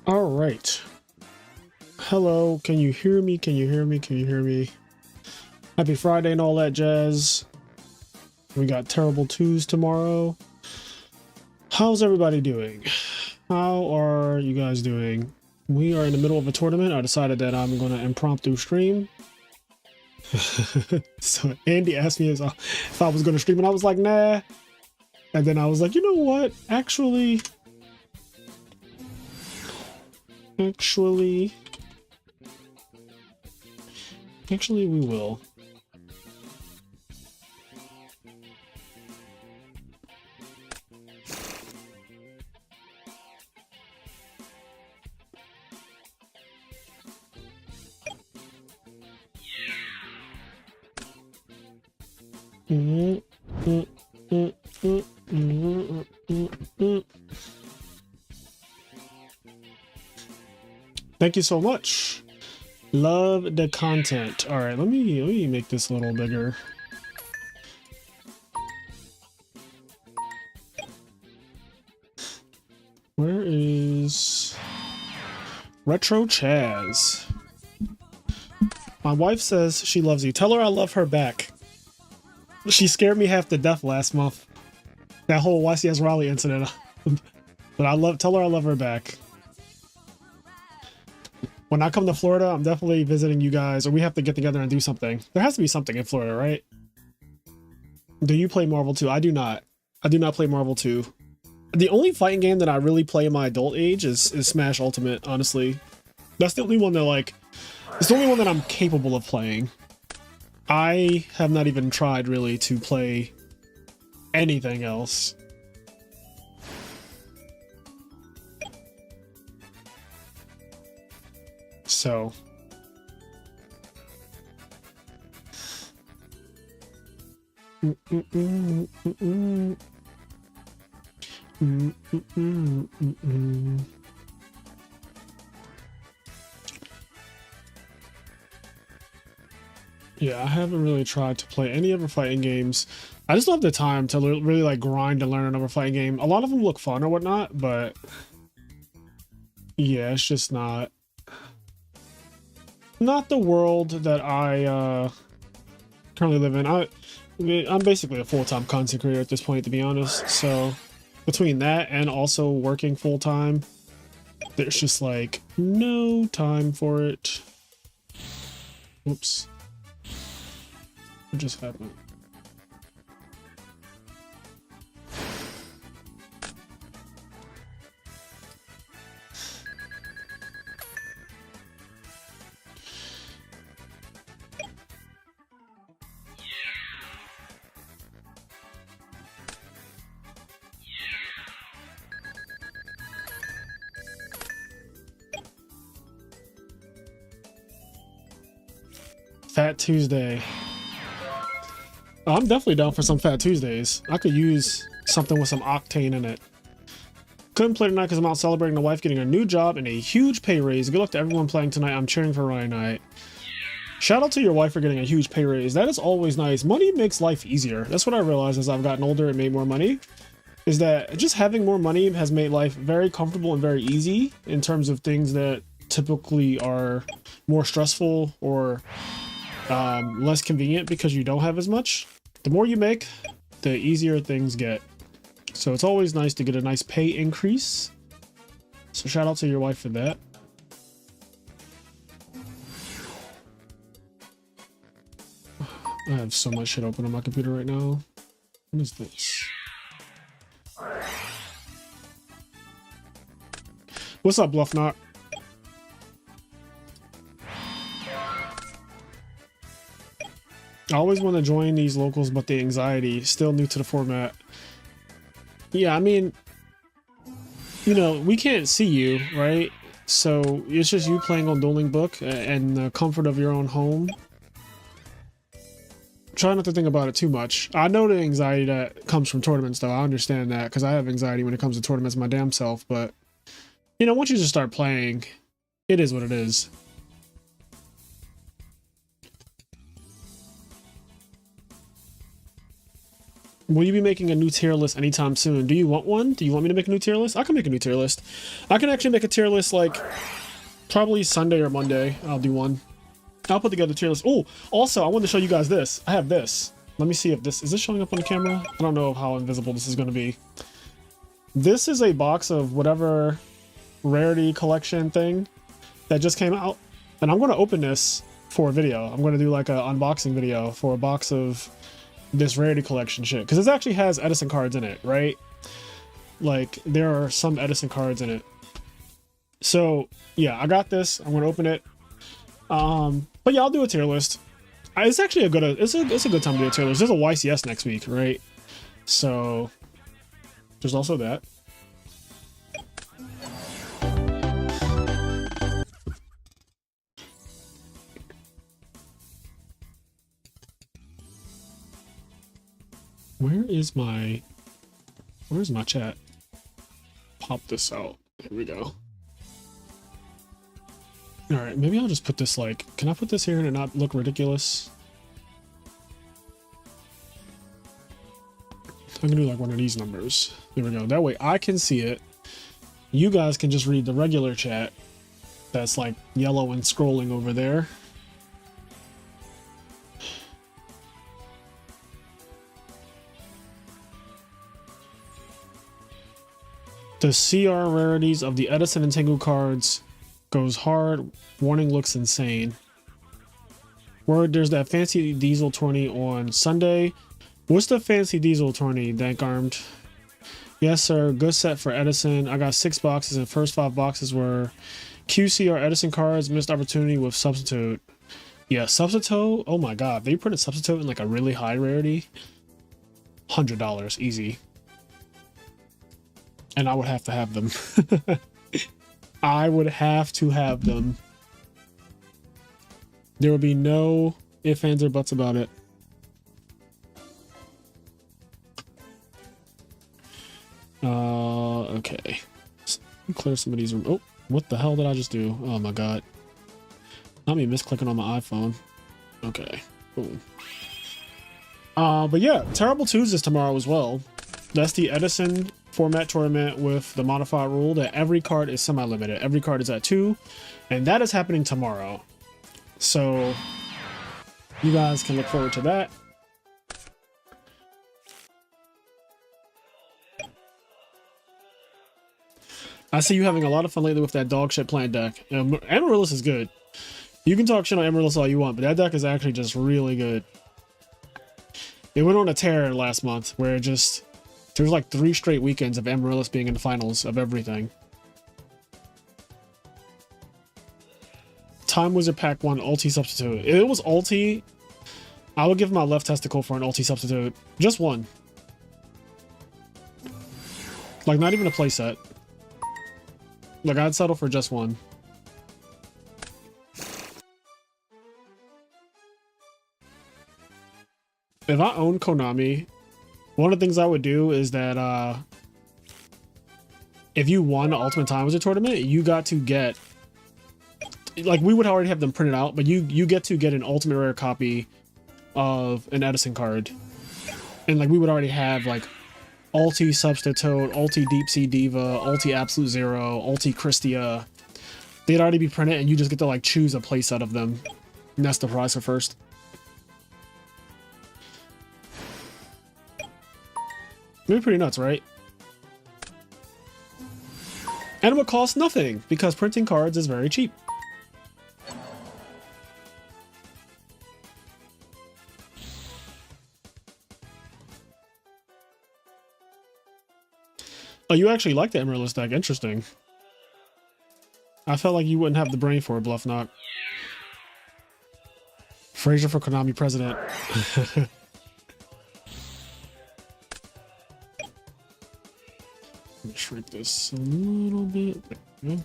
All right. Hello, can you hear me? Can you hear me? Can you hear me? Happy Friday and all that jazz. We got terrible twos tomorrow. How's everybody doing? How are you guys doing? We are in the middle of a tournament. I decided that I'm going to impromptu stream. So Andy asked me if I was going to stream, and I was like, nah. And then I was like, you know what? Actually, we will. Thank you so much. Love the content. All right, let me make this a little bigger. Where is Retro Chaz? My wife says she loves you. Tell her I love her back. She scared me half to death last month. That whole YCS Raleigh incident. But tell her I love her back. When I come to Florida, I'm definitely visiting you guys, or we have to get together and do something. There has to be something in Florida, right? Do you play Marvel 2? I do not. I do not play Marvel 2. The only fighting game that I really play in my adult age is Smash Ultimate, honestly. That's the only one that, like, it's the only one that I'm capable of playing. I have not even tried, really, to play anything else. So yeah, I haven't really tried to play any other fighting games. I just don't have the time to really like grind and learn another fighting game. A lot of them look fun or whatnot, but yeah, it's just not the world that I currently live in. I'm basically a full-time content creator at this point, to be honest. So between that and also working full-time, there's just like no time for it. Oops. What just happened? Fat Tuesday. Oh, I'm definitely down for some Fat Tuesdays. I could use something with some octane in it. Couldn't play tonight because I'm out celebrating the wife getting a new job and a huge pay raise. Good luck to everyone playing tonight. I'm cheering for Ryan tonight. Shout out to your wife for getting a huge pay raise. That is always nice. Money makes life easier. That's what I realized as I've gotten older and made more money. Is that just having more money has made life very comfortable and very easy in terms of things that typically are more stressful or less convenient because you don't have as much. The more you make, the easier things get. So it's always nice to get a nice pay increase. So shout out to your wife for that. I have so much shit open on my computer right now. What is this? What's up, Bluff Knot? I always want to join these locals, but the anxiety, still new to the format. Yeah, I mean, you know, we can't see you, right? So it's just you playing on Dueling Book and the comfort of your own home. Try not to think about it too much. I know the anxiety that comes from tournaments, though. I understand that because I have anxiety when it comes to tournaments my damn self. But, you know, once you just start playing, it is what it is. Will you be making a new tier list anytime soon? Do you want one? Do you want me to make a new tier list? I can make a new tier list. I can actually make a tier list like probably Sunday or Monday. I'll do one. I'll put together a tier list. Oh, also, I wanted to show you guys this. I have this. Let me see if this... Is this showing up on the camera? I don't know how invisible this is going to be. This is a box of whatever rarity collection thing that just came out. And I'm going to open this for a video. I'm going to do like an unboxing video for a box of this rarity collection shit, because this actually has Edison cards in it, right? Like there are some Edison cards in it. So yeah, I got this. I'm gonna open it. But yeah, I'll do a tier list. It's actually a good it's a good time to do a tier list. There's a YCS next week, right? So there's also that. Where's my chat? Pop this out. Here we go. All right, maybe I'll just put this like, can I put this here and it not look ridiculous? I'm gonna do like one of these numbers. There we go. That way I can see it. You guys can just read the regular chat that's like yellow and scrolling over there. The CR rarities of the Edison and Tengu cards goes hard. Warning looks insane. Word, there's that fancy diesel tourney on Sunday. What's the fancy diesel tourney, Dank Armed? Yes, sir. Good set for Edison. I got 6 boxes, and first 5 boxes were QCR Edison cards. Missed opportunity with Substitute. Yeah, Substitute. Oh my god, they printed Substitute in like a really high rarity. $100 easy. And I would have to have them. I would have to have them. There will be no ifs, ands, or buts about it. Okay. Clear some of these rooms. Oh, what the hell did I just do? Oh my god. Not me misclicking on my iPhone. Okay. Boom. But yeah, Terrible Twos is tomorrow as well. That's the Edison format tournament with the modified rule that every card is semi-limited. Every card is at 2, and that is happening tomorrow. So you guys can look forward to that. I see you having a lot of fun lately with that dog shit plant deck. Amaryllis is good. You can talk shit on Amaryllis all you want, but that deck is actually just really good. It went on a tear last month where it just... There was like 3 straight weekends of Amaryllis being in the finals of everything. Time Wizard Pack 1 ulti substitute. If it was ulti, I would give my left testicle for an ulti substitute. Just one. Like, not even a playset. Like, I'd settle for just one. If I own Konami, one of the things I would do is that if you won the Ultimate Time Wizard tournament, you got to get, like, we would already have them printed out, but you get to get an ultimate rare copy of an Edison card. And like we would already have like Ulti Substitute, Ulti Deep Sea Diva, Ulti Absolute Zero, Ulti Christia. They'd already be printed and you just get to like choose a playset of them. And that's the prize for first. It'd be pretty nuts, right? And it would cost nothing because printing cards is very cheap. you actually like the Emerald deck. Interesting. I felt like you wouldn't have the brain for it, Bluff Knock. Frazier for Konami president. Let me shrink this a little bit. There we go.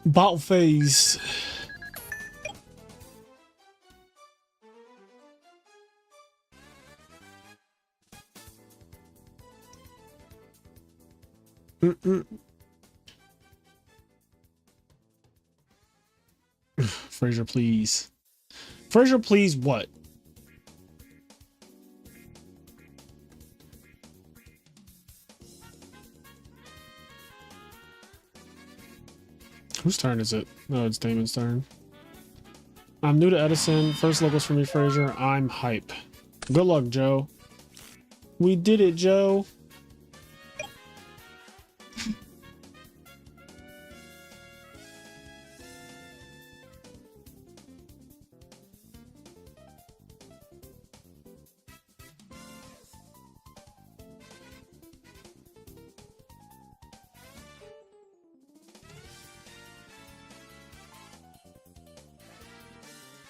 Battle phase. Frazier, please. Frazier, please, what? Whose turn is it? No, it's Damon's turn. I'm new to Edison. First locals for me, Frazier. I'm hype. Good luck, Joe. We did it, Joe.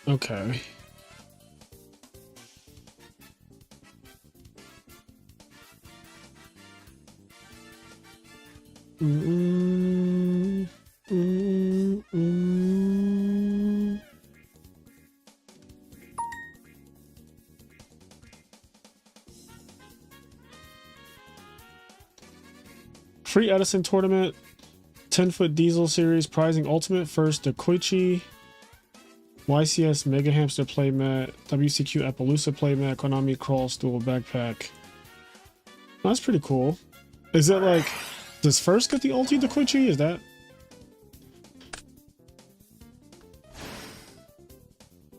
Okay. Free Edison tournament, 10-foot diesel series, prizing ultimate, first the Koichi, YCS Mega Hamster playmat, WCQ Appaloosa playmat, Konami Crawl Stool backpack. That's pretty cool. Is it like, does first get the ulti the Koichi? Is that?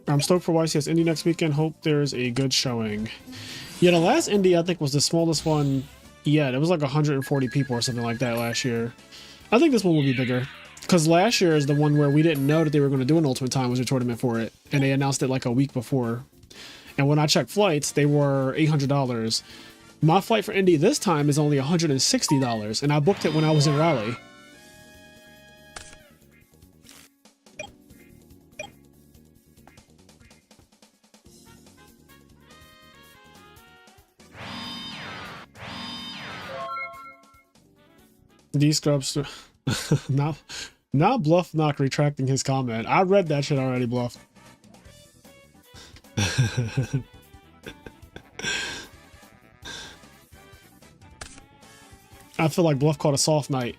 I'm stoked for YCS Indie next weekend. Hope there's a good showing. Yeah, the last Indie I think was the smallest one yet. It was like 140 people or something like that last year. I think this one will be bigger. Because last year is the one where we didn't know that they were going to do an Ultimate Time was a tournament for it. And they announced it like a week before. And when I checked flights, they were $800. My flight for Indy this time is only $160. And I booked it when I was in Raleigh. These scrubs... Now Bluff Knock retracting his comment. I read that shit already, Bluff. I feel like Bluff caught a soft night.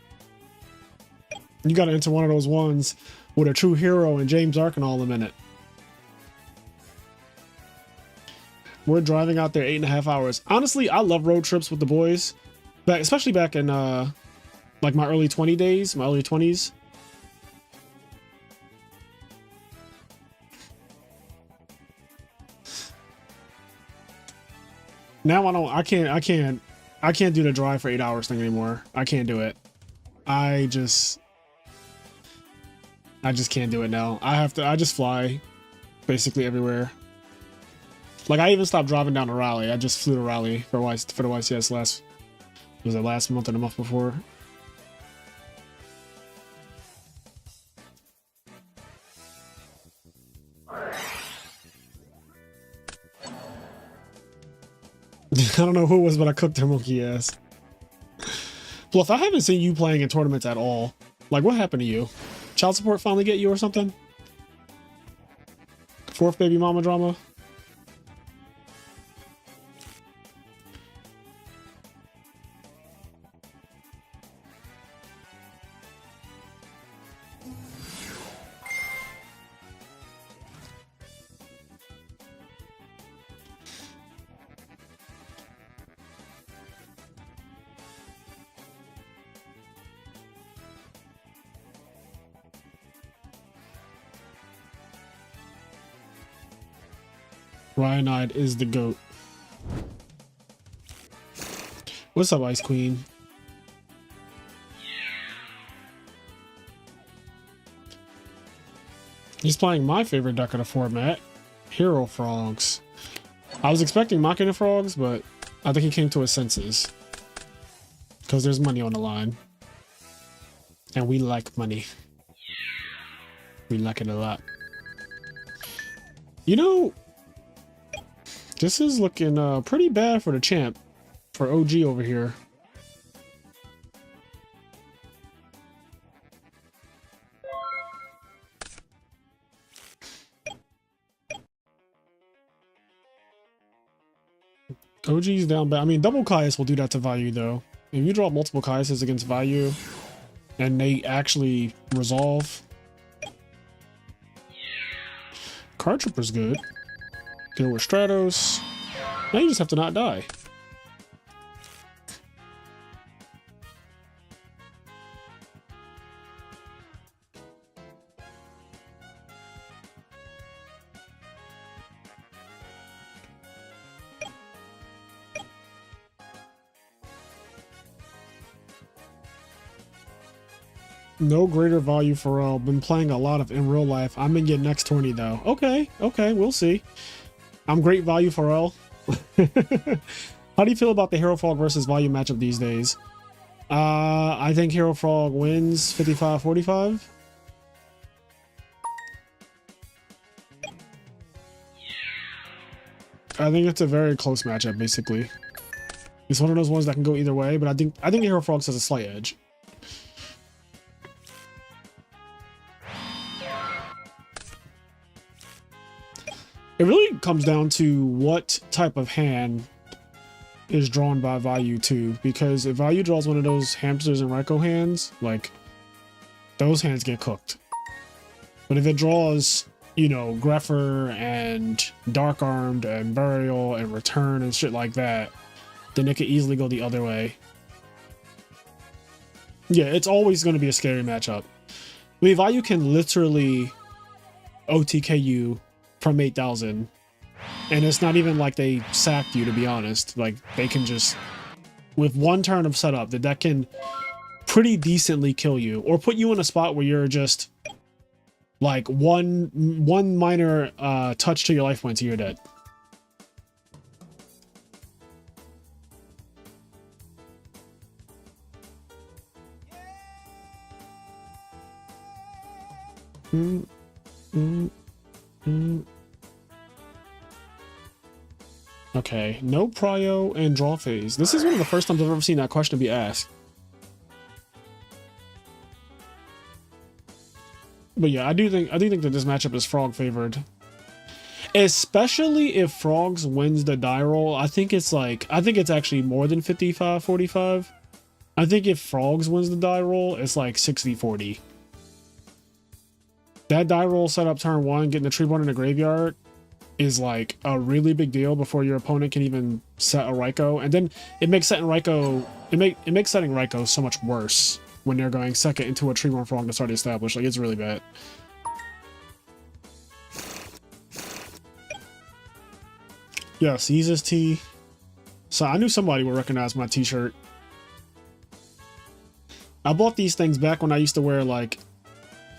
You gotta enter one of those ones with a true hero and James Arkinall in it. We're driving out there 8.5 hours. Honestly, I love road trips with the boys. Especially back in like my early 20s. Now I can't do the drive for 8 hours thing anymore. I can't do it. I just can't do it now. I just fly basically everywhere. Like I even stopped driving down to Raleigh. I just flew to Raleigh for the YCS last month and a month before. I don't know who it was, but I cooked their monkey ass. Bluff, I haven't seen you playing in tournaments at all. Like, what happened to you? Child support finally get you or something? Fourth baby mama drama? Ryanide is the GOAT. What's up, Ice Queen? He's playing my favorite deck of the format, Hero Frogs. I was expecting Machina Frogs, but I think he came to his senses. Because there's money on the line. And we like money. We like it a lot. You know, this is looking pretty bad for the champ. For OG over here. OG's down bad. I mean, double Caius will do that to value, though. If you draw multiple Caiuses against value, and they actually resolve. Card Tripper's good. Deal with Stratos. Now you just have to not die. No greater value for all. Been playing a lot of in real life. I'm in your next tourney though. Okay, we'll see. I'm great value for all. How do you feel about the Hero Frog versus value matchup these days? I think Hero Frog wins 55-45. I think it's a very close matchup, basically. It's one of those ones that can go either way, but I think Hero Frogs has a slight edge. It really comes down to what type of hand is drawn by value too, because if value draws one of those hamsters and Raikou hands, like, those hands get cooked. But if it draws, you know, Greffer and Dark Armed and Burial and Return and shit like that, then it could easily go the other way. Yeah, it's always going to be a scary matchup. I mean, value can literally OTK you from 8,000, and it's not even like they sacked you, to be honest. Like, they can just, with one turn of setup, the deck can pretty decently kill you, or put you in a spot where you're just like one minor touch to your life points and you're dead. Okay, no prio and draw phase. This is one of the first times I've ever seen that question be asked. But yeah, I do think that this matchup is Frog favored. Especially if Frogs wins the die roll. I think it's actually more than 55-45. I think if Frogs wins the die roll, it's like 60-40. That die roll set up turn 1, getting the Treeborn in the graveyard is like a really big deal before your opponent can even set a Raikou. And then it makes setting Raikou, it makes setting Raikou so much worse when they're going second into a Treeborn Frog that's already established. Like, it's really bad. Yes, he's his T. So I knew somebody would recognize my t-shirt. I bought these things back when I used to wear like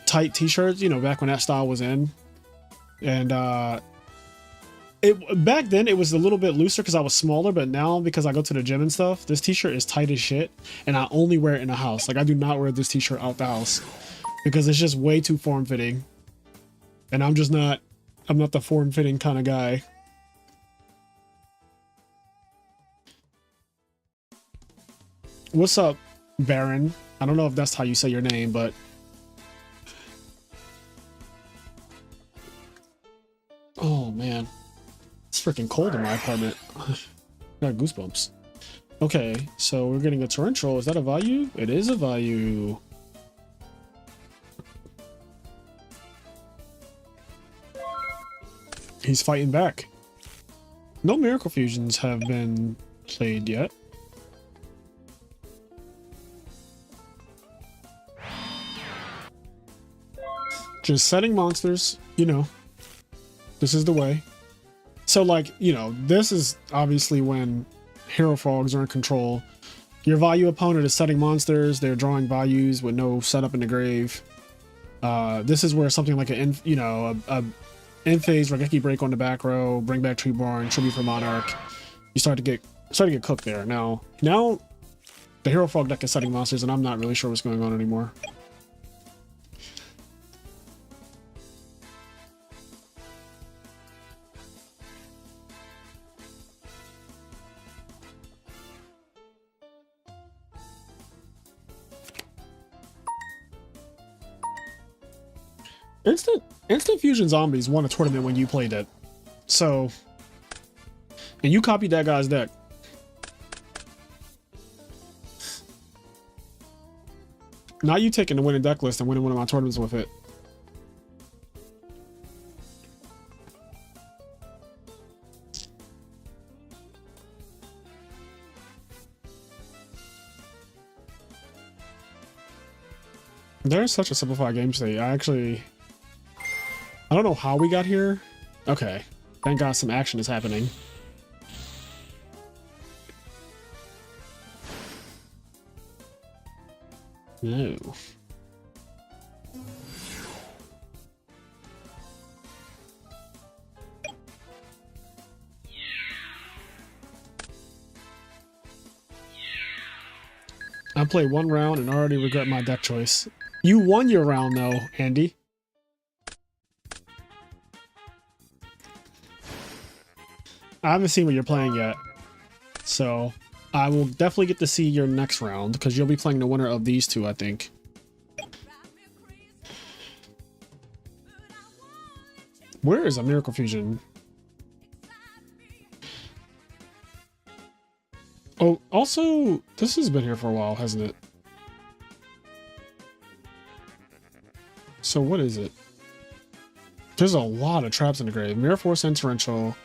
tight t-shirts, you know, back when that style was in. And back then it was a little bit looser because I was smaller, but now because I go to the gym and stuff, this t-shirt is tight as shit, and I only wear it in the house. Like, I do not wear this t-shirt out the house because it's just way too form-fitting, and I'm not the form-fitting kind of guy. What's up, Baron? I don't know if that's how you say your name, but oh man, it's freaking cold in my apartment. Got goosebumps. Okay, so we're getting a torrential. Is that a value? It is a value. He's fighting back. No Miracle Fusions have been played yet. Just setting monsters, you know. This is the way. So, like, you know, this is obviously when Hero Frogs are in control. Your value opponent is setting monsters. They're drawing values with no setup in the grave. This is where something like a in phase Regeki break on the back row, bring back Treeborn, tribute for Monarch. You start to get cooked there. Now the Hero Frog deck is setting monsters, and I'm not really sure what's going on anymore. Instant Fusion Zombies won a tournament when you played it. So, and you copied that guy's deck. Now you taking the winning deck list and winning one of my tournaments with it. There's such a simplified game state. I don't know how we got here. Okay. Thank God some action is happening. No. I played one round and already regret my deck choice. You won your round though, Andy. I haven't seen what you're playing yet, so I will definitely get to see your next round because you'll be playing the winner of these two, I think. Where is a Miracle Fusion? Oh, also, this has been here for a while, hasn't it? So what is it? There's a lot of traps in the grave. Mirror Force Interential.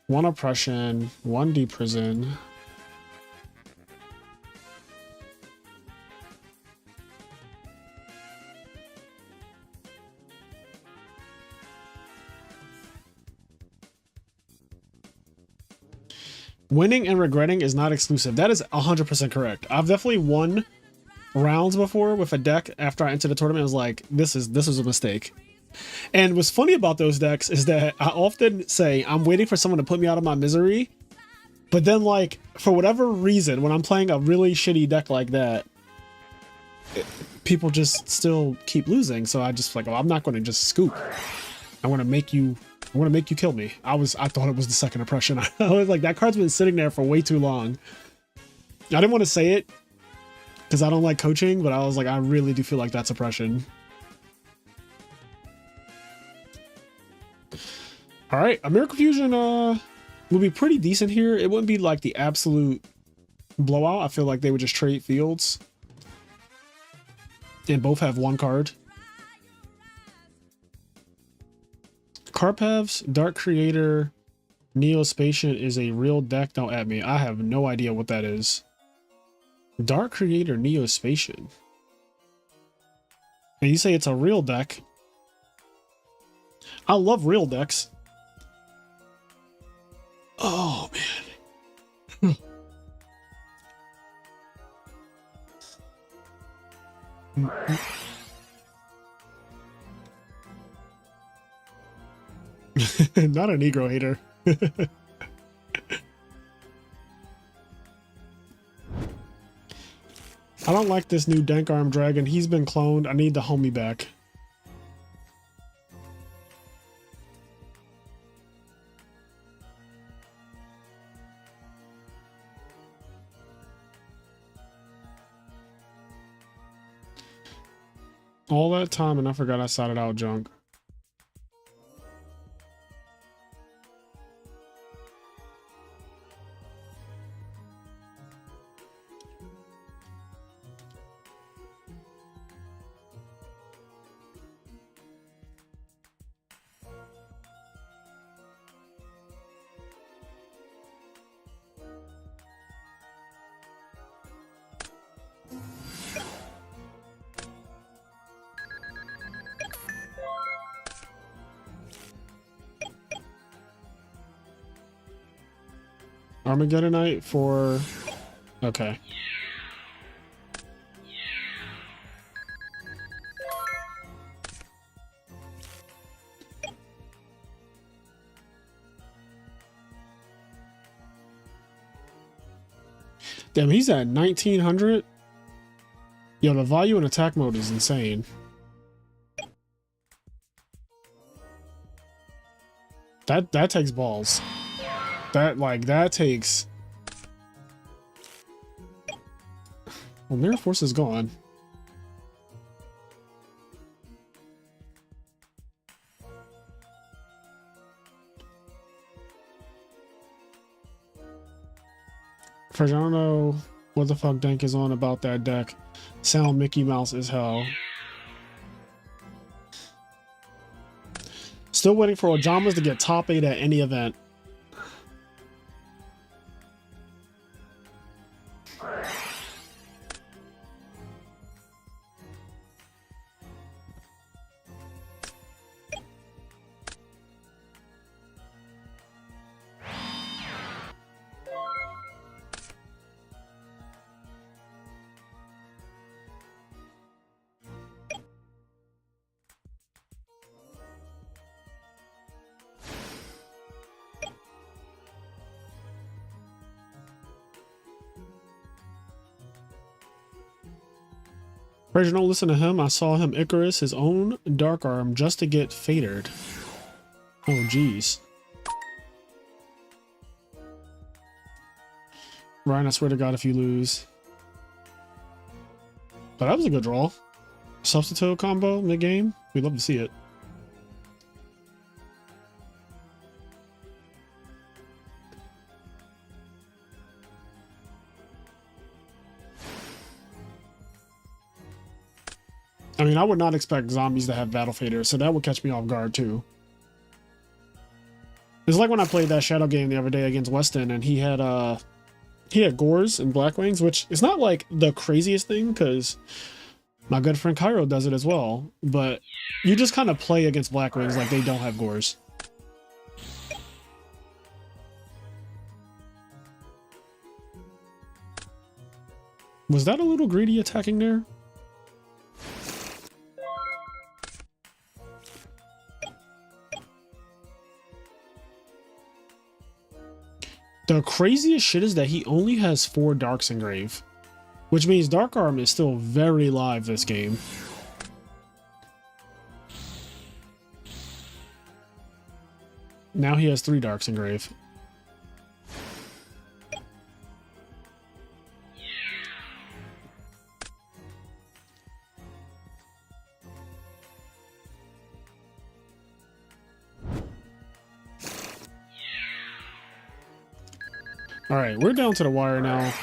1 Oppression, 1 Deprison. Winning and regretting is not exclusive. That is 100% correct. I've definitely won rounds before with a deck after I entered the tournament. I was like, this is a mistake. And what's funny about those decks is that I often say I'm waiting for someone to put me out of my misery, but then like for whatever reason when I'm playing a really shitty deck like that, people just still keep losing. So I just like, oh, I'm not going to just scoop. I want to make you kill me. I thought it was the second oppression. I was like, that card's been sitting there for way too long. I didn't want to say it because I don't like coaching, but I was like, I really do feel like that's oppression. All right, a Miracle Fusion would be pretty decent here. It wouldn't be like the absolute blowout. I feel like they would just trade fields and both have 1 card. Karpev's Dark Creator Neospatian is a real deck. Don't at me. I have no idea what that is. Dark Creator Neospatian. And you say it's a real deck. I love real decks. Oh, man. Not a Negro hater. I don't like this new Dank Arm Dragon. He's been cloned. I need the homie back. All that time and I forgot I sided out junk. Armageddonite for... Okay. Damn, he's at 1900. Yo, the value in attack mode is insane. That takes balls. That takes. Well, Mirror Force is gone. First, I don't know what the fuck Dank is on about that deck. Sound Mickey Mouse as hell. Still waiting for Ojamas to get top 8 at any event. Fraser, don't listen to him. I saw him Icarus his own Dark Arm just to get fadered. Oh, jeez. Ryan, I swear to God, if you lose. But that was a good draw. Substitute combo mid-game. We'd love to see it. I mean, I would not expect zombies to have battle faders, so that would catch me off guard too. It's like when I played that shadow game the other day against Weston, and he had Gores and Blackwings, which is not like the craziest thing because my good friend Cairo does it as well. But you just kind of play against Blackwings like they don't have Gores. Was that a little greedy attacking there? The craziest shit is that he only has 4 Darks engrave, which means Dark Arm is still very live this game. Now he has 3 Darks engrave. All right, we're down to the wire now.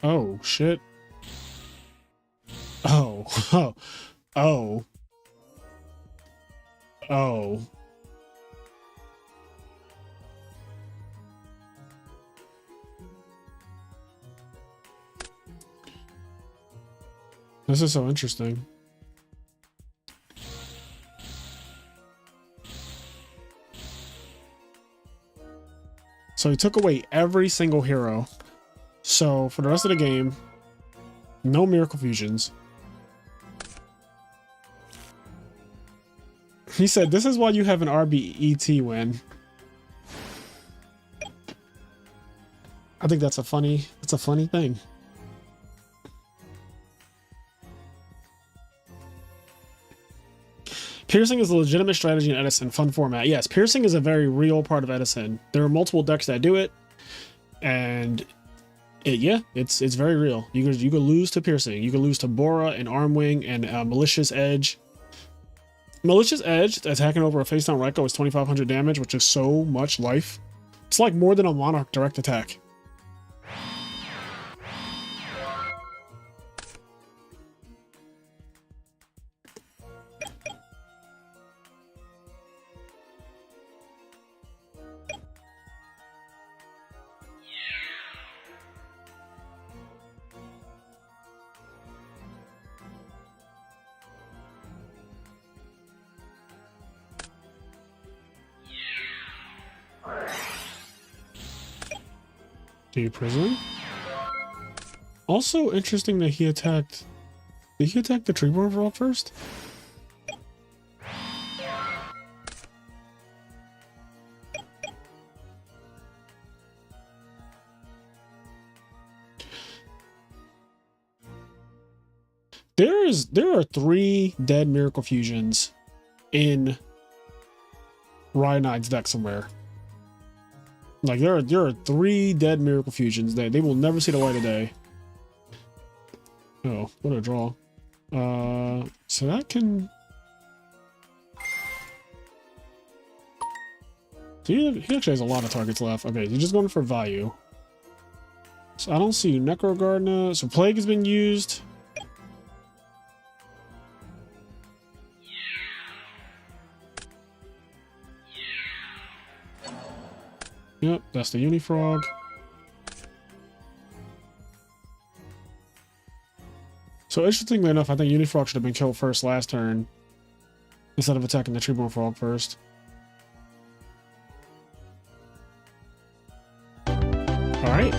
Oh, shit. Oh, oh, oh, oh. This is so interesting. So he took away every single hero. So for the rest of the game, no Miracle Fusions. He said, this is why you have an RBET win. I think that's a funny thing. Piercing is a legitimate strategy in Edison, fun format. Yes, piercing is a very real part of Edison. There are multiple decks that do it, and it's very real. You could lose to piercing. You could lose to Bora and Armwing and Malicious Edge. Malicious Edge attacking over a face down Ryko is 2,500 damage, which is so much life. It's like more than a Monarch direct attack. Do you prison? Also interesting that he attacked. Did he attack the Treeborn Vault first? There are 3 dead Miracle Fusions in Rhyonide's deck somewhere. Like there are 3 dead Miracle Fusions that they will never see the light of day. Oh, what a draw. So that can... He actually has a lot of targets left. Okay, he's just going for value. So I don't see Necro Gardener. So Plague has been used. Yep, that's the Unifrog. So interestingly enough, I think Unifrog should have been killed first last turn instead of attacking the Treeborn Frog first. Alright,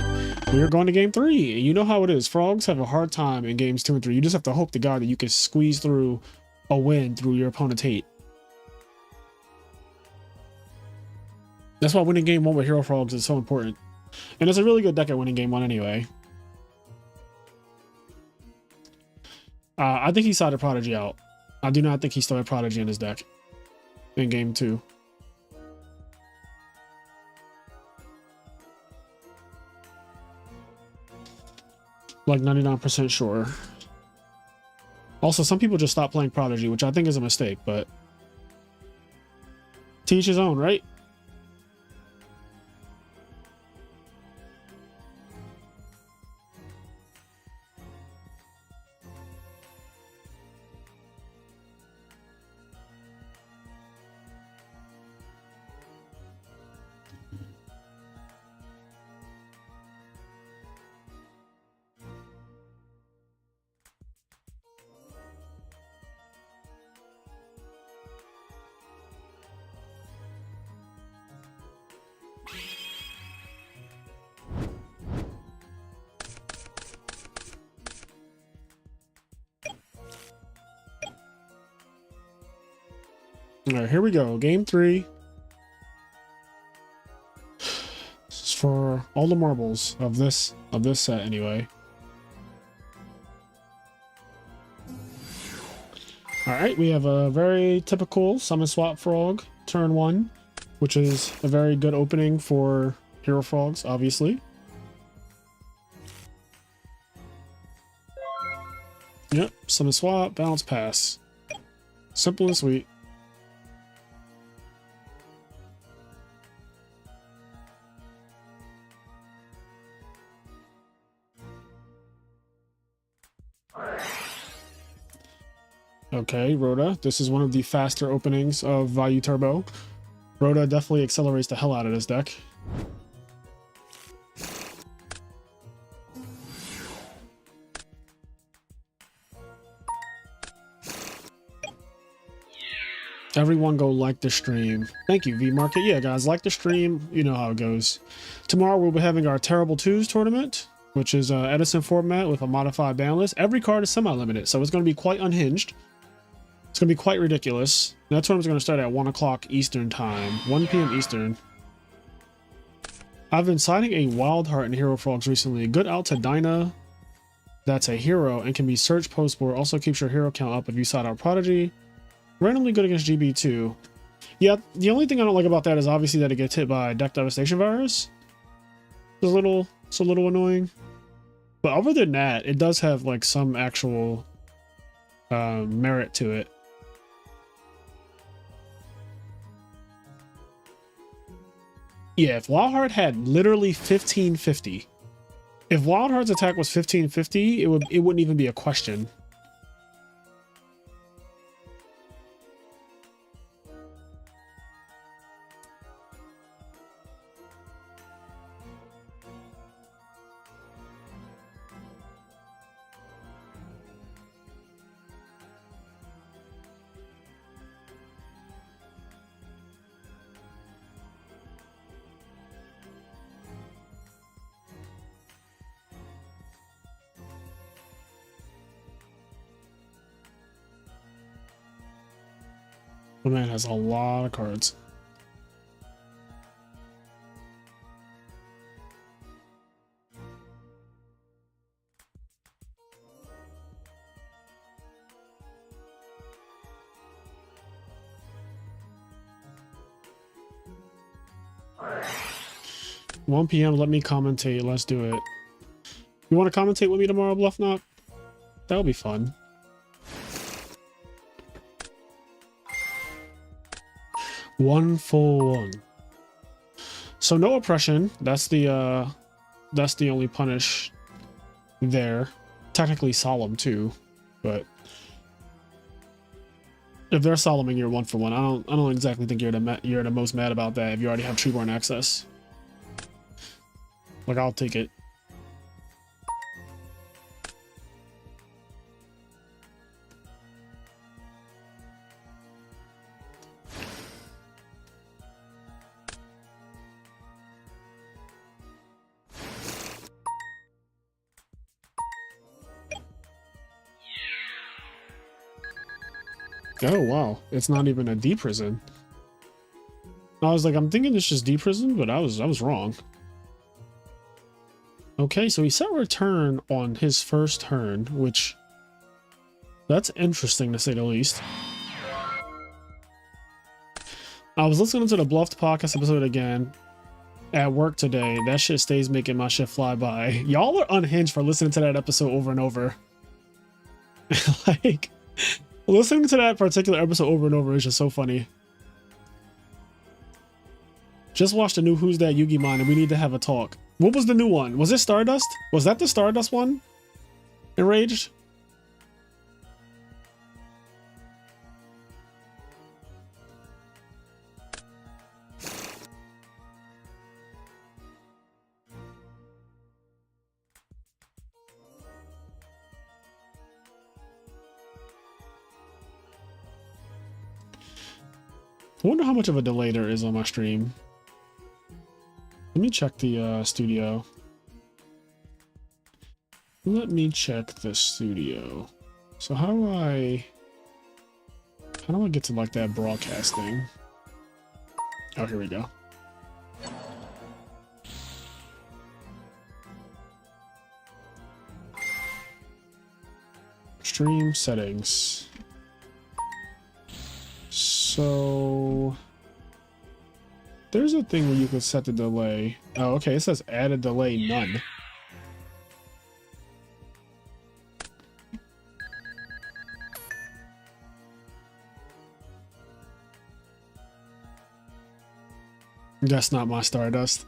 we are going to game 3. You know how it is. Frogs have a hard time in games 2 and 3. You just have to hope to God that you can squeeze through a win through your opponent's hate. That's why winning game 1 with Hero Frogs is so important. And it's a really good deck at winning game 1 anyway. I think he sided Prodigy out. I do not think he still had Prodigy in his deck in game 2. Like 99% sure. Also, some people just stop playing Prodigy, which I think is a mistake, but to each his own, right? All right, here we go. Game 3. This is for all the marbles of this set anyway. All right, we have a very typical Summon Swap Frog turn 1, which is a very good opening for Hero Frogs, obviously. Yep, Summon Swap, Bounce, Pass. Simple and sweet. Okay, Rhoda. This is one of the faster openings of Value Turbo. Rhoda definitely accelerates the hell out of this deck. Everyone go like the stream. Thank you, V-Market. Yeah, guys, like the stream. You know how it goes. Tomorrow we'll be having our Terrible Twos tournament, which is Edison format with a modified ban list. Every card is semi-limited, so it's going to be quite unhinged. It's going to be quite ridiculous. That tournament's going to start at 1 o'clock Eastern time. 1 p.m. Eastern. I've been siding a Wild Heart in Hero Frogs recently. Good out to Dinah. That's a hero and can be searched post-board. Also keeps your hero count up if you side out Prodigy. Randomly good against GB2. Yeah, the only thing I don't like about that is obviously that it gets hit by Deck Devastation Virus. It's a little annoying. But other than that, it does have like some actual merit to it. Yeah, if Wildheart had literally 1550, if Wildheart's attack was 1550, it wouldn't even be a question. The man has a lot of cards. 1 p.m. Let me commentate. Let's do it. You want to commentate with me tomorrow, Bluff Knock? That'll be fun. One full one. So no oppression. That's the only punish there. Technically solemn too, but if they're solemning, you're 1 for 1. I don't exactly think you're the most mad about that if you already have Treeborn access. Like, I'll take it. Oh wow, it's not even a D prison. I was like, I'm thinking it's just D prison, but I was wrong. Okay, so he set return on his first turn, which that's interesting to say the least. I was listening to the Bluffed podcast episode again at work today. That shit stays making my shit fly by. Y'all are unhinged for listening to that episode over and over. Like, listening to that particular episode over and over is just so funny. Just watched the new Who's That Yugi Mine and we need to have a talk. What was the new one? Was it Stardust? Was that the Stardust one? Enraged? I wonder how much of a delay there is on my stream. Let me check the studio. Let me check the studio. So how do I get to like that broadcast thing? Oh, here we go. Stream settings. So there's a thing where you can set the delay. Oh, okay. It says add a delay, none. That's not my Stardust.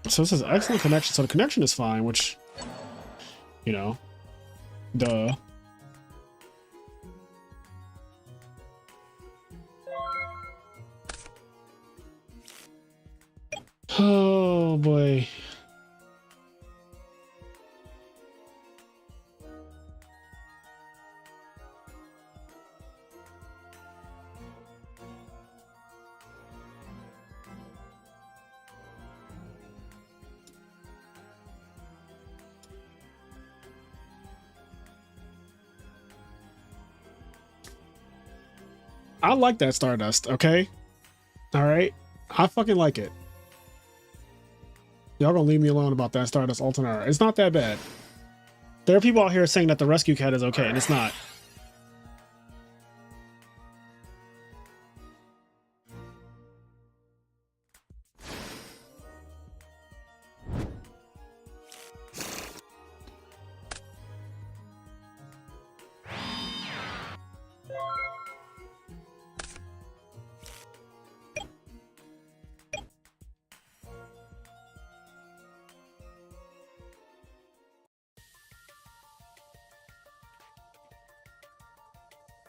So it says excellent connection. So the connection is fine, which, you know, duh. Oh boy. I like that Stardust, okay? All right. I fucking like it. Y'all gonna leave me alone about that Stardust alternate. It's not that bad. There are people out here saying that the rescue cat is okay, and it's not.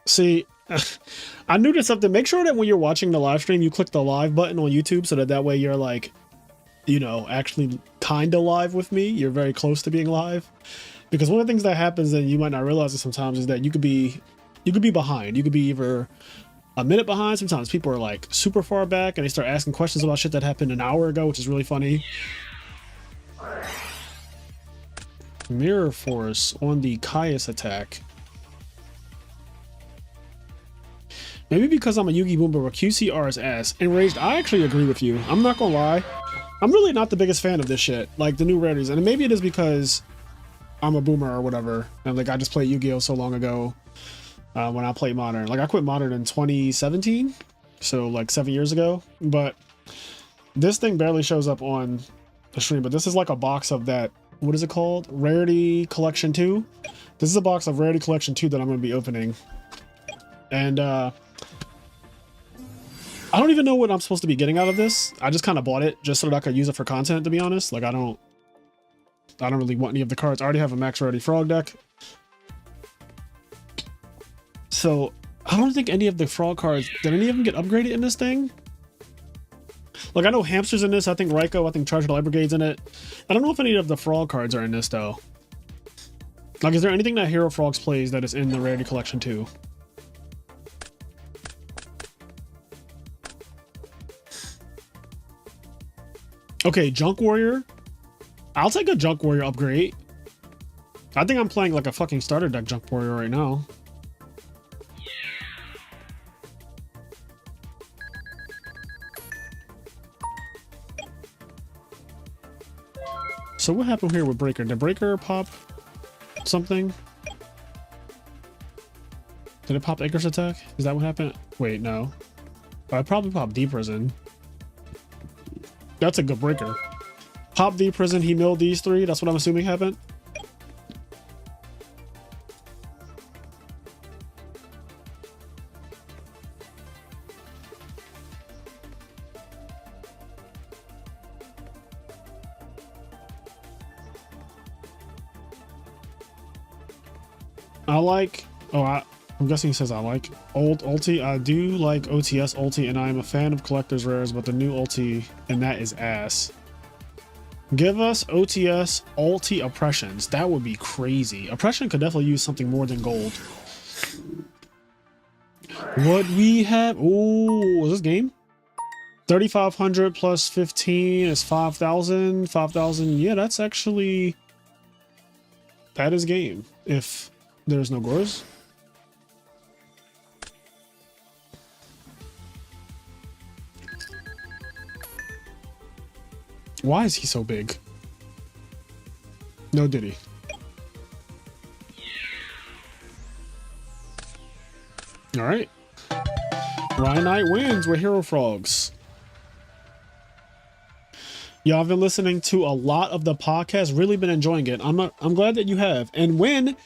See, I knew there's something. Make sure that when you're watching the live stream, you click the live button on YouTube so that way you're like, you know, actually kind of live with me. You're very close to being live. Because one of the things that happens, and you might not realize it sometimes, is that you could be behind. You could be either a minute behind. Sometimes people are like super far back and they start asking questions about shit that happened an hour ago, which is really funny. Mirror Force on the Caius attack. Maybe because I'm a Yugi Boomer where QCR is ass. Enraged, I actually agree with you. I'm not gonna lie. I'm really not the biggest fan of this shit. Like the new rarities. And maybe it is because I'm a boomer or whatever. And like I just played Yu-Gi-Oh so long ago when I played Modern. Like I quit Modern in 2017. so like 7 years ago. But this thing barely shows up on the stream. But this is like a box of that. What is it called? Rarity Collection 2. This is a box of Rarity Collection 2 that I'm going to be opening. And I don't even know what I'm supposed to be getting out of this. I just kind of bought it just so that I could use it for content, to be honest. Like I don't really want any of the cards. I already have a max rarity frog deck. So I don't think any of the frog cards, did any of them get upgraded in this thing? Like I know Hamster's in this, I think Raikou, I think Charge the Light Brigade's in it. I don't know if any of the frog cards are in this though. Like is there anything that Hero Frogs plays that is in the Rarity Collection 2? Okay, Junk Warrior. I'll take a Junk Warrior upgrade. I think I'm playing like a fucking starter deck Junk Warrior right now. So what happened here with Breaker? Did Breaker pop something? Did it pop Icarus Attack? Is that what happened? Wait, no. I probably popped Deep Prison. That's a good Breaker. Pop Deep Prison, he milled these three. That's what I'm assuming happened. I like, I'm guessing he says I like old ulti. I do like OTS ulti, and I am a fan of collector's rares, but the new ulti, and that is ass. Give us OTS ulti oppressions. That would be crazy. Oppression could definitely use something more than gold. What we have, oh, is this game? 3,500 plus 15 is 5,000. 5,000, yeah, that's actually, that is game. If there's no Gores. Why is he so big? No Diddy. All right. Ryan Knight wins with Hero Frogs. Y'all have been listening to a lot of the podcast. Really been enjoying it. I'm glad that you have. And when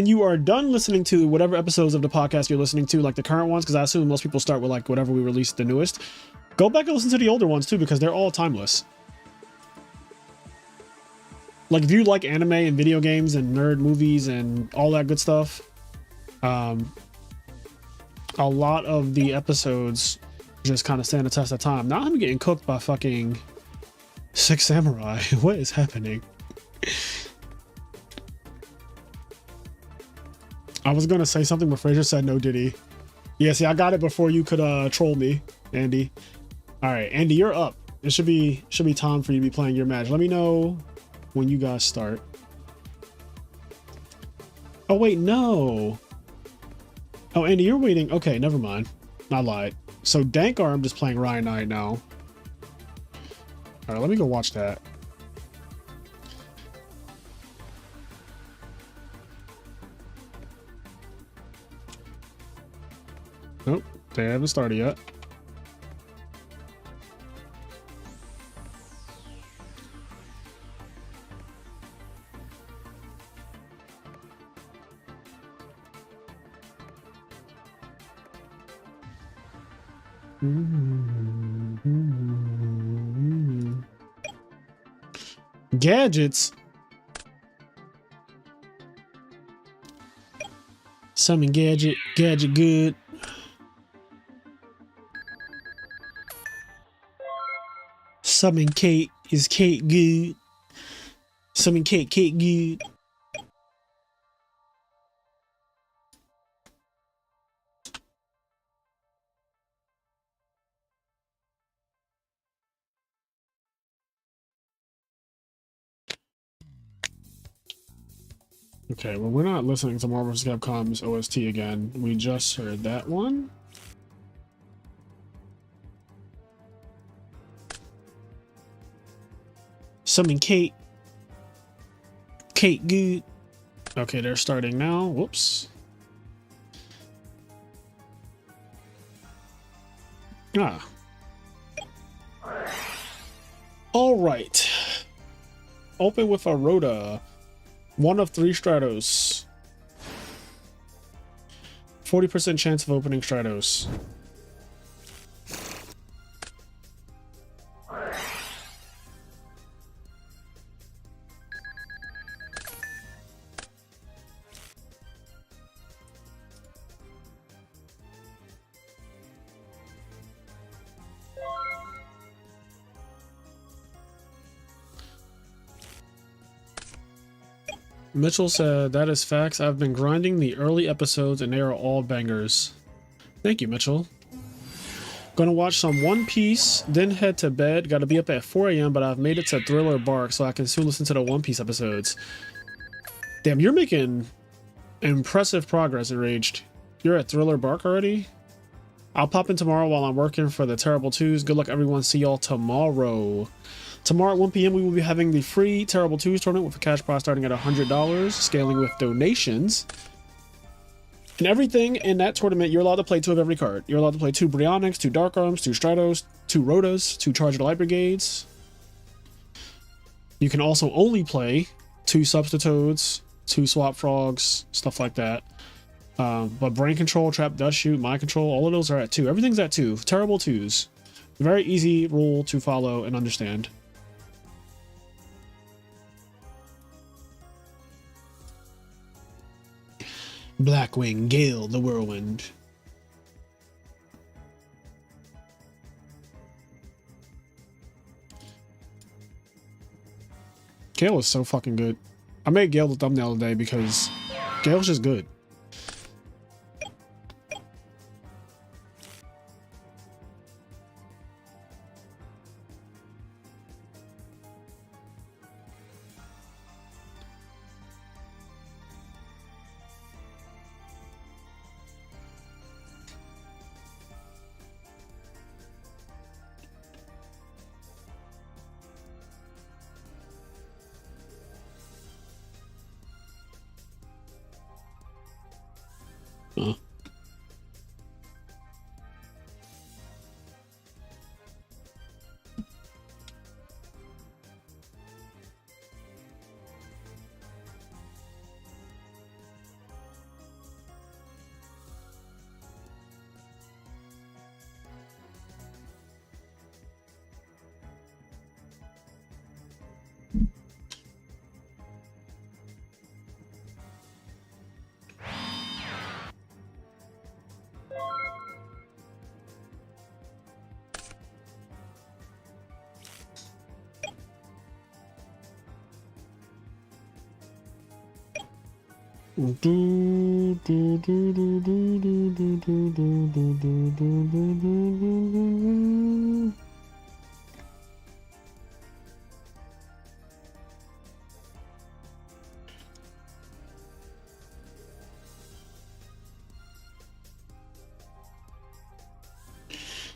you are done listening to whatever episodes of the podcast you're listening to, like the current ones, because I assume most people start with like whatever we released the newest, go back and listen to the older ones too, because they're all timeless. Like if you like anime and video games and nerd movies and all that good stuff, a lot of the episodes just kind of stand the test of time. Now I'm getting cooked by fucking Six Samurai. What is happening? I was gonna say something, but Fraser said no Diddy. Yeah, see, I got it before you could troll me, Andy. All right, Andy, you're up. It should be time for you to be playing your match. Let me know when you guys start. Oh wait, no. Oh, Andy, you're waiting. Okay, never mind. I lied. So Dankar, I'm just playing Ryan Knight now. All right, let me go watch that. Nope, they haven't started yet. Gadgets. Summon gadget good. Summon Kate is Kate good. Summon Kate good. Okay, well, we're not listening to Marvel vs. Capcom's OST again. We just heard that one. Summon Kate. Kate good. Okay, they're starting now. Whoops. Ah. All right. Open with a Rhoda. 1 of 3 Stratos. 40% chance of opening Stratos. Mitchell said, that is facts. I've been grinding the early episodes and they are all bangers. Thank you, Mitchell. Gonna watch some One Piece, then head to bed. Gotta be up at 4 a.m., but I've made it to Thriller Bark so I can soon listen to the One Piece episodes. Damn, you're making impressive progress, Enraged. You're at Thriller Bark already? I'll pop in tomorrow while I'm working for the Terrible Twos. Good luck, everyone. See y'all tomorrow. Tomorrow at 1 p.m. we will be having the free Terrible Twos tournament with a cash prize starting at $100, scaling with donations. And everything in that tournament, you're allowed to play 2 of every card. You're allowed to play 2 Bryonics, 2 Dark Arms, 2 Stratos, 2 Rhodas, 2 Charged Light Brigades. You can also only play 2 Substitutodes, 2 Swap Frogs, stuff like that. But Brain Control, Trap, Dust Shoot, Mind Control, all of those are at 2. Everything's at 2. Terrible 2s. Very easy rule to follow and understand. Blackwing, Gale, the Whirlwind. Gale is so fucking good. I made Gale the thumbnail today because Gale's just good.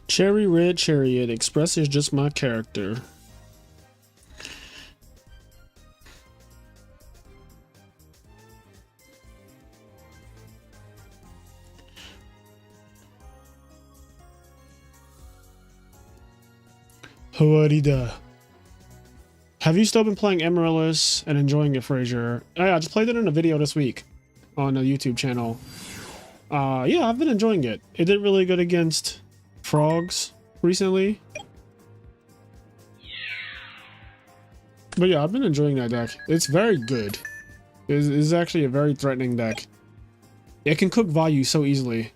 Cherry Red Chariot expresses just my character. Hawarida. Have you still been playing Amaryllis and enjoying it, Frazier? I just played it in a video this week on a YouTube channel. Yeah, I've been enjoying it. It did really good against frogs recently. But yeah, I've been enjoying that deck. It's very good. It's actually a very threatening deck. It can cook value so easily.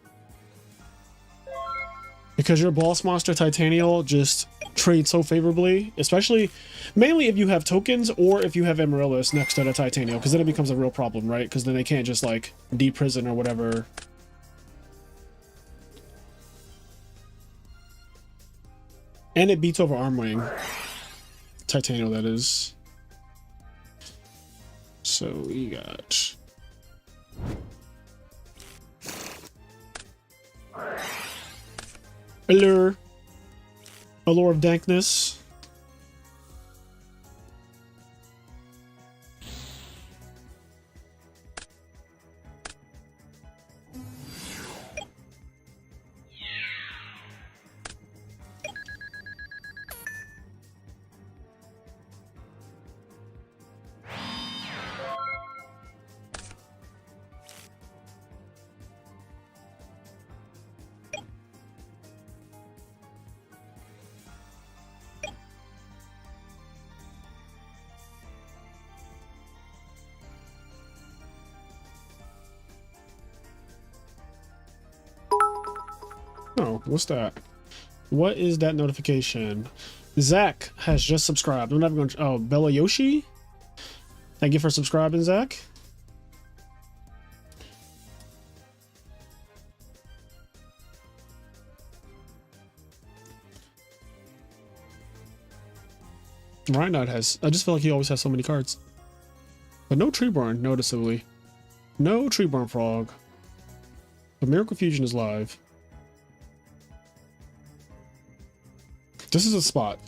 Because your boss monster Titanial just trades so favorably, especially mainly if you have tokens or if you have Amaryllis next to the Titanial, because then it becomes a real problem, right? Because then they can't just like deprison or whatever. And it beats over Armwing. Titanial, that is. So we got Allure. Allure of Dankness. Oh, what's that? What is that notification? Zach has just subscribed. I'm never going to. Oh, Bella Yoshi. Thank you for subscribing, Zach. Rhino has. I just feel like he always has so many cards. But no Treeborn, noticeably. No Treeborn Frog. But Miracle Fusion is live. This is a spot.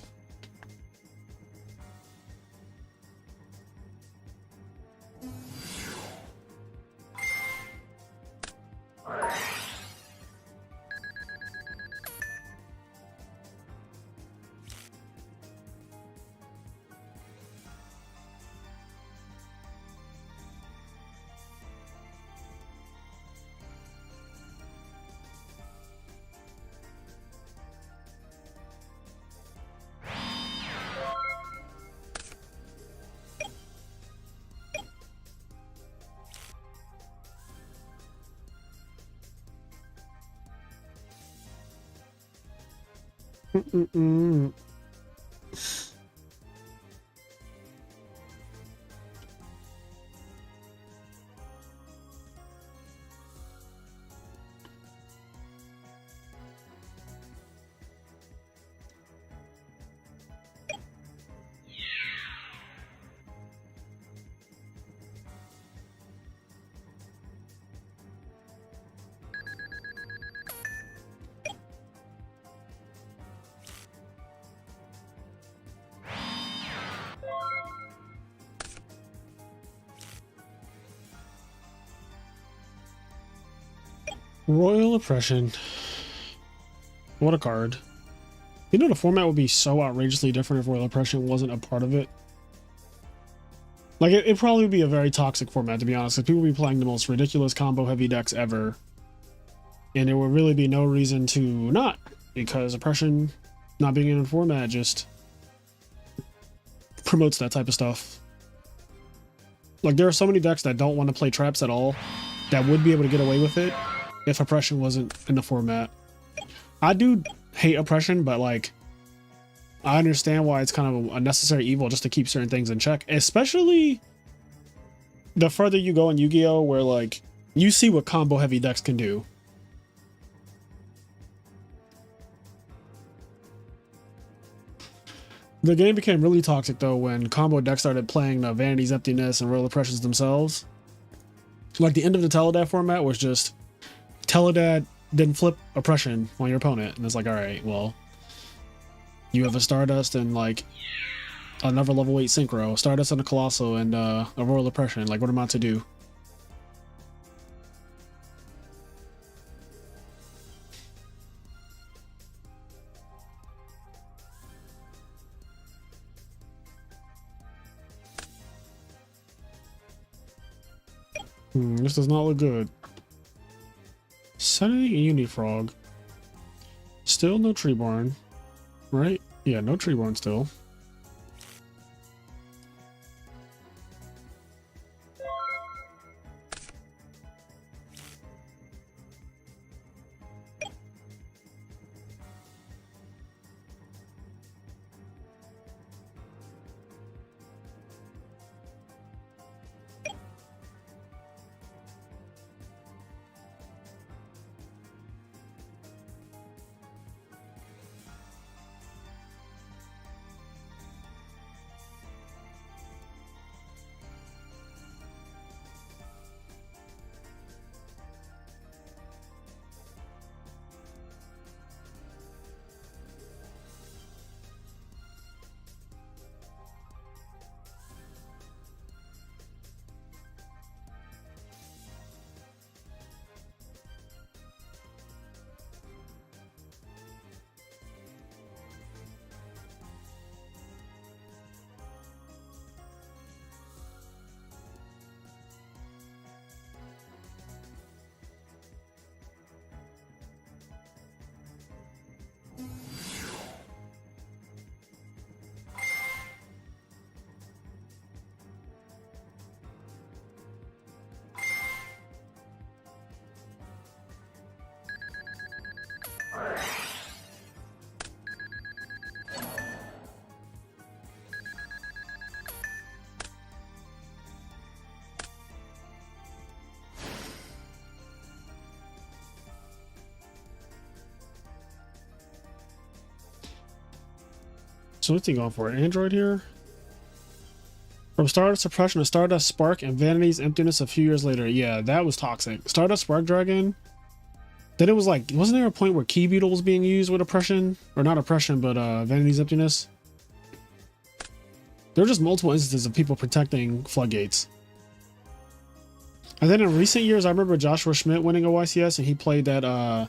Mm-mm-mm. Royal Oppression. What a card. You know, the format would be so outrageously different if Royal Oppression wasn't a part of it. Like, it'd probably be a very toxic format, to be honest, because people would be playing the most ridiculous combo-heavy decks ever. And there would really be no reason to not, because Oppression not being in the format just promotes that type of stuff. Like, there are so many decks that don't want to play traps at all that would be able to get away with it if Oppression wasn't in the format. I do hate Oppression, but like, I understand why it's kind of a necessary evil just to keep certain things in check, especially the further you go in Yu-Gi-Oh, where like you see what combo heavy decks can do. The game became really toxic though when combo decks started playing the Vanity's Emptiness and Royal Oppressions themselves. Like the end of the Teledad format was just Teledad didn't flip Oppression on your opponent, and it's like, all right, well, you have a Stardust and like another level 8 synchro, Stardust and a Colossal and a Royal Oppression. Like, what am I to do? This does not look good. Sending a Unifrog. Still no Treeborn, right? Yeah, no Treeborn still. So what's he going for? Android here? From Stardust Suppression to Stardust Spark and Vanity's Emptiness a few years later. Yeah, that was toxic. Stardust Spark Dragon. Then it was like, wasn't there a point where Key Beetle was being used with Oppression? Or not Oppression, but Vanity's Emptiness? There were just multiple instances of people protecting Floodgates. And then in recent years, I remember Joshua Schmidt winning a YCS and he played that,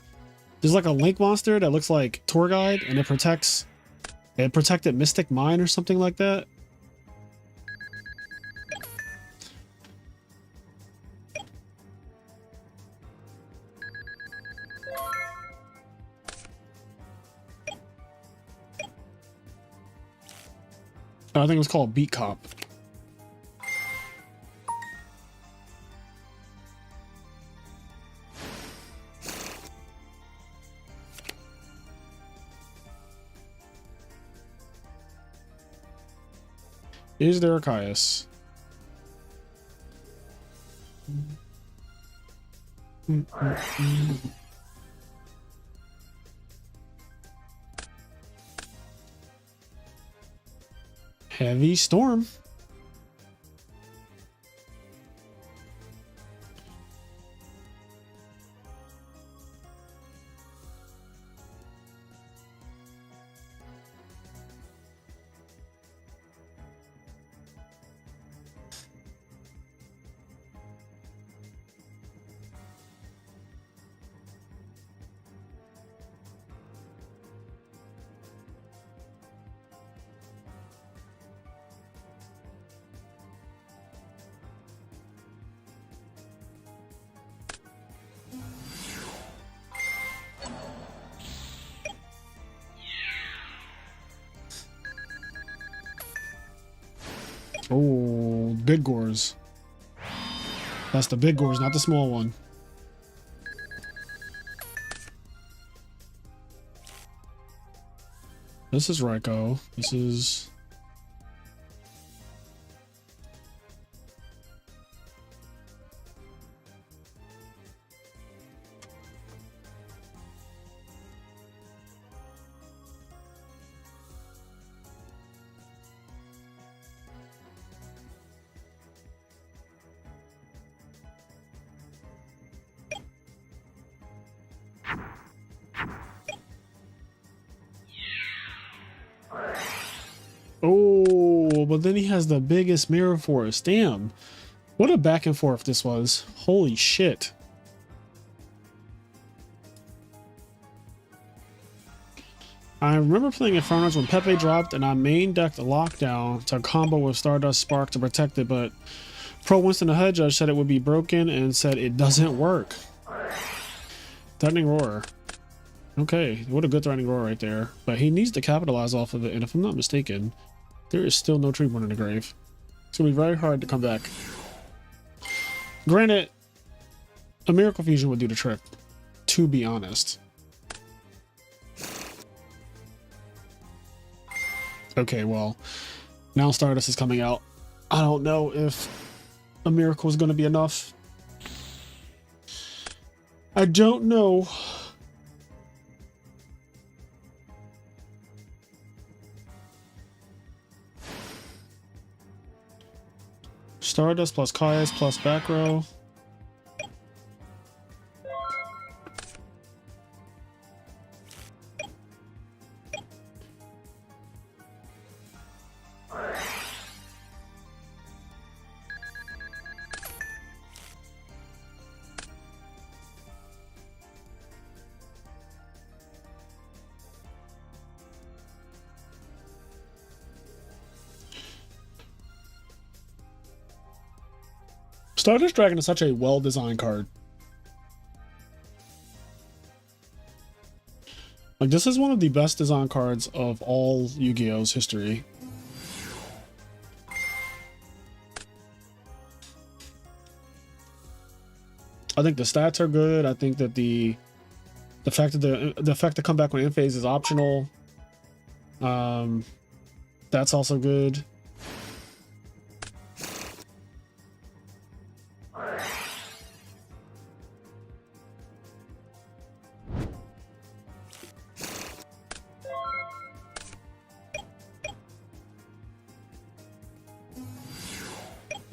there's like a Link monster that looks like Tour Guide and it protected Mystic Mine or something like that. I think it was called Beat Cop. Is there a Caius? Heavy Storm. Oh, big gores. That's the big gores, not the small one. This is Raikou. This is... Oh, but then he has the biggest mirror force. Damn. What a back and forth this was. Holy shit. I remember playing Infernos when Pepe dropped and I main decked Lockdown to combo with Stardust Spark to protect it, but Pro Winston the Head Judge said it would be broken and said it doesn't work. Threatening Roar. Okay, what a good Threatening Roar right there. But he needs to capitalize off of it, and if I'm not mistaken, there is still no Treeborn in the grave. It's going to be very hard to come back. Granted, a Miracle Fusion would do the trick, to be honest. Okay, well, now Stardust is coming out. I don't know if a Miracle is going to be enough. I don't know. Stardust plus Caius plus back row. Stardust Dragon is such a well-designed card. Like, this is one of the best designed cards of all Yu-Gi-Oh's history. I think the stats are good. I think that the fact that the effect to come back when in phase is optional. That's also good.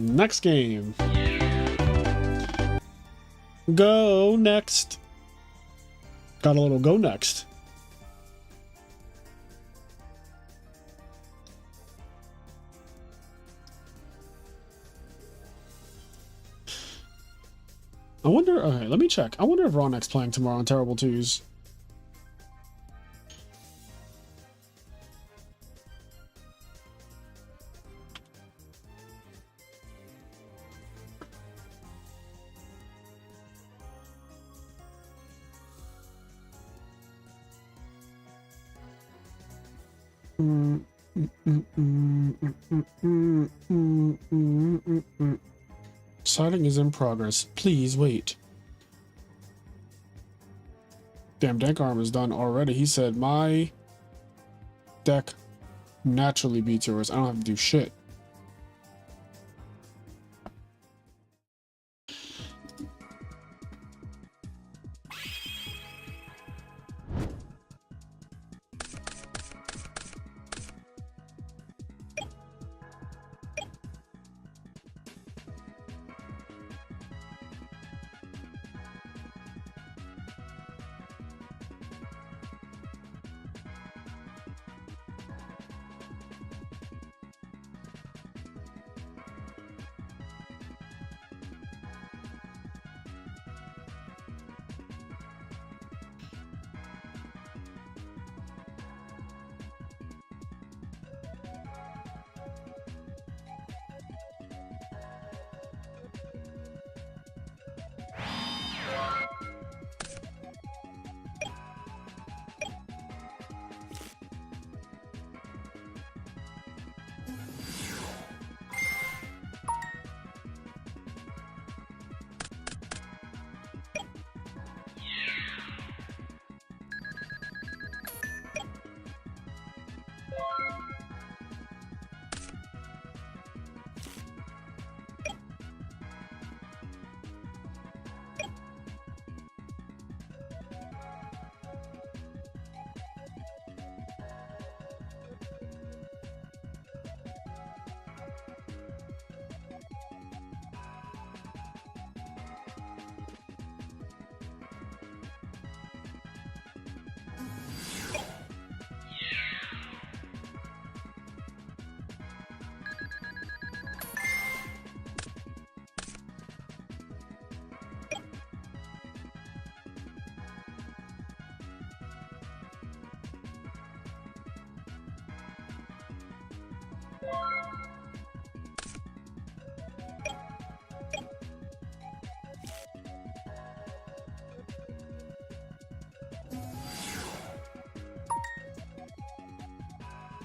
Next game. Go next. Got a little go next. I wonder, okay, let me check. I wonder if Ronek's playing tomorrow on Terrible Twos. Deciding is in progress. Please wait. Damn, Dank Arm is done already. He said, my deck naturally beats yours. I don't have to do shit.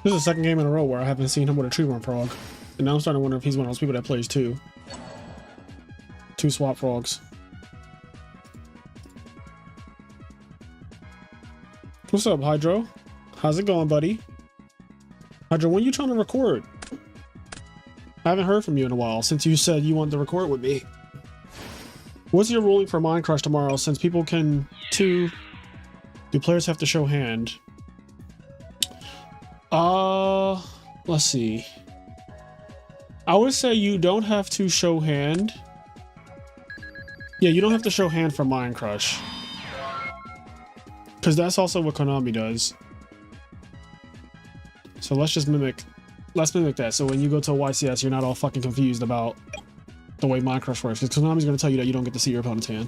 This is the second game in a row where I haven't seen him with a tree worm frog. And now I'm starting to wonder if he's one of those people that plays two swap frogs. What's up, Hydro? How's it going, buddy? Hydro, when you trying to record? I haven't heard from you in a while since you said you wanted to record with me. What's your ruling for Mind Crush tomorrow since people can do players have to show hand? Let's see. I would say you don't have to show hand. Yeah, you don't have to show hand for Mind Crush. Because that's also what Konami does. So let's mimic that. So when you go to a YCS, you're not all fucking confused about the way Mind Crush works. Because Konami's going to tell you that you don't get to see your opponent's hand.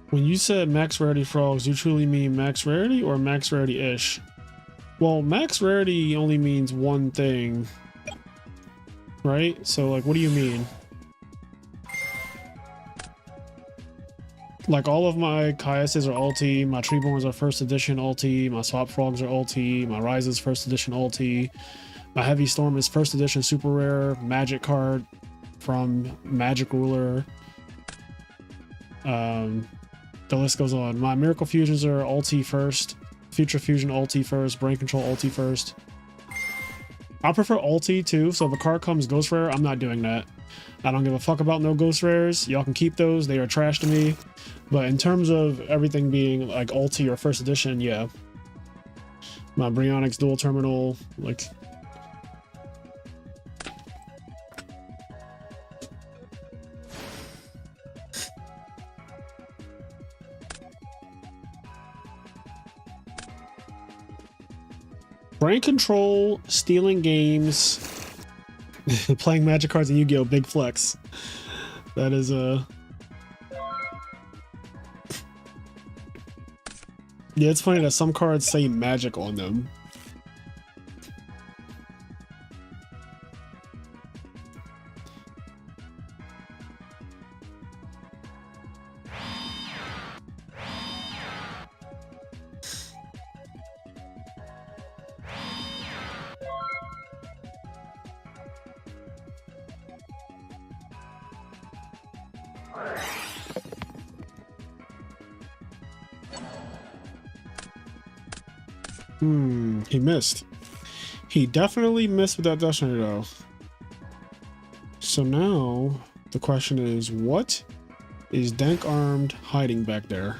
When you said max rarity frogs, you truly mean max rarity or max rarity-ish? Well, max rarity only means one thing, right? So, like, what do you mean? Like all of my Kaiases are ulti, my Treeborns are first edition ulti, my Swap Frogs are ulti, my Rises first edition ulti, my Heavy Storm is first edition super rare, magic card from Magic Ruler. The list goes on. My Miracle Fusions are ulti first, Future Fusion ulti first, Brain Control ulti first. I prefer ulti too, so if a card comes Ghost Rare, I'm not doing that. I don't give a fuck about no Ghost Rares. Y'all can keep those, they are trash to me. But in terms of everything being like ulti or first edition, yeah. My Brionix dual terminal, like... Brain Control, stealing games, playing Magic cards and Yu-Gi-Oh! Big flex. That is a... Yeah, it's funny that some cards say Magic on them. He missed. He definitely missed with that Destiny though. So now the question is, what is Dank Armed hiding back there?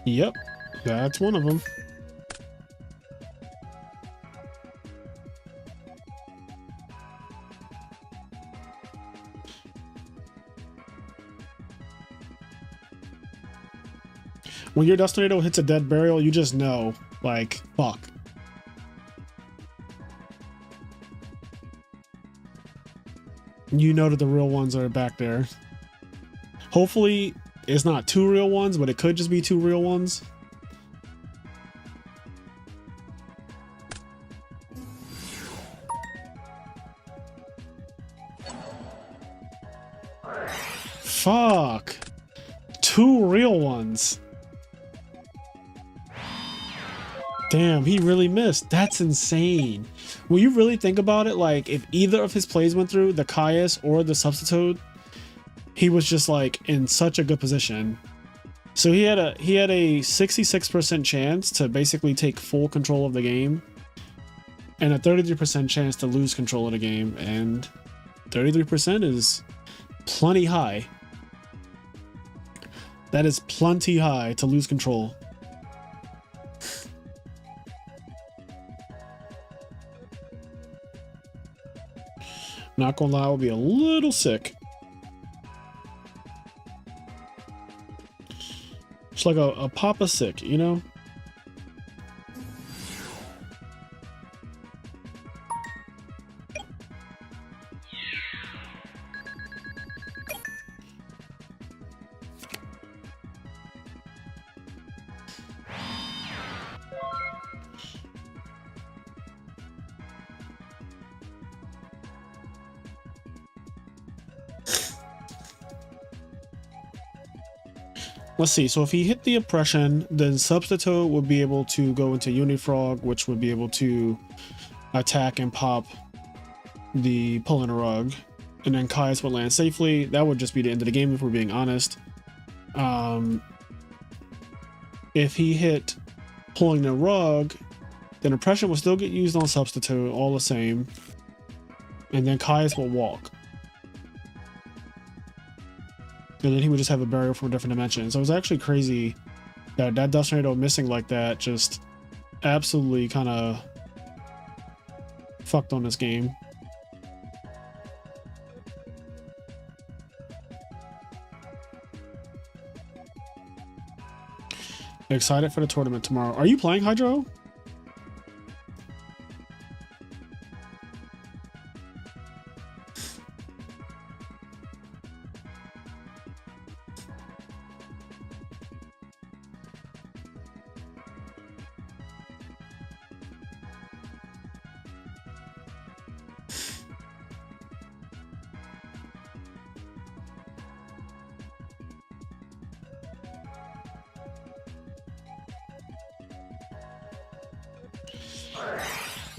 Yep, that's one of them. When your Dust Tornado hits a dead burial, you just know, like, fuck. You know that the real ones are back there. Hopefully, it's not two real ones, but it could just be two real ones. Fuck. Two real ones. Damn, he really missed. That's insane. When you really think about it, like, if either of his plays went through, the Caius or the Substitute, he was just, like, in such a good position. So he had a 66% chance to basically take full control of the game, and a 33% chance to lose control of the game, and 33% is plenty high. That is plenty high to lose control. Not gonna lie, I would be a little sick. It's like a papa sick, you know? Let's see, so if he hit the Oppression, then Substitute would be able to go into Unifrog, which would be able to attack and pop the Pulling a Rug, and then Caius would land safely. That would just be the end of the game if we're being honest. If he hit Pulling the Rug, then Oppression will still get used on Substitute, all the same, and then Caius will walk. And then he would just have a barrier from a different dimension. So it was actually crazy that that Dust Tornado missing like that just absolutely kind of fucked on this game. Excited for the tournament tomorrow. Are you playing Hydro?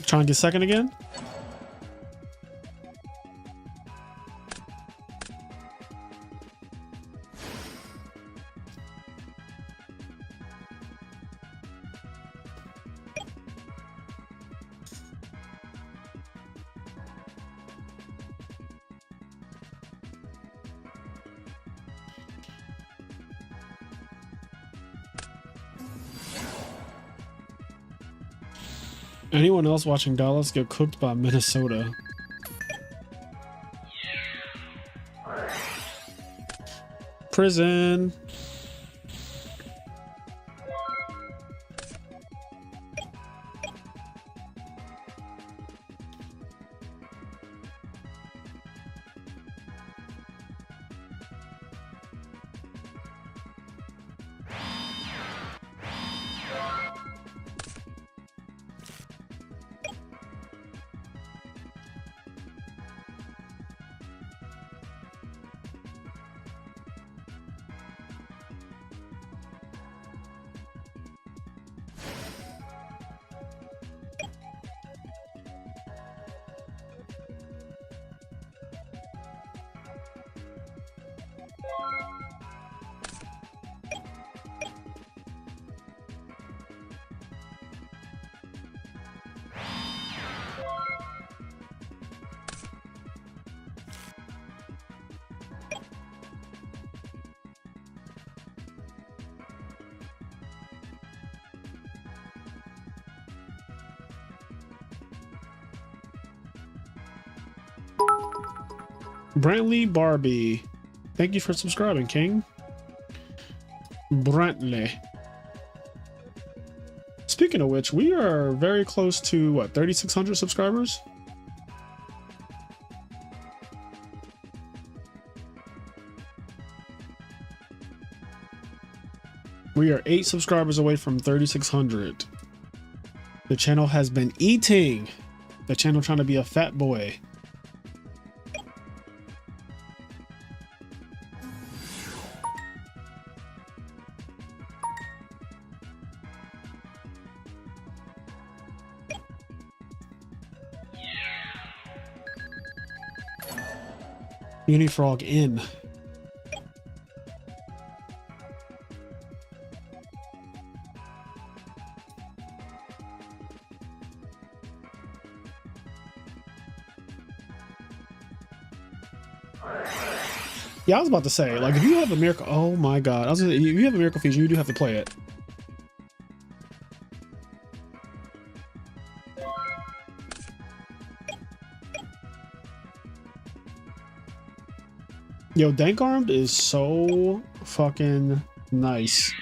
Trying to get second again. Anyone else watching Dallas get cooked by Minnesota? Prison. Brantley Barbie, thank you for subscribing, King. Brantley. Speaking of which, we are very close to what, 3,600 subscribers? We are 8 subscribers away from 3,600. The channel has been eating. The channel trying to be a fat boy. Unifrog in. Yeah, I was about to say, like, if you have a miracle, oh my god, I was gonna say, if you have a miracle fusion, you do have to play it. Yo, Dank Armed is so fucking nice.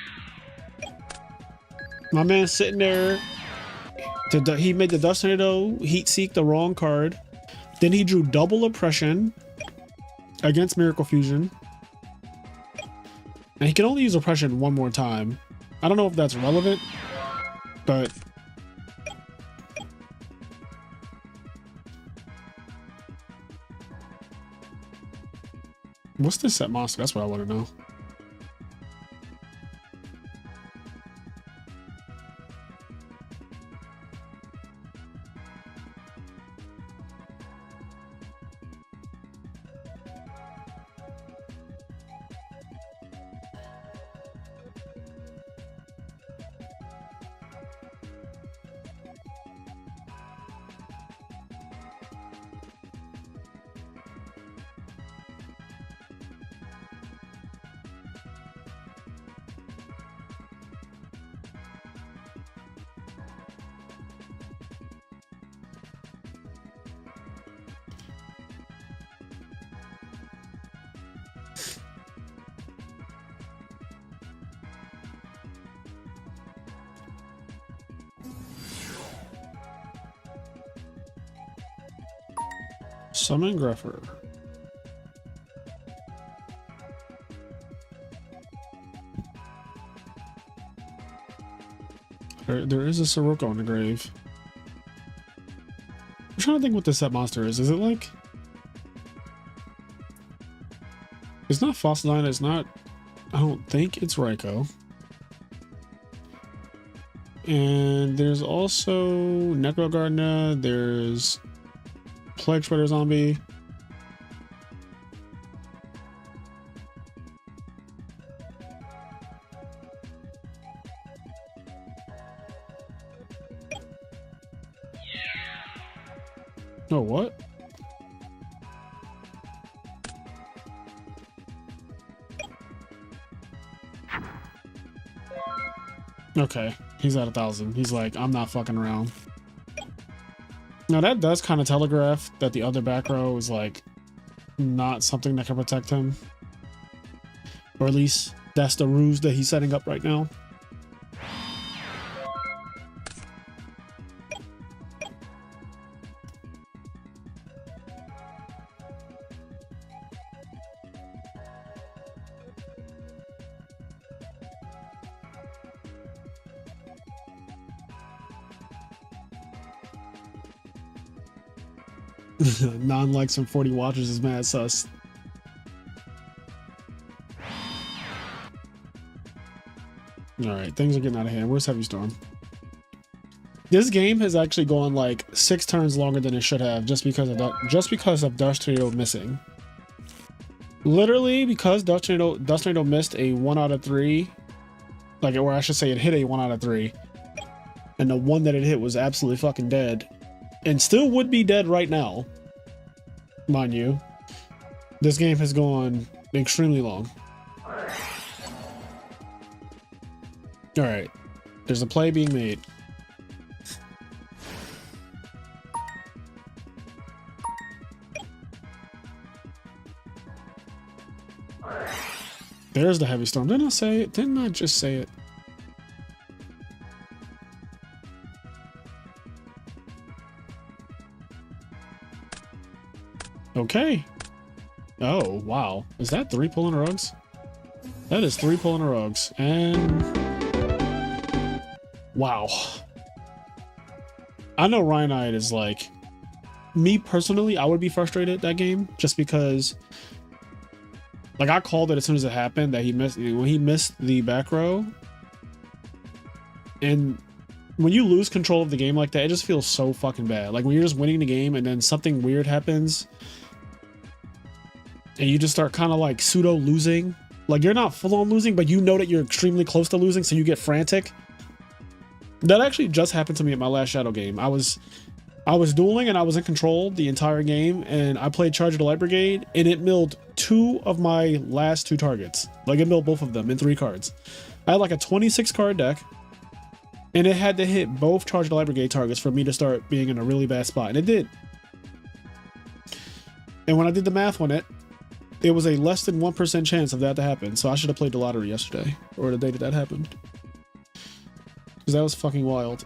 My man sitting there, he made the Dust Tornado Heat Seek the wrong card. Then he drew double Oppression against Miracle Fusion. And he can only use Oppression one more time. I don't know if that's relevant, but... What's this set monster? That's what I want to know. Summon Gruffer. There is a Sirocco in the grave. I'm trying to think what this set monster is. Is it like... It's not Fossilina, it's not... I don't think it's Raikou. And there's also Necro Gardener. There's Plague Spreader Zombie. Oh, what? Okay, he's at 1,000. He's like, I'm not fucking around. Now that does kind of telegraph that the other back row is like not something that can protect him. Or at least that's the ruse that he's setting up right now. Non-likes from 40 watchers is mad sus. Alright, things are getting out of hand. Where's Heavy Storm? This game has actually gone like 6 turns longer than it should have just because of Dust Tornado missing. Literally, because Dust Tornado missed a 1 out of 3, like, or I should say it hit a 1 out of 3, and the one that it hit was absolutely fucking dead. And still would be dead right now, mind you. This game has gone extremely long. Alright, there's a play being made. There's the Heavy Storm. Didn't I say it? Didn't I just say it? Okay. Oh, wow. Is that 3 pulling rugs? That is 3 pulling rugs. And... wow. I know Ryanite is like... me personally, I would be frustrated at that game. Just because... like, I called it as soon as it happened that he missed... when he missed the back row. And... when you lose control of the game like that, it just feels so fucking bad. Like, when you're just winning the game and then something weird happens... and you just start kind of like pseudo losing. Like, you're not full on losing, but you know that you're extremely close to losing, so you get frantic. That actually just happened to me at my last Shadow game. I was dueling and I was in control the entire game, and I played Charge of the Light Brigade, and it milled 2 of my last 2 targets. Like, it milled both of them in 3 cards. I had like a 26 card deck, and it had to hit both Charge of the Light Brigade targets for me to start being in a really bad spot, and it did. And when I did the math on it, it was a less than 1% chance of that to happen. So I should have played the lottery yesterday, or the day that happened, because that was fucking wild.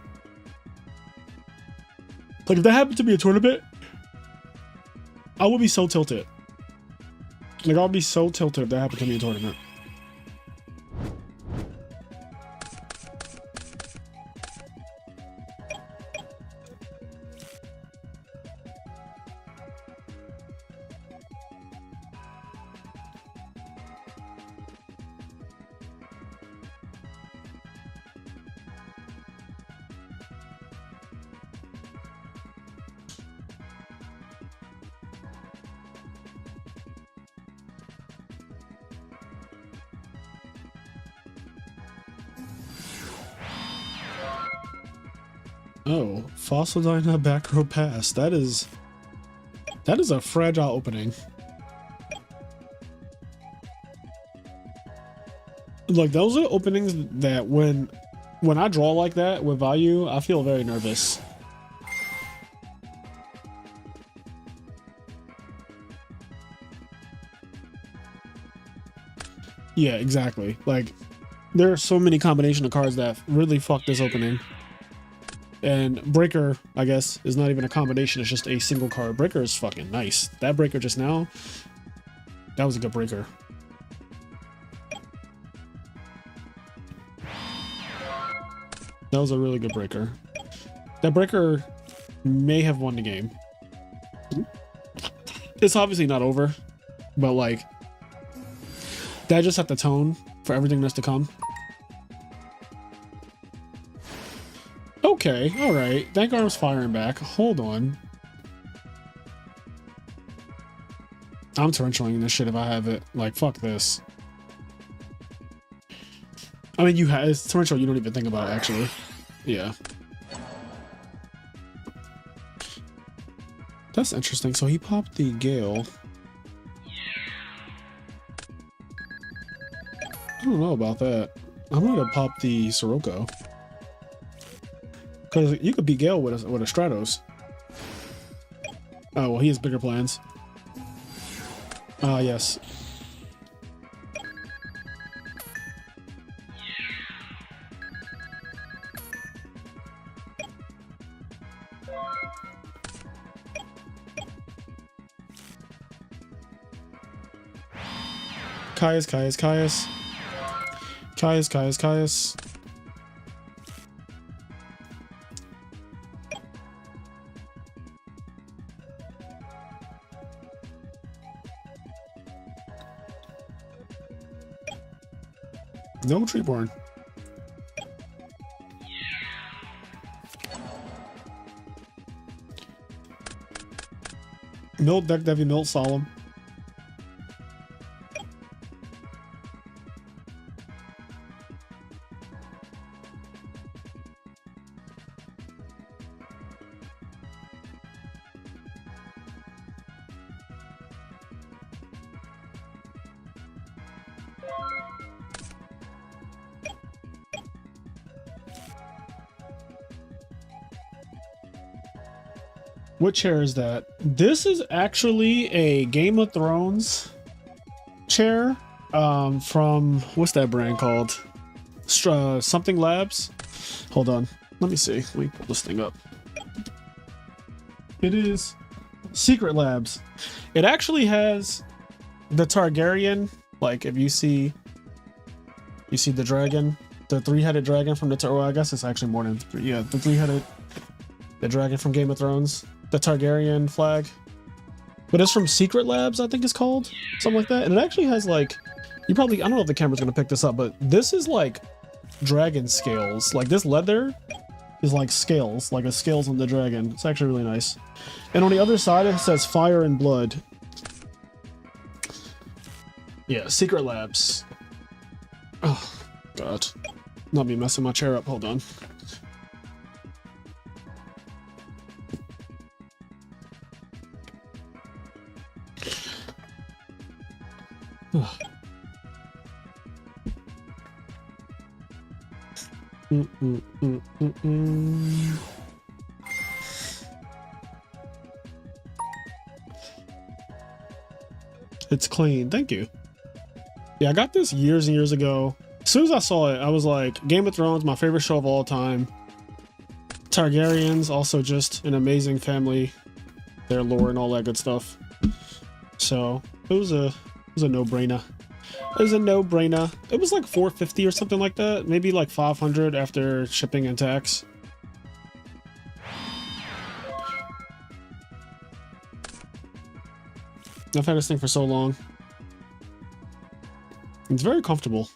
Like, if that happened to be a tournament, I would be so tilted. Like, I'll be so tilted if that happened to me in a tournament. Oh, Fossil Dyna back row pass. That is a fragile opening. Like, those are openings that when I draw like that with value, I feel very nervous. Yeah, exactly. Like, there are so many combination of cards that really fuck this opening. And Breaker, I guess, is not even a combination. It's just a single card. Breaker is fucking nice. That Breaker just now, that was a good Breaker. That was a really good Breaker. That Breaker may have won the game. It's obviously not over, but like, that just set the tone for everything that's to come. Okay, alright. Dank Arm's firing back. Hold on. I'm torrentialing this shit if I have it. Like, fuck this. I mean, it's torrential you don't even think about, actually. Yeah. That's interesting. So he popped the Gale. I don't know about that. I'm gonna pop the Sirocco. Because you could beat Gale with a Stratos. Oh, well, he has bigger plans. Yes. Caius. No Treeborn. Milt, Deck Devi, Milt, Solemn. What chair is that? This is actually a Game of Thrones chair from, what's that brand called? Something Labs? Hold on. Let me see. Let me pull this thing up. It is Secret Labs. It actually has the Targaryen, like if you see the dragon, the three-headed dragon from the, well, I guess it's actually more than three. Yeah, the three-headed, the dragon from Game of Thrones. The Targaryen flag, but it's from Secret Labs, I think it's called, something like that. And it actually has like, I don't know if the camera's gonna pick this up, but this is like dragon scales. Like this leather is like scales, like a scales on the dragon. It's actually really nice. And on the other side it says Fire and Blood. Yeah, Secret Labs. Oh god, not me messing my chair up. Hold on. It's clean. Thank you. Yeah, I got this years and years ago. As soon as I saw it, I was like, Game of Thrones, my favorite show of all time. Targaryens, also just an amazing family. Their lore and all that good stuff. So it was a no-brainer. It was a no-brainer. It was like $450 or something like that. Maybe like $500 after shipping and tax. I've had this thing for so long. It's very comfortable.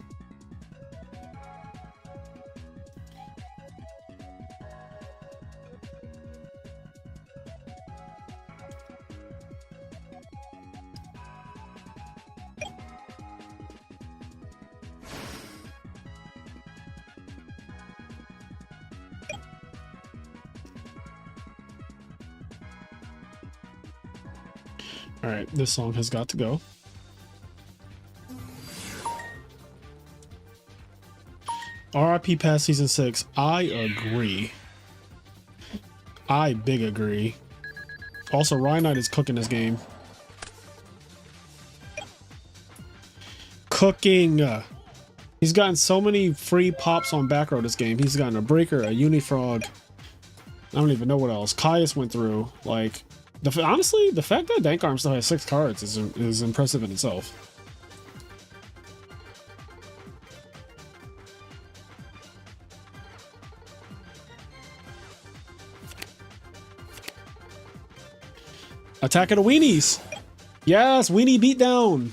All right, this song has got to go. RIP past season 6. I agree. I big agree. Also, Ryan Knight is cooking this game. Cooking. He's gotten so many free pops on back row this game. He's gotten a Breaker, a Unifrog. I don't even know what else. Caius went through. Like, honestly, the fact that Dank Arm still has 6 cards is impressive in itself. Attack of the Weenies! Yes, Weenie beatdown!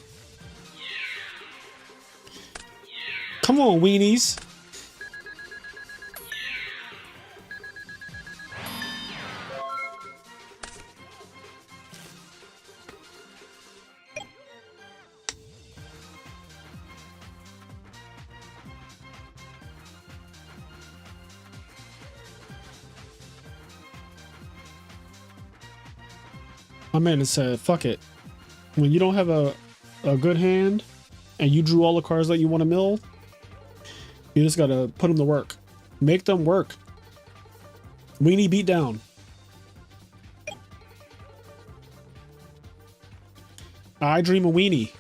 Come on, Weenies! My man has said, fuck it. When you don't have a good hand and you drew all the cards that you want to mill, you just gotta put them to work. Make them work. Weenie beat down. I dream a weenie.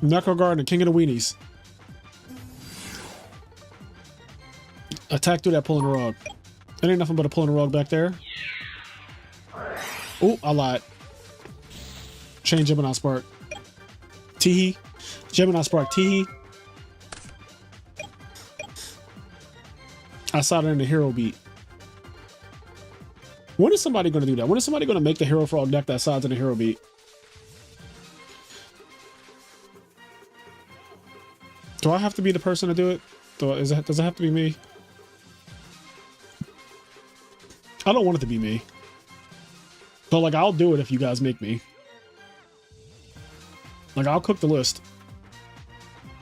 Necro Garden, king of the weenies. Attack through that pulling the rug. There ain't nothing but a pulling the rug back there. Oh, I lied. Chain Gemini Spark. Teehee. Gemini Spark Teehee. I saw it in the hero beat. When is somebody going to do that? When is somebody going to make the Hero Frog deck that sides in the hero beat? Do I have to be the person to do it? Does it have to be me? I don't want it to be me. But like, I'll do it if you guys make me. Like, I'll cook the list.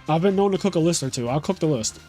I've been known to cook a list or two. I'll cook the list.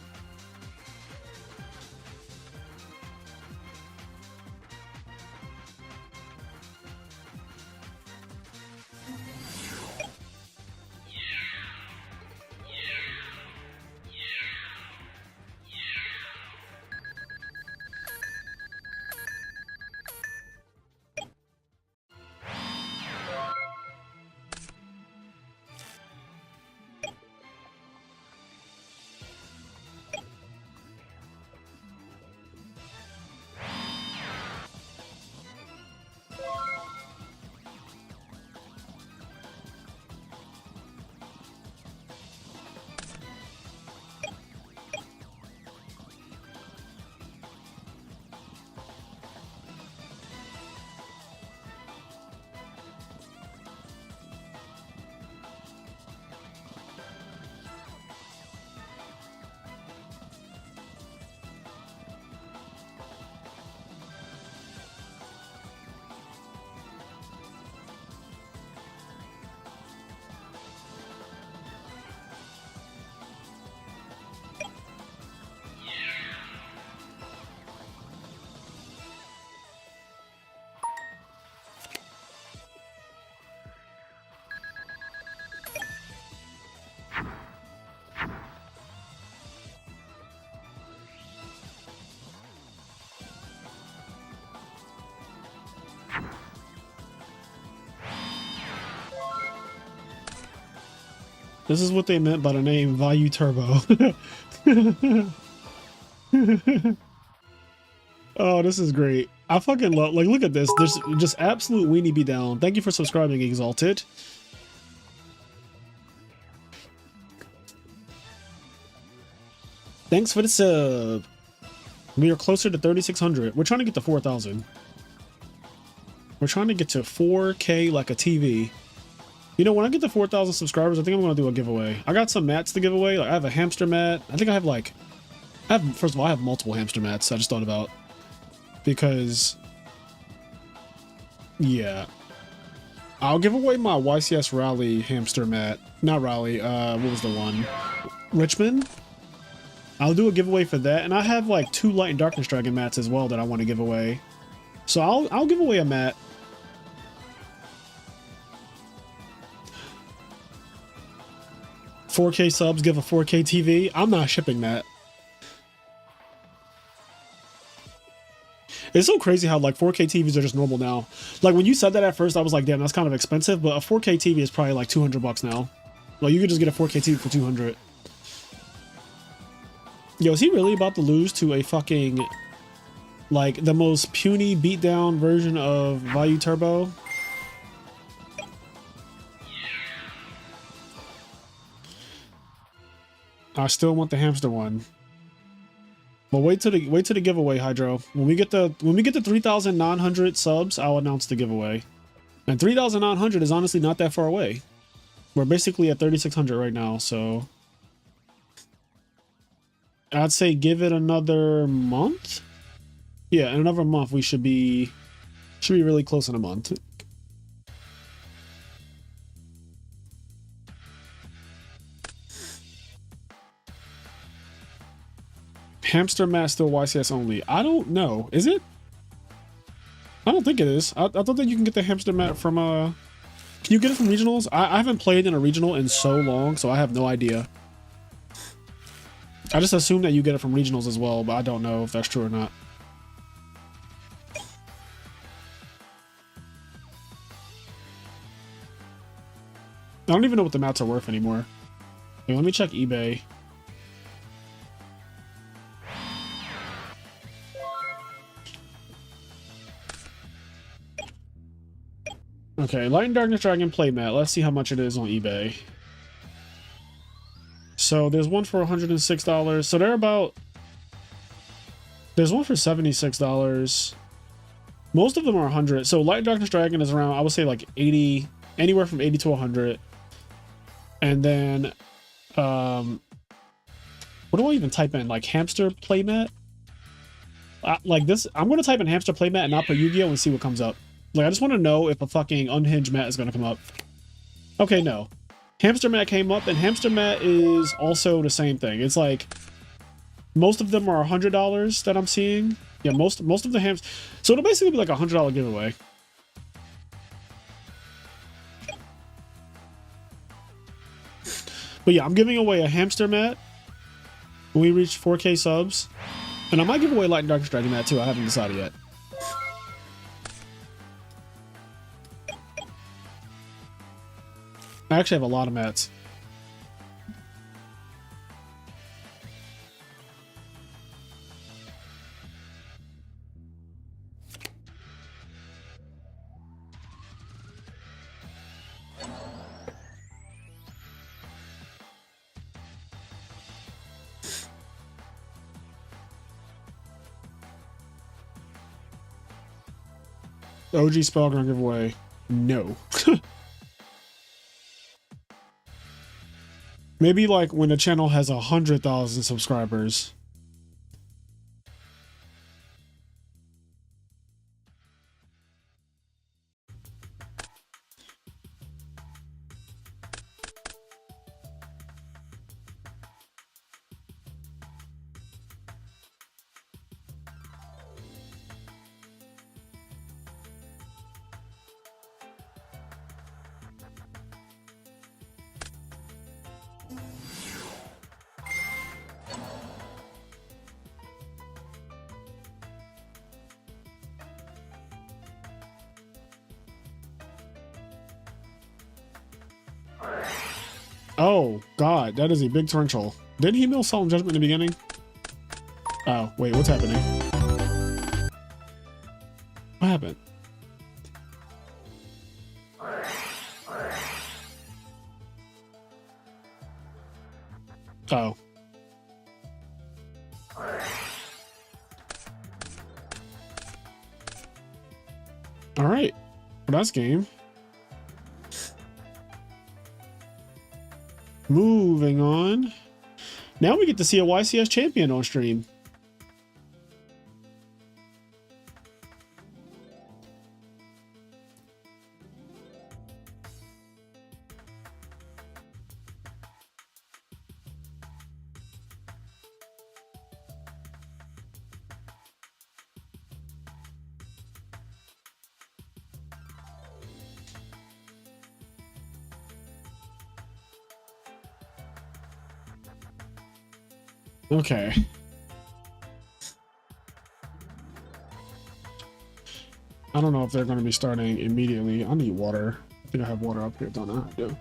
This is what they meant by the name Value Turbo. Oh, this is great. I fucking love, like, look at this. There's just absolute weenie be down. Thank you for subscribing, Exalted. Thanks for the sub. We are closer to 3,600. We're trying to get to 4,000. We're trying to get to 4K like a TV. You know, when I get to 4,000 subscribers, I think I'm going to do a giveaway. I got some mats to give away. Like, I have a hamster mat. I think I have like... first of all, I have multiple hamster mats I just thought about. Because... yeah. I'll give away my YCS Rally hamster mat. Not Rally, what was the one? Richmond? I'll do a giveaway for that. And I have like 2 Light and Darkness Dragon mats as well that I want to give away. So I'll give away a mat. $4K subs, give a 4K TV. I'm not shipping that. It's so crazy how like 4K TVs are just normal now. Like when you said that at first, I was like, damn, that's kind of expensive. But a 4K TV is probably like 200 bucks now. Like you could just get a 4K TV for 200. Yo, is he really about to lose to a fucking, like, the most puny beatdown version of Value Turbo? I still want the hamster one. But wait till the giveaway, Hydro. When we get to 3,900 subs, I'll announce the giveaway. And 3,900 is honestly not that far away. We're basically at 3,600 right now, so I'd say give it another month. Yeah, in another month we should be really close in a month. Hamster mat still YCS only. I don't know. Is it? I don't think it is. I thought that you can get the hamster mat from can you get it from regionals? I haven't played in a regional in so long, so I have no idea. I just assume that you get it from regionals as well, but I don't know if that's true or not. I don't even know what the mats are worth anymore. Okay, let me check eBay. Okay, Light and Darkness Dragon playmat. Let's see how much it is on eBay. So there's one for $106. So they're about... There's one for $76. Most of them are 100. So Light and Darkness Dragon is around, I would say like 80, anywhere from 80 to 100. And then, what do I even type in? Like hamster playmat? Like this, I'm going to type in hamster playmat and not put Yu-Gi-Oh! And see what comes up. Like, I just want to know if a fucking unhinged mat is going to come up. Okay, no. Hamster mat came up, and hamster mat is also the same thing. It's like, most of them are $100 that I'm seeing. Yeah, most of the hams. So it'll basically be like a $100 giveaway. But yeah, I'm giving away a hamster mat when we reach 4K subs. And I might give away Light and Darkness Dragon mat too. I haven't decided yet. I actually have a lot of mats. OG Spellground giveaway. No. Maybe like when the channel has 100,000 subscribers. Oh, God, that is a big torrential. Didn't he mill Solemn Judgment in the beginning? Oh, wait, what's happening? What happened? Oh. All right. Well, that's game. Moving on. Now we get to see a YCS champion on stream. Okay. I don't know if they're going to be starting immediately. I need water. I think I have water up here, don't I? I do.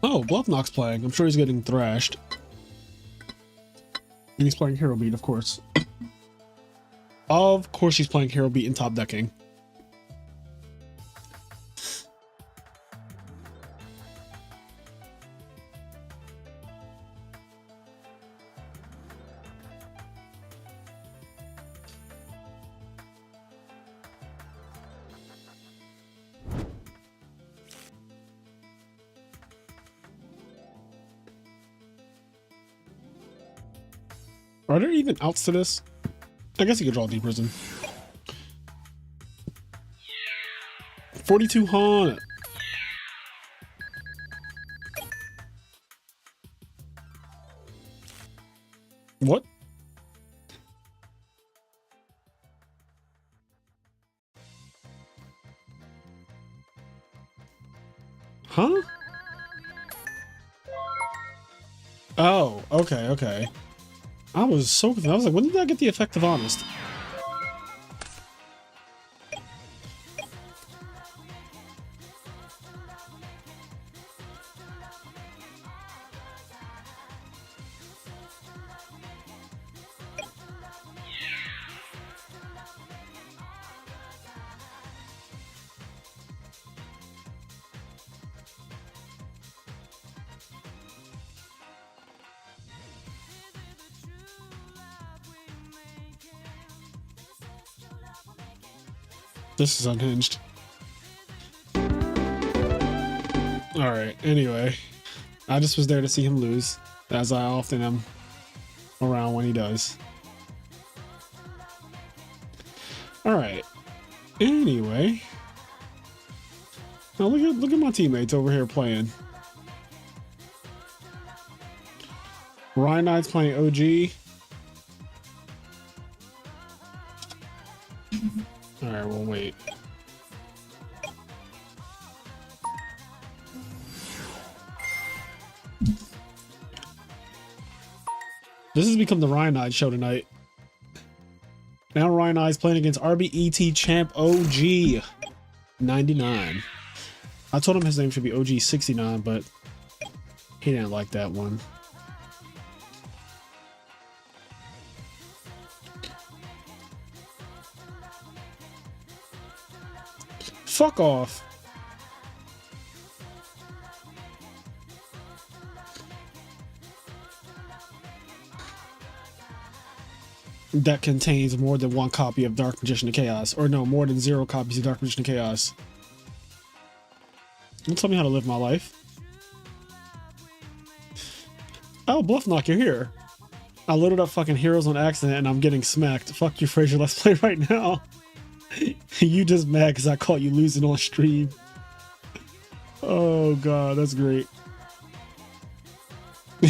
Oh, Bluffknock's playing. I'm sure he's getting thrashed. And he's playing Hero Beat, of course. Of course he's playing Hero Beat in top decking. Are there even outs to this? I guess you could draw Deep Prison. 4,200. What? Huh? Oh, okay, okay. I was so confused. I was like, when did I get the effect of honest? This is unhinged. Alright, anyway. I just was there to see him lose, as I often am around when he does. Alright. Anyway. Now look at my teammates over here playing. Ryan Knight's playing OG. Alright, we'll wait. This has become the Ryan Knight show tonight. Now Ryan Knight's playing against RBET champ OG 99. I told him his name should be OG 69, but he didn't like that one. Fuck off. That contains more than one copy of Dark Magician of Chaos. Or no, more than 0 copies of Dark Magician of Chaos. Don't tell me how to live my life. Oh, Bluff Knock, you're here. I loaded up fucking Heroes on accident and I'm getting smacked. Fuck you, Fraser. Let's play right now. You just mad because I caught you losing on stream. Oh god, that's great.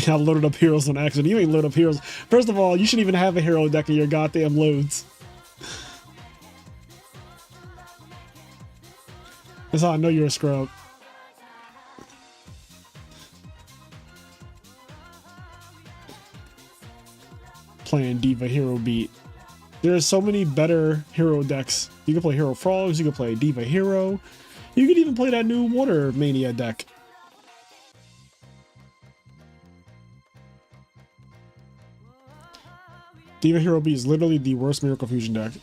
I loaded up Heroes on accident. You ain't loaded up Heroes. First of all, you shouldn't even have a hero deck in your goddamn loads. That's how I know you're a scrub. Playing Diva Hero Beat. There are so many better hero decks. You can play Hero Frogs, you can play Diva Hero. You can even play that new Water Mania deck. Diva Hero Beat is literally the worst Miracle Fusion deck.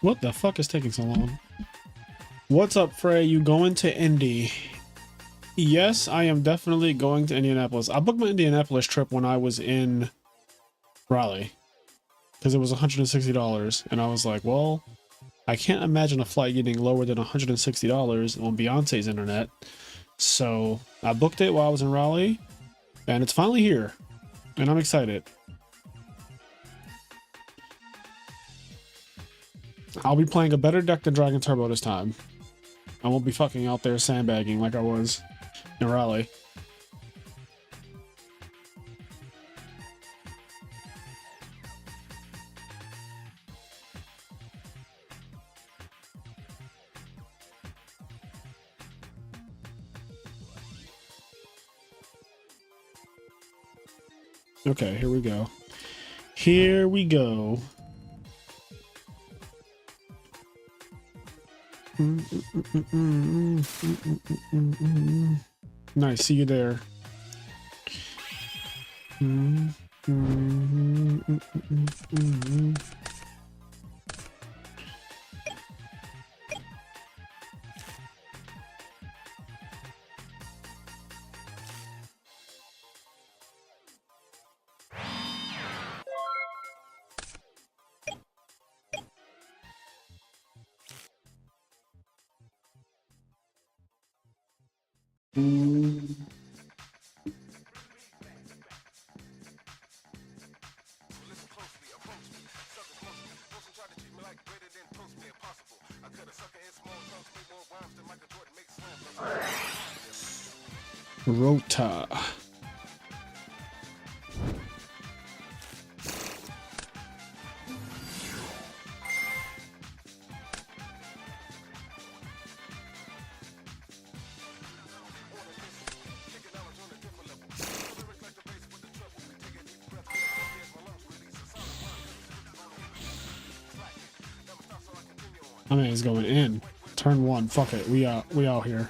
What the fuck is taking so long? What's up, Frey? You going to Indy? Yes, I am definitely going to Indianapolis. I booked my Indianapolis trip when I was in Raleigh because it was $160, and I was like, well, I can't imagine a flight getting lower than $160 on Beyonce's internet. So I booked it while I was in Raleigh, and it's finally here, and I'm excited. I'll be playing a better deck than Dragon Turbo this time. I won't be fucking out there sandbagging like I was in Raleigh. Okay, here we go. Here we go. Nice, see you there. Rota. I mean, it's going in. Turn one. Fuck it. We out here.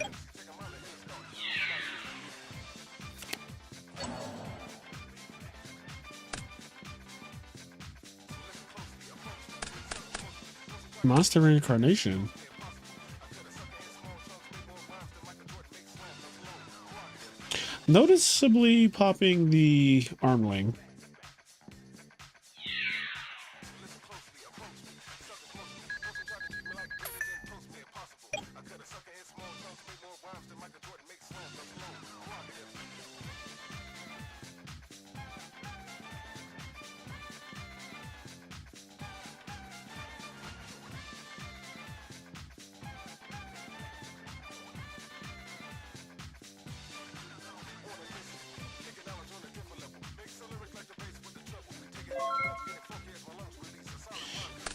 Monster reincarnation. Noticeably popping the armling.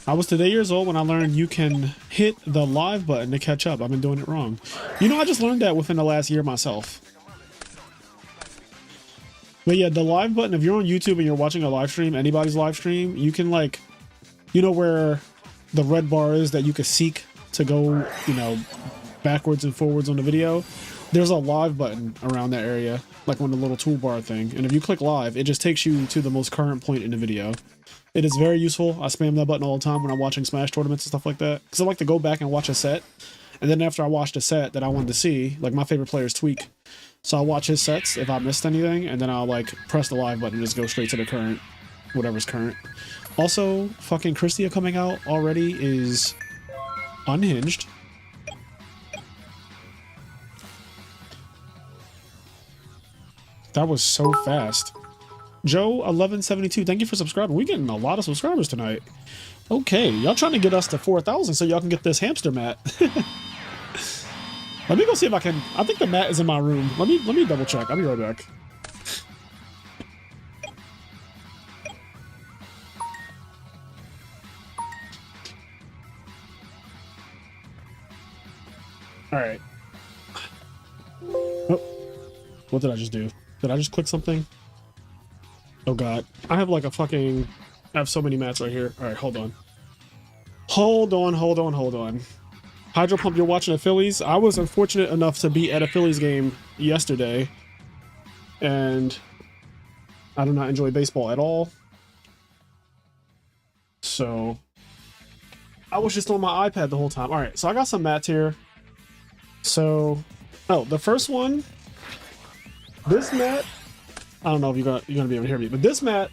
I was today years old when I learned you can hit the live button to catch up. I've been doing it wrong. You know, I just learned that within the last year myself. But yeah, the live button, if you're on YouTube and you're watching a live stream, anybody's live stream, you can, like, you know where the red bar is that you can seek to go, you know, backwards and forwards on the video? There's a live button around that area, like on the little toolbar thing. And if you click live, it just takes you to the most current point in the video. It is very useful. I spam that button all the time when I'm watching Smash tournaments and stuff like that. Because I like to go back and watch a set. And then after I watched a set that I wanted to see, like my favorite player is Tweak. So I'll watch his sets if I missed anything. And then I'll like press the live button and just go straight to the current, whatever's current. Also, fucking Christia coming out already is unhinged. That was so fast. Joe 1172, thank you for subscribing. We're getting a lot of subscribers tonight. Okay, y'all trying to get us to 4,000 so y'all can get this hamster mat. Let me go see if I can. I think the mat is in my room. Let me double check. I'll be right back. All right. Oh, what did I just do? Did I just click something? Oh god, I have like a fucking, I have so many mats right here. All right, hold on. Hold on. Hydro Pump, you're watching the Phillies. I was unfortunate enough to be at a Phillies game yesterday, and I do not enjoy baseball at all. So I was just on my iPad the whole time. All right, so I got some mats here. So, oh, the first one, this mat, I don't know if you're gonna be able to hear me, but this mat,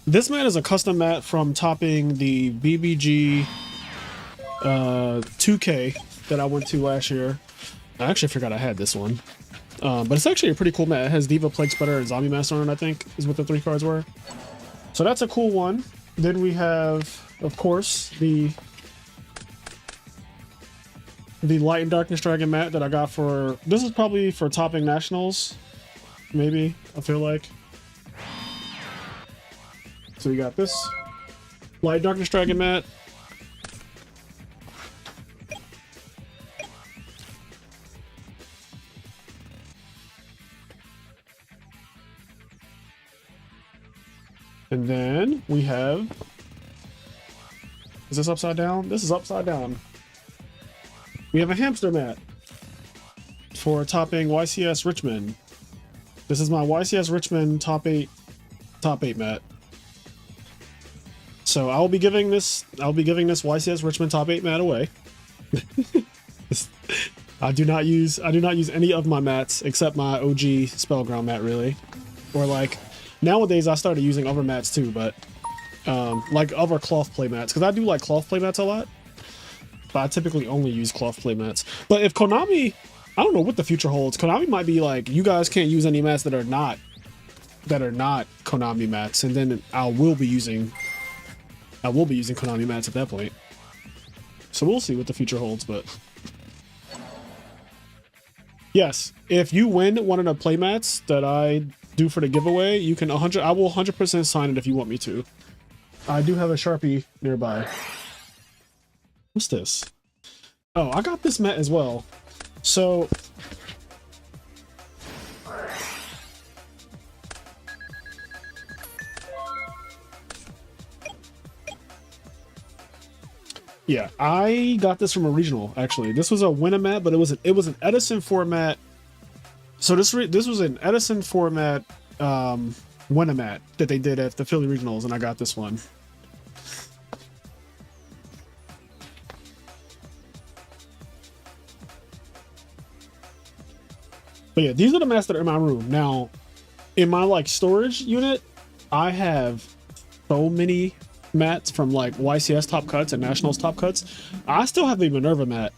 is a custom mat from topping the BBG 2K that I went to last year. I actually forgot I had this one. But it's actually a pretty cool mat. It has Diva, Plague Spreader, and Zombie Master on it, I think, is what the 3 cards were. So that's a cool one. Then we have, of course, the Light and Darkness Dragon mat that I got for... This is probably for topping Nationals. Maybe, I feel like. So we got this Light and Darkness Dragon mat. And then we have... Is this upside down? This is upside down. We have a hamster mat for topping YCS Richmond. This is my YCS Richmond top 8 mat. So I'll be giving this YCS Richmond top 8 mat away. I do not use any of my mats except my OG Spellground mat, really. Or like nowadays I started using other mats too, but like other cloth play mats, because I do like cloth play mats a lot. But I typically only use cloth play mats. But if Konami, I don't know what the future holds. Konami might be like, you guys can't use any mats that are not Konami mats, and then I will be using Konami mats at that point. So we'll see what the future holds, but yes, if you win one of the play mats that I do for the giveaway, you can I will 100% sign it if you want me to. I do have a Sharpie nearby. What's this? Oh, I got this mat as well. So yeah, I got this from a regional actually. This was a winner mat, but it was an Edison format. So this was an Edison format winner mat that they did at the Philly regionals, and I got this one. But yeah, these are the mats that are in my room. Now, in my like storage unit, I have so many mats from like YCS top cuts and Nationals top cuts. I still have a Minerva mat,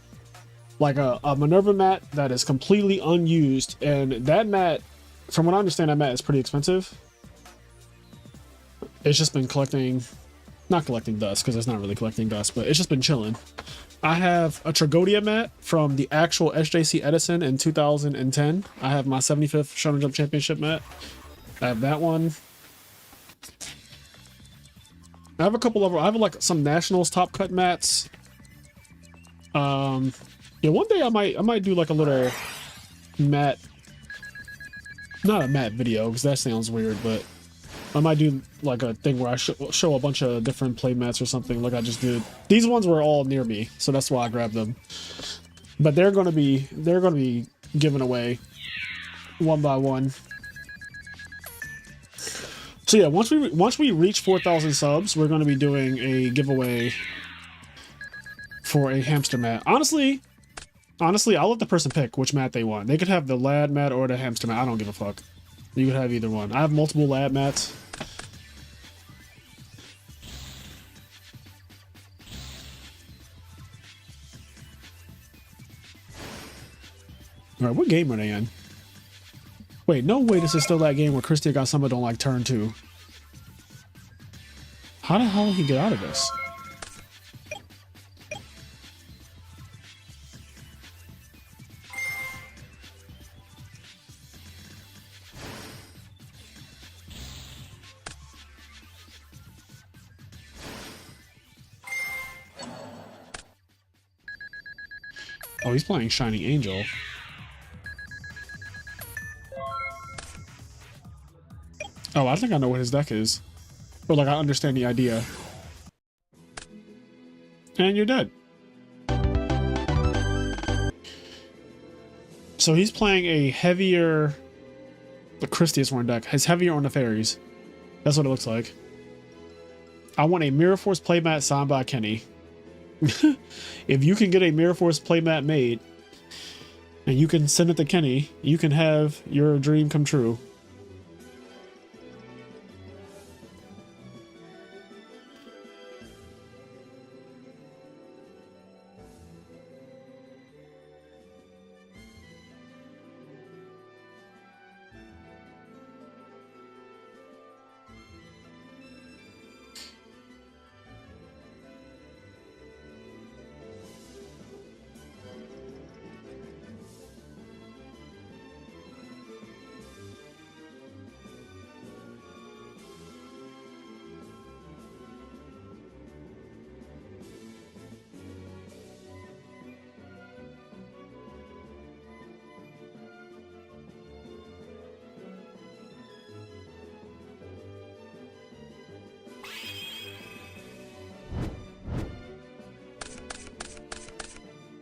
like a Minerva mat that is completely unused, and that mat, from what I understand, that mat is pretty expensive. It's just been not collecting dust, because it's not really collecting dust, but it's just been chilling. I have a Tragodia mat from the actual SJC Edison in 2010. I have my 75th Shonen Jump Championship mat. I have that one. I have a couple of... I have like some Nationals top cut mats. Yeah, one day I might do like a little mat... Not a mat video, because that sounds weird, but I might do like a thing where I show a bunch of different play mats or something like I just did. These ones were all near me, so that's why I grabbed them. But they're gonna be given away one by one. So yeah, once we reach 4,000 subs, we're gonna be doing a giveaway for a hamster mat. Honestly, I'll let the person pick which mat they want. They could have the lad mat or the hamster mat. I don't give a fuck. You could have either one. I have multiple lad mats. Alright, what game are they in? Wait, no way this is still that game where Christy Gasama don't like turn 2. How the hell did he get out of this? Oh, he's playing Shining Angel. Oh, I think I know what his deck is. But like, I understand the idea. And you're dead. So he's playing a heavier... The Christius Horn deck. He's heavier on the fairies. That's what it looks like. I want a Mirror Force playmat signed by Kenny. If you can get a Mirror Force playmat made and you can send it to Kenny, you can have your dream come true.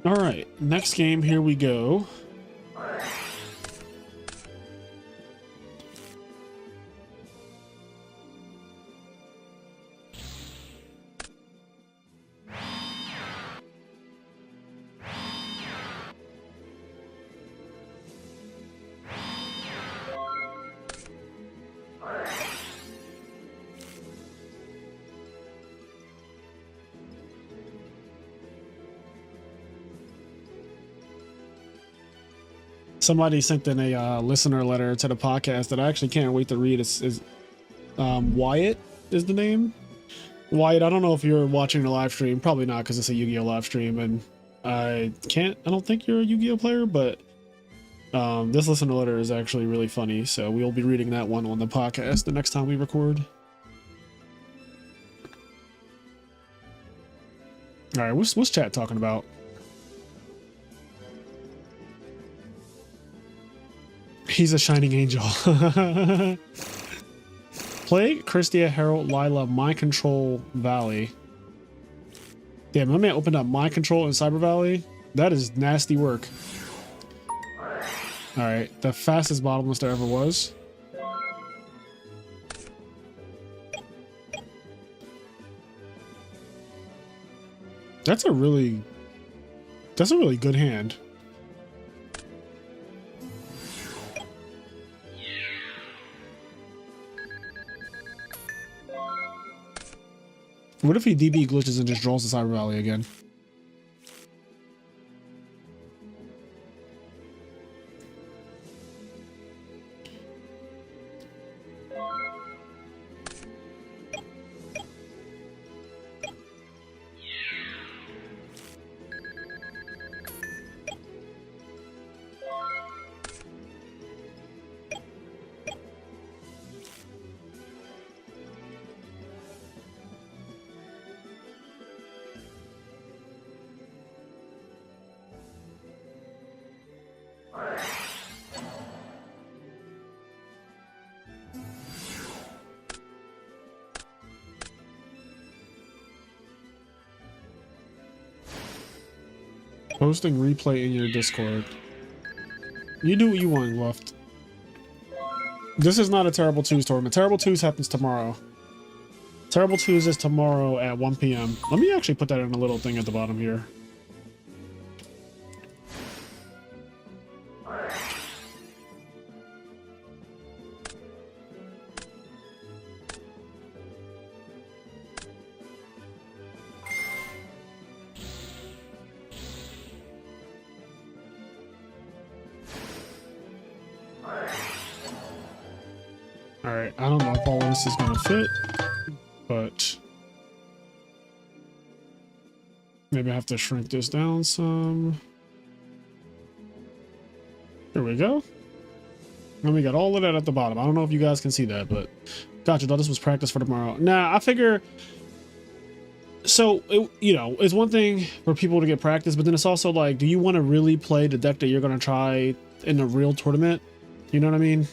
All right, next game, here we go. Somebody sent in a listener letter to the podcast that I actually can't wait to read. Is Wyatt is the name. Wyatt, I don't know if you're watching the live stream. Probably not, because it's a Yu-Gi-Oh live stream, and I don't think you're a Yu-Gi-Oh player, but this listener letter is actually really funny, so we'll be reading that one on the podcast the next time we record. All right, what's chat talking about? He's a shining angel. Plague, Christia, Herald, Lila, Mind Control, Valley. Yeah, my man opened up Mind Control in Cyber Valley. That is nasty work. All right, the fastest bottomless there ever was. That's a really good hand. What if he DB glitches and just draws the Cyber Valley again? Posting replay in your Discord. You do what you want, Luft. This is not a Terrible Twos tournament. Terrible Twos happens tomorrow. Terrible Twos is tomorrow at 1 p.m. Let me actually put that in a little thing at the bottom here. Alright, I don't know if all of this is going to fit, but maybe I have to shrink this down some. There we go. And we got all of that at the bottom. I don't know if you guys can see that, but gotcha. Thought this was practice for tomorrow. Nah, I figure. So, it's one thing for people to get practice, but then it's also like, do you want to really play the deck that you're going to try in a real tournament? You know what I mean?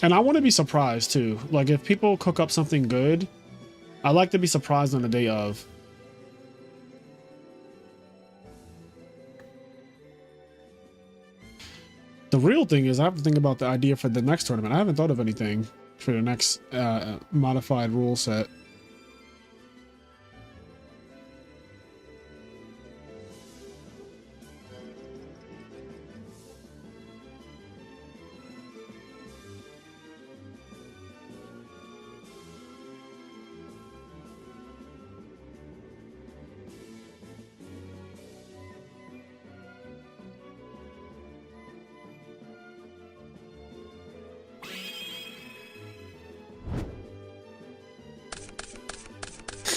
And I want to be surprised too. Like, if people cook up something good, I like to be surprised on the day of. The real thing is I have to think about the idea for the next tournament. I haven't thought of anything for the next modified rule set.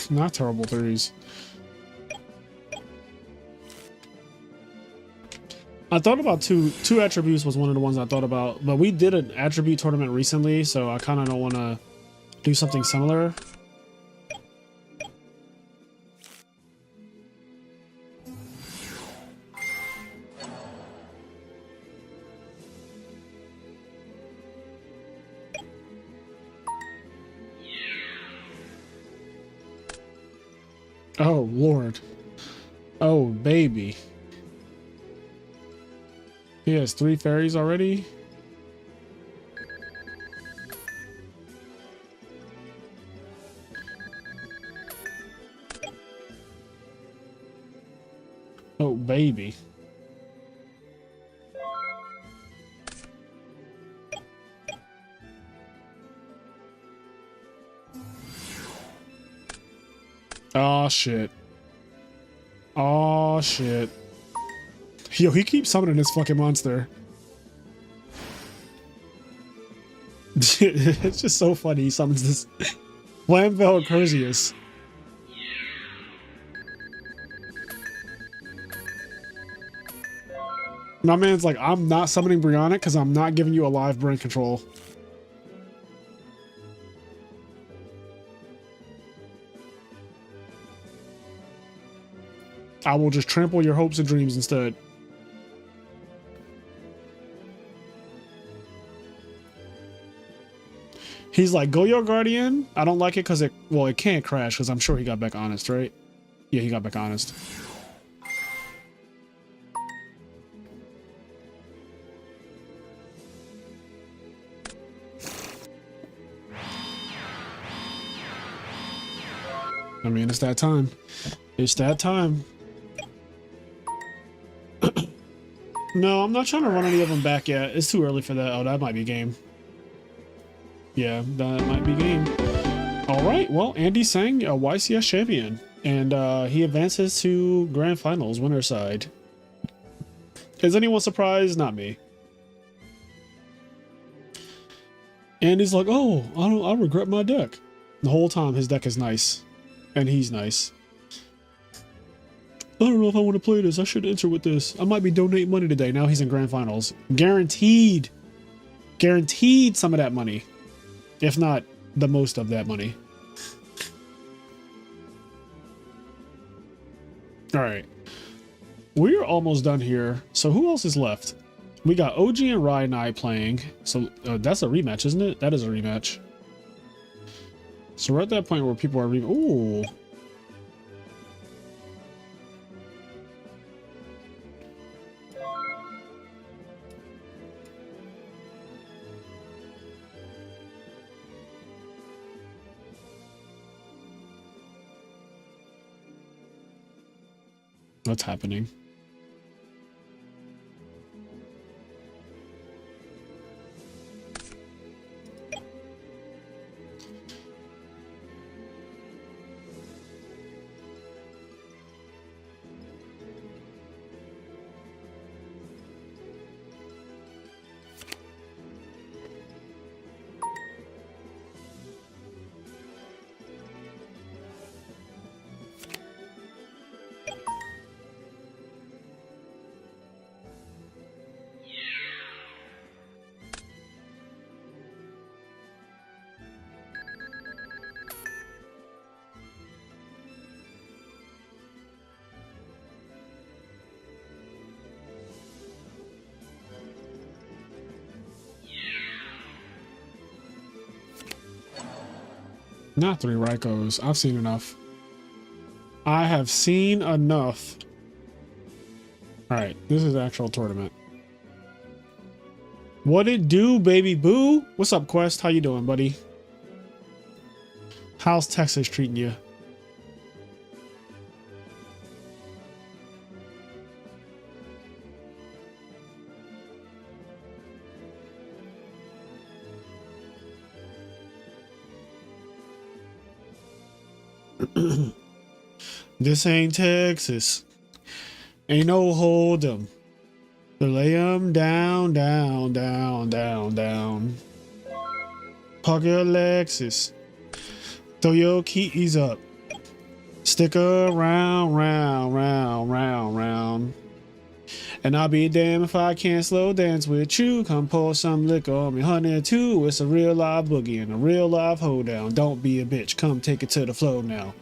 Not terrible threes. I thought about two attributes was one of the ones I thought about, but we did an attribute tournament recently, so I kind of don't want to do something similar. Oh, Lord. Oh, baby. He has 3 fairies already. Oh, baby. Oh, shit. Oh, shit. Yo, he keeps summoning this fucking monster. It's just so funny. He summons this Flamvel Cursius. My man's like, I'm not summoning Brianna because I'm not giving you a live brain control. I will just trample your hopes and dreams instead. He's like, go your guardian. I don't like it because it can't crash because I'm sure he got back honest, right? Yeah, he got back honest. I mean, it's that time. It's that time. No, I'm not trying to run any of them back yet. It's too early for that. Oh, that might be game. Yeah, that might be game. All right. Well, Andy Sang, a YCS champion, and he advances to grand finals, winner side. Is anyone surprised? Not me. Andy's like, oh, I regret my deck. The whole time his deck is nice, and he's nice. I don't know if I want to play this. I should enter with this. I might be donating money today. Now he's in grand finals. Guaranteed. Guaranteed some of that money. If not the most of that money. All right. We're almost done here. So who else is left? We got OG and Ryanai playing. So that's a rematch, isn't it? That is a rematch. So we're at that point where people are ooh. What's happening? Not 3 Raikos. I've seen enough. I have seen enough. All right, this is the actual tournament. What it do, baby boo? What's up, Quest? How you doing, buddy? How's Texas treating you? This ain't Texas. Ain't no hold 'em. So lay 'em down, down, down, down, down. Park your Lexus. Throw your keys up. Stick around, round, round, round, round. And I'll be damned if I can't slow dance with you. Come pour some liquor on me, honey, too. It's a real live boogie and a real live hoedown. Don't be a bitch. Come take it to the floor now.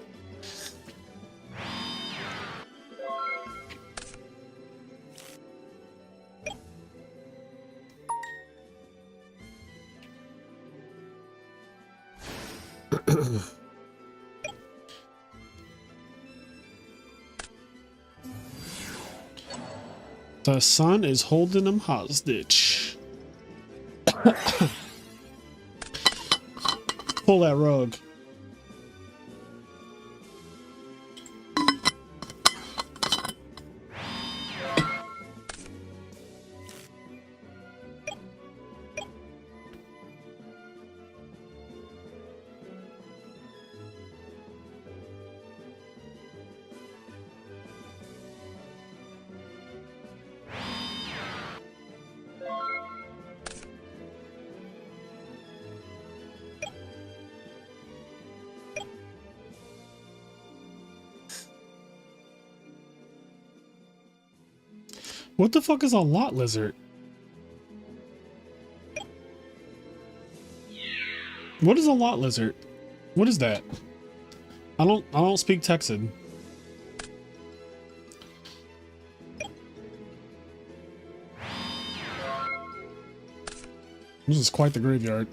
The sun is holding him hostage. Pull that rug. What the fuck is a lot lizard? What is a lot lizard? What is that? I don't speak Texan. This is quite the graveyard.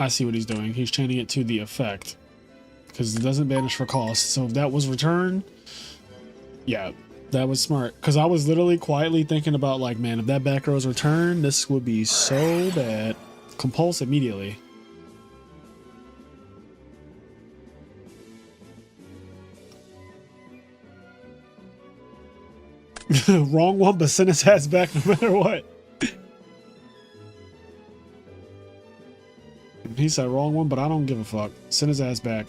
I see what he's doing. He's chaining it to the effect because it doesn't banish for cost. So if that was return, yeah, that was smart. Because I was literally quietly thinking about like, man, if that back row is return, this would be so bad. Compulse immediately. Wrong one, but send his ass back no matter what. He said wrong one, but I don't give a fuck. Send his ass back.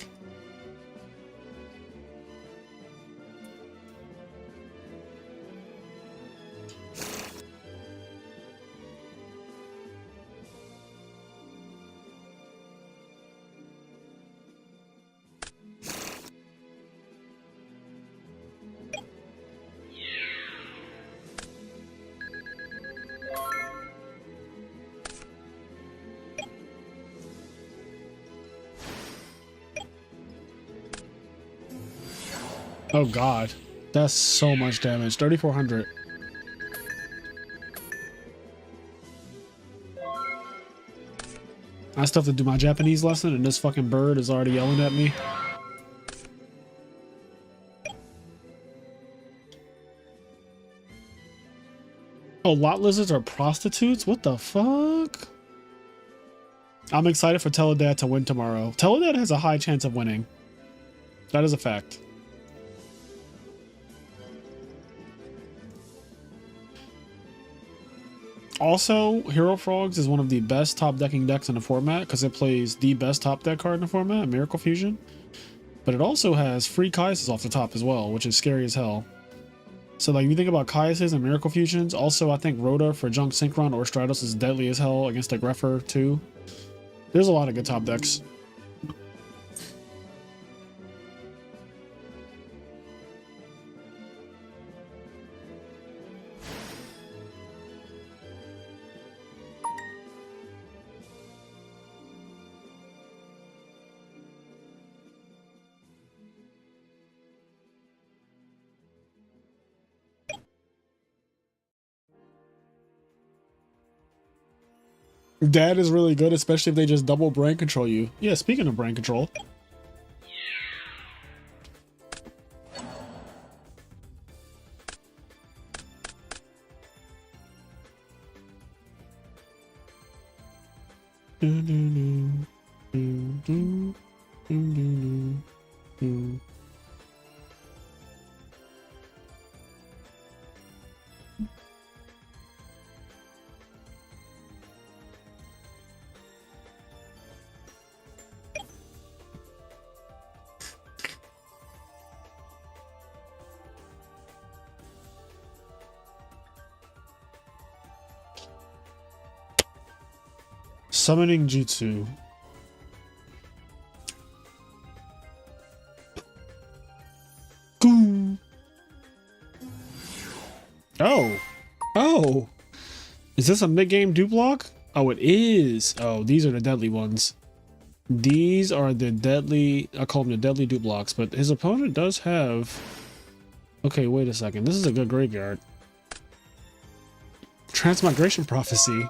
Oh god, that's so much damage. 3,400. I still have to do my Japanese lesson and this fucking bird is already yelling at me. Oh, lot lizards are prostitutes? What the fuck? I'm excited for Teledad to win tomorrow. Teledad has a high chance of winning. That is a fact. Also, Hero Frogs is one of the best top decking decks in the format because it plays the best top deck card in the format, Miracle Fusion. But it also has free Kaises off the top as well, which is scary as hell. So like, if you think about Kaises and Miracle Fusions, also I think Rhoda for Junk Synchron or Stratos is deadly as hell against a Greffer too. There's a lot of good top decks. Dad is really good, especially if they just double brain control you. Yeah, speaking of brain control. Summoning Jutsu. Boom. Oh. Oh. Is this a mid-game Duplock? Oh, it is. Oh, these are the deadly ones. These are the deadly, I call them the deadly dupe blocks, but his opponent does have, okay, wait a second. This is a good graveyard. Transmigration Prophecy.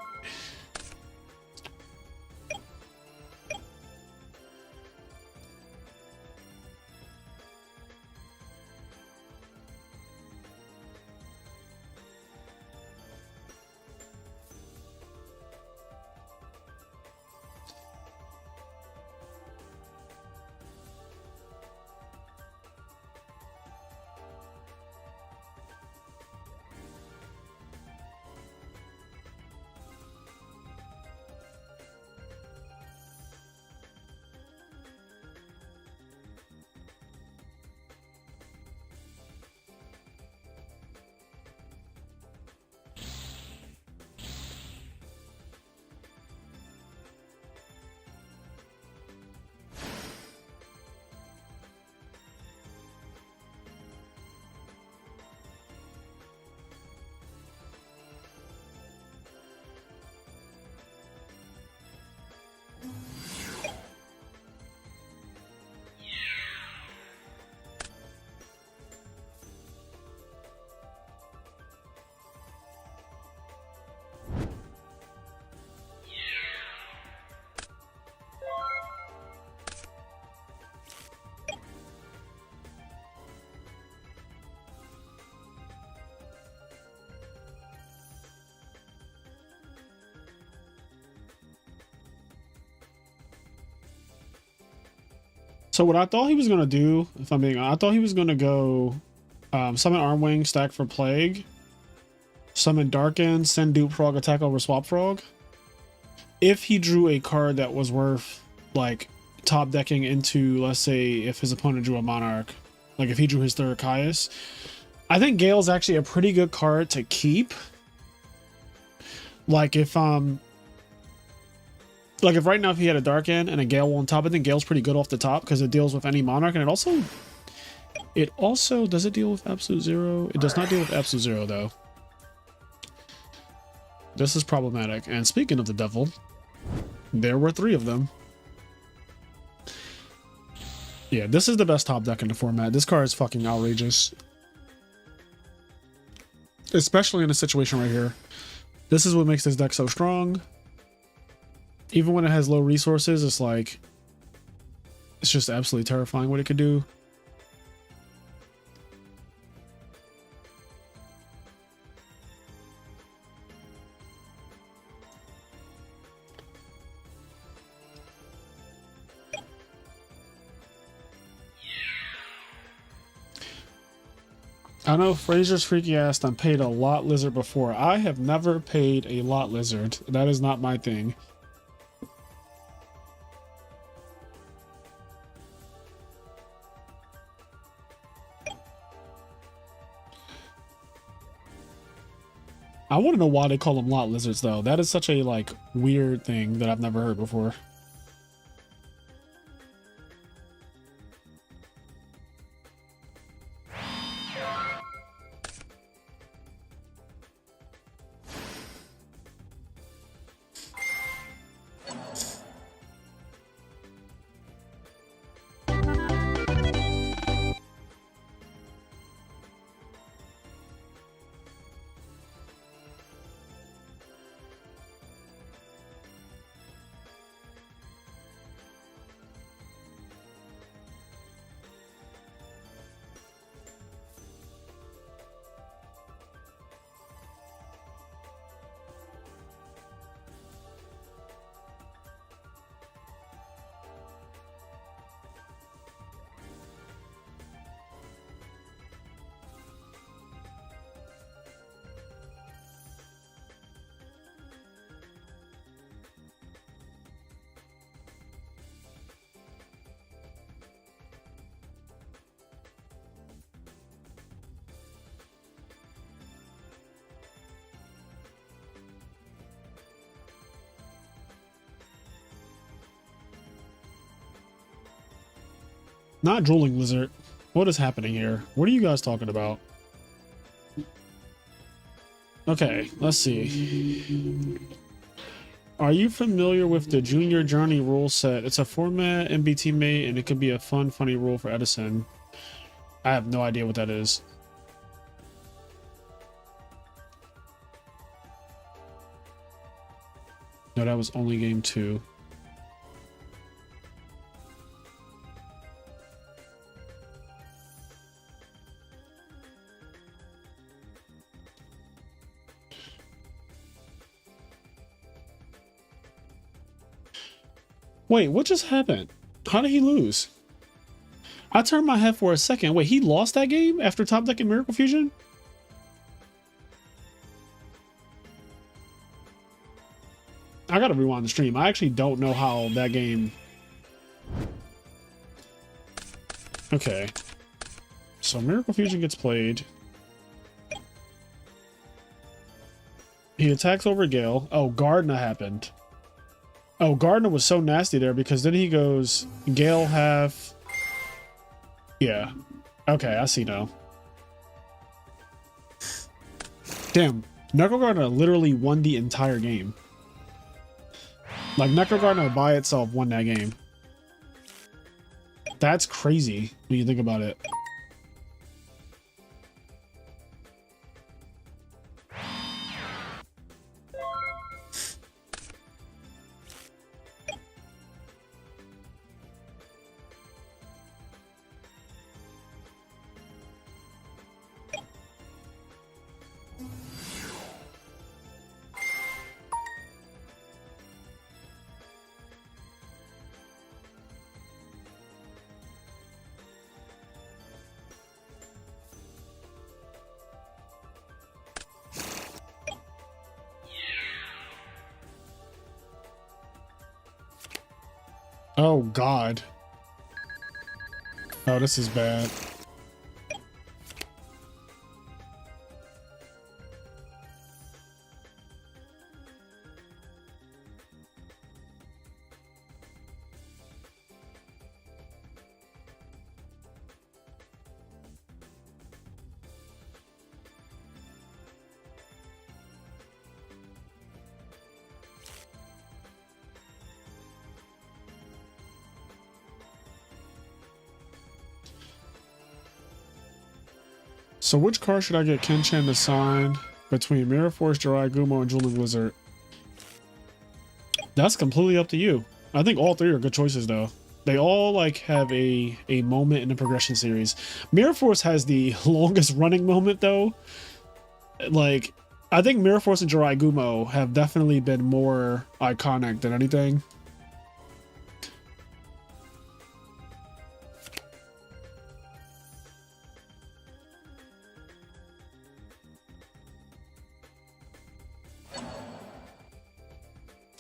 So what I thought he was gonna do, if I'm being honest, I thought he was gonna go summon Armwing, stack for Plague, summon Darken, send Dupe Frog, attack over Swap Frog. If he drew a card that was worth like top decking into, let's say if his opponent drew a Monarch, like if he drew his third Caius, I think Gale's actually a pretty good card to keep. Like if right now if he had a Darken and a Gale on top, I think Gale's pretty good off the top because it deals with any Monarch, and it also does it deal with Absolute Zero? It does not deal with Absolute Zero though. This is problematic. And speaking of the devil, there were 3 of them. Yeah, this is the best top deck in the format. This card is fucking outrageous. Especially in a situation right here. This is what makes this deck so strong. Even when it has low resources, it's like, it's just absolutely terrifying what it could do. I know Fraser's freaky ass done paid a lot lizard before. I have never paid a lot lizard. That is not my thing. I want to know why they call them lot lizards though. That is such a like weird thing that I've never heard before. Not drooling lizard. What is happening here? What are you guys talking about? Okay, let's see. Are you familiar with the Junior Journey rule set? It's a format MBT made, and it could be a fun, funny rule for Edison. I have no idea what that is. No, that was only game 2. Wait, what just happened? How did he lose? I turned my head for a second. Wait, he lost that game after Top Deck and Miracle Fusion? I gotta rewind the stream. I actually don't know how that game... Okay. So Miracle Fusion gets played. He attacks over Gale. Oh, Gardner happened. Oh, Gardner was so nasty there because then he goes Gale half. Yeah. Okay, I see now. Damn. Knuckle Gardner literally won the entire game. Like, Knuckle Gardner by itself won that game. That's crazy when you think about it. Oh, God. Oh, this is bad. So which card should I get Kenchan to sign between Mirror Force, Jirai, Gumo, and Julian Blizzard? That's completely up to you. I think all 3 are good choices, though. They all, like, have a moment in the progression series. Mirror Force has the longest running moment, though. Like, I think Mirror Force and Jirai Gumo have definitely been more iconic than anything.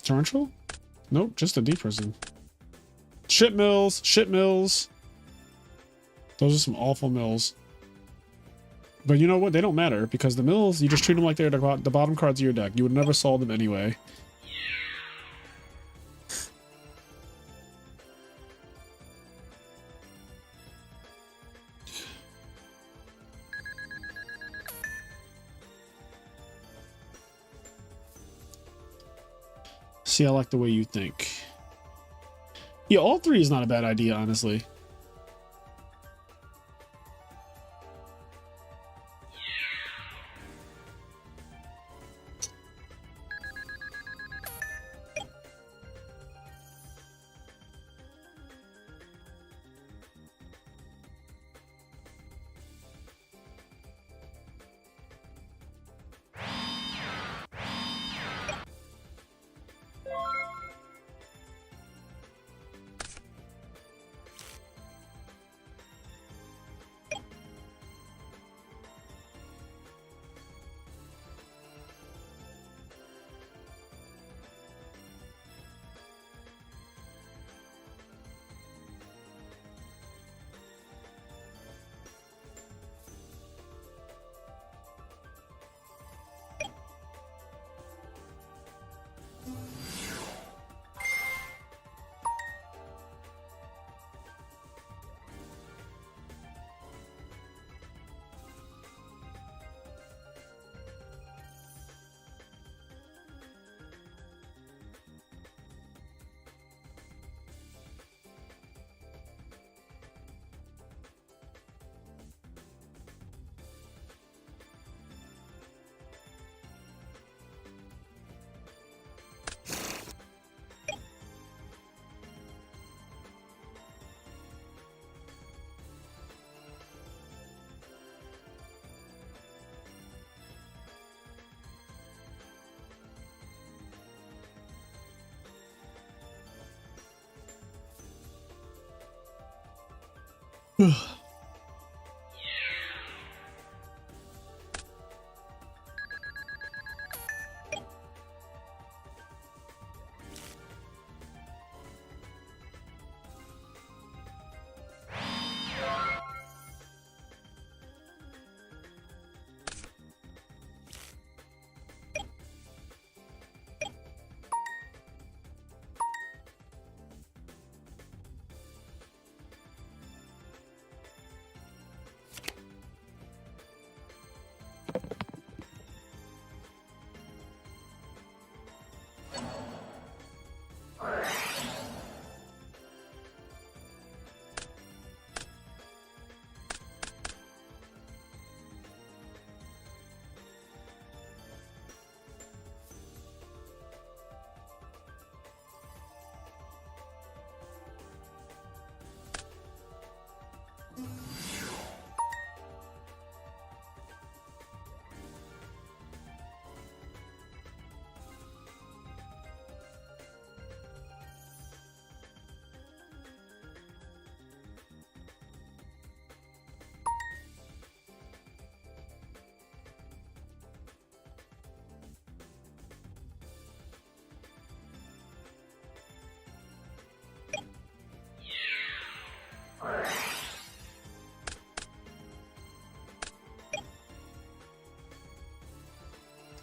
Torrential? Nope, just a deep prison. Shit mills, shit mills. Those are some awful mills. But you know what? They don't matter because the mills, you just treat them like they're the bottom cards of your deck. You would never solve them anyway. See, I like the way you think. Yeah, all 3 is not a bad idea, honestly.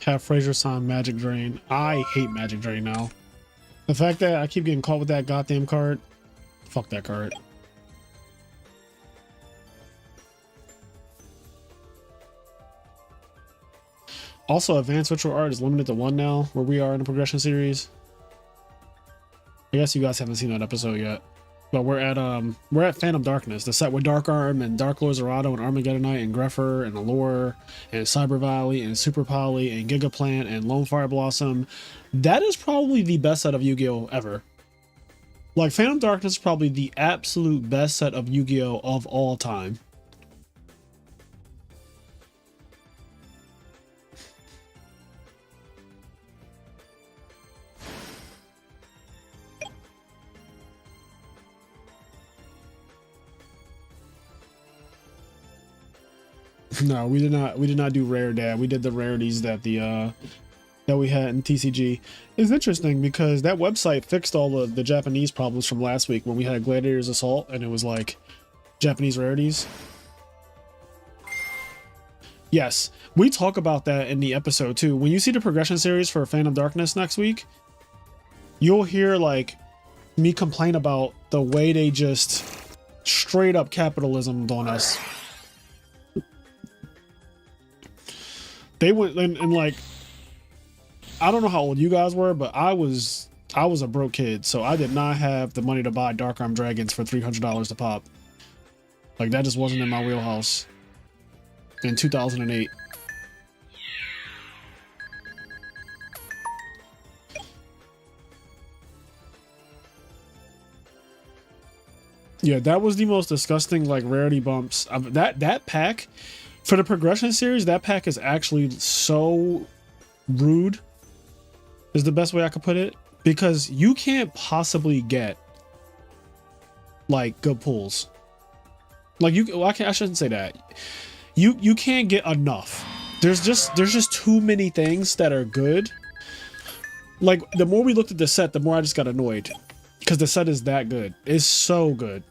Have Fraser sign Magic Drain. I hate Magic Drain now. The fact that I keep getting caught with that goddamn card. Fuck that card. Also, Advanced Ritual Art is limited to 1 now, where we are in the progression series. I guess you guys haven't seen that episode yet. But we're at Phantom Darkness, the set with Dark Arm and Dark Lord Zerato and Armageddonite and Greffer and Allure and Cyber Valley and Super Poly and Gigaplant and Lone Fire Blossom. That is probably the best set of Yu-Gi-Oh! Ever. Like, Phantom Darkness is probably the absolute best set of Yu-Gi-Oh! Of all time. No, we did not do rare dad. We did the rarities that that we had in TCG. It's interesting because that website fixed all of the Japanese problems from last week when we had Gladiator's Assault and it was like Japanese rarities. Yes, we talk about that in the episode too. When you see the progression series for Phantom Darkness next week, you'll hear like me complain about the way they just straight up capitalism on us. They went and like, I don't know how old you guys were, but I was a broke kid, so I did not have the money to buy Dark Arm Dragons for $300 to pop. Like, that just wasn't in my wheelhouse in 2008. Yeah, that was the most disgusting like rarity bumps. That pack for the progression series, that pack is actually so rude, is the best way I could put it, because you can't possibly get like good pulls. Like I shouldn't say that. You can't get enough. There's just too many things that are good. Like, the more we looked at the set, the more I just got annoyed because the set is that good. It's so good.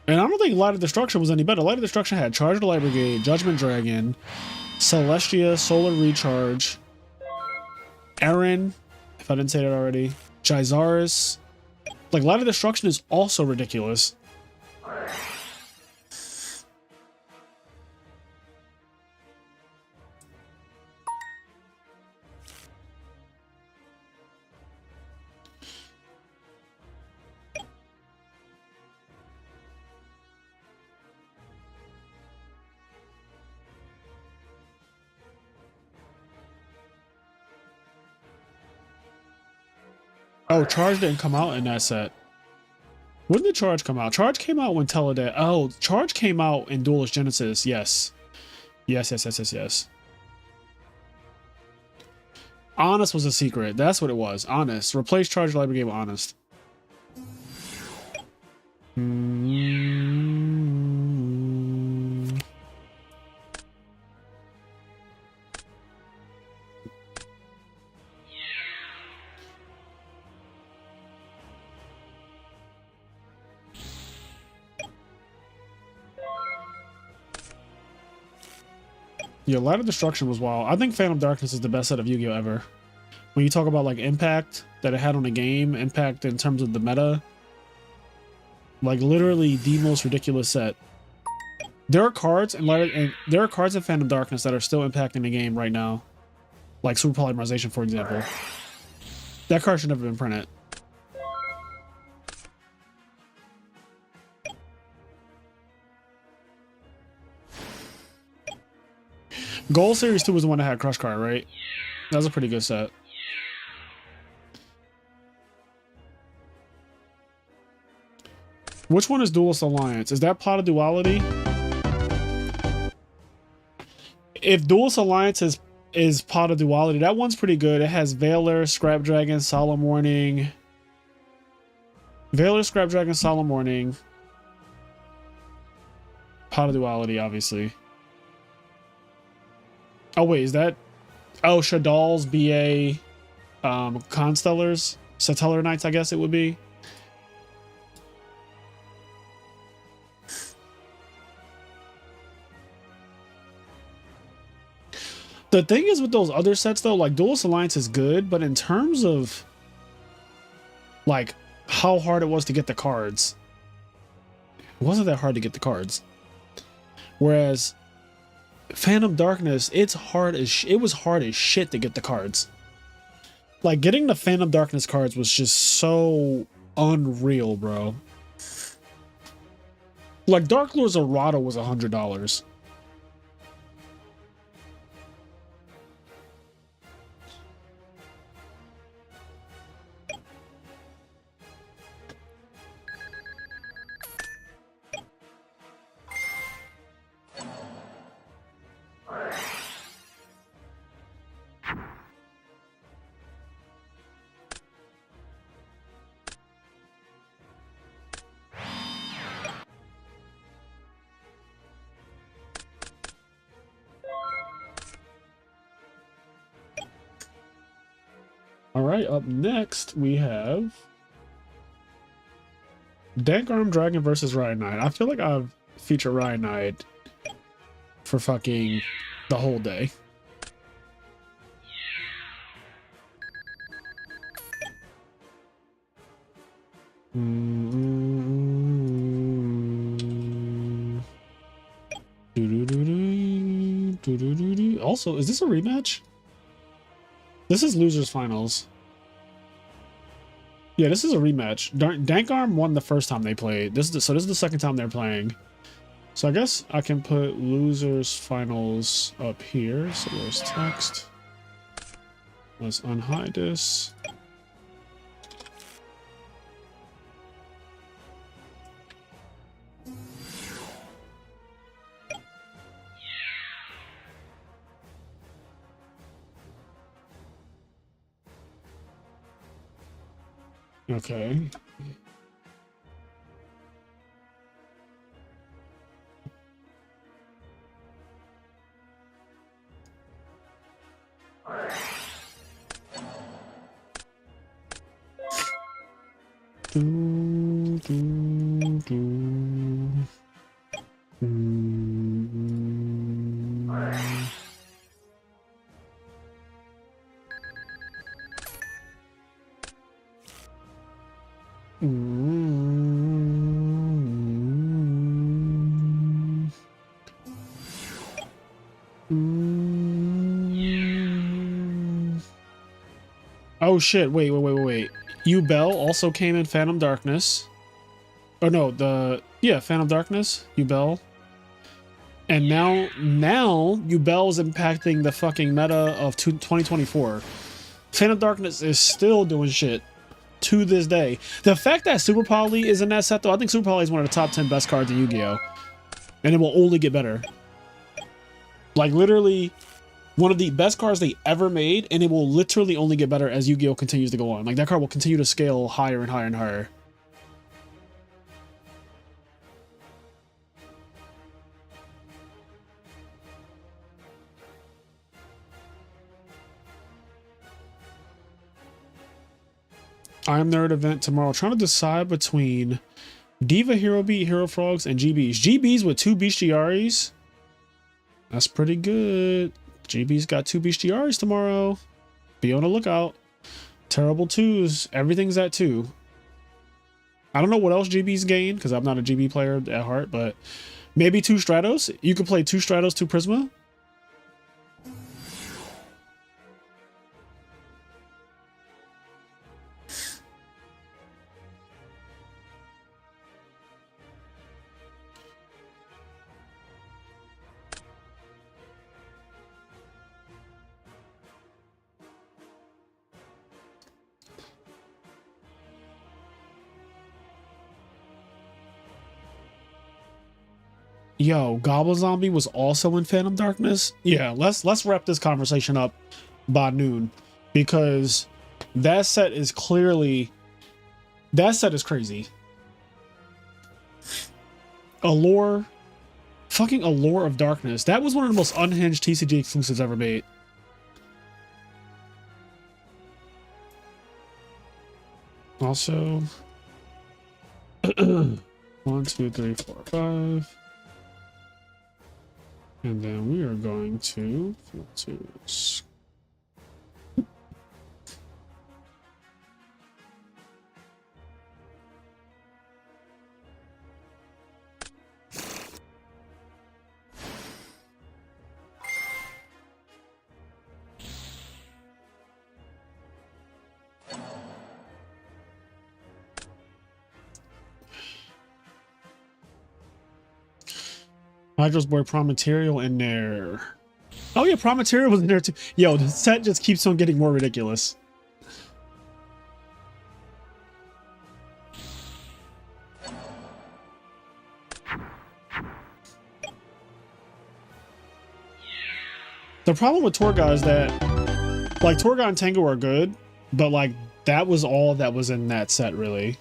And I don't think Light of Destruction was any better. Light of Destruction had Charge of the Light Brigade, Judgment Dragon, Celestia, Solar Recharge, Aaron, if I didn't say that already, Gizaris. Like, Light of Destruction is also ridiculous. Oh, Charge didn't come out in that set. When did Charge come out? Charge came out when Teledead. Oh, Charge came out in Duelist Genesis. Yes. Yes. Honest was a secret. That's what it was. Honest. Replace Charge Library Game with Honest. Yeah, Light of Destruction was wild. I think Phantom Darkness is the best set of Yu-Gi-Oh! Ever. When you talk about like impact that it had on the game, impact in terms of the meta, like literally the most ridiculous set. There are cards in there are cards in Phantom Darkness that are still impacting the game right now, like Super Polymerization, for example. That card should never been printed. Gold Series 2 was the one that had Crush Card, right? That was a pretty good set. Which one is Duelist Alliance? Is that Pot of Duality? If Duelist Alliance is Pot of Duality, that one's pretty good. It has Veiler, Scrap Dragon, Solemn Warning. Veiler, Scrap Dragon, Solemn Warning. Pot of Duality, obviously. Oh wait, is that... Oh, Shadal's BA Constellars? Satellar Knights, I guess it would be. The thing is with those other sets though, like Duelist Alliance is good, but in terms of like how hard it was to get the cards, it wasn't that hard to get the cards. Whereas Phantom Darkness, it was hard as shit to get the cards. Like getting the Phantom Darkness cards was just so unreal, bro. Like Dark Lord's Errata was $100. All right, up next we have Dank Arm Dragon versus Ryanite. I feel like I've featured Ryanite for fucking the whole day. Also, is this a rematch? This is losers finals. Yeah, this is a rematch. Dank Arm won the first time they played. So this is the second time they're playing. So I guess I can put losers finals up here. So there's text. Let's unhide this. Okay. Oh shit, wait. Ubel also came in Phantom Darkness. Oh no, Phantom Darkness, Ubel. And now Ubel is impacting the fucking meta of 2024. Phantom Darkness is still doing shit to this day. The fact that Super Poly is in that set though, I think Super Poly is one of the top 10 best cards in Yu-Gi-Oh! And it will only get better. Like literally One of the best cards they ever made, and it will literally only get better as Yu-Gi-Oh continues to go on. Like, that card will continue to scale higher and higher and higher. IMNerd event tomorrow. Trying to decide between Diva Hero Beat, Hero Frogs, and GBs. GBs with 2 Bestiaries. That's pretty good. GB's got 2 Bestiaries tomorrow. Be on the lookout. Terrible 2s. Everything's at 2. I don't know what else GB's gain, because I'm not a GB player at heart, but maybe 2 Stratos. You could play 2 Stratos, 2 Prisma. Yo, Goblin Zombie was also in Phantom Darkness. Yeah, let's wrap this conversation up by noon, because that set is clearly, that set is crazy. Allure, fucking Allure of Darkness. That was one of the most unhinged TCG exclusives ever made. Also, 1, 2, 3, 4, 5. And then we are going to filters. Hydra's boy Promaterial in there. Oh yeah, Promaterial was in there too. Yo, the set just keeps on getting more ridiculous. The problem with Torga is that, like, Torga and Tengu are good, but like that was all that was in that set, really.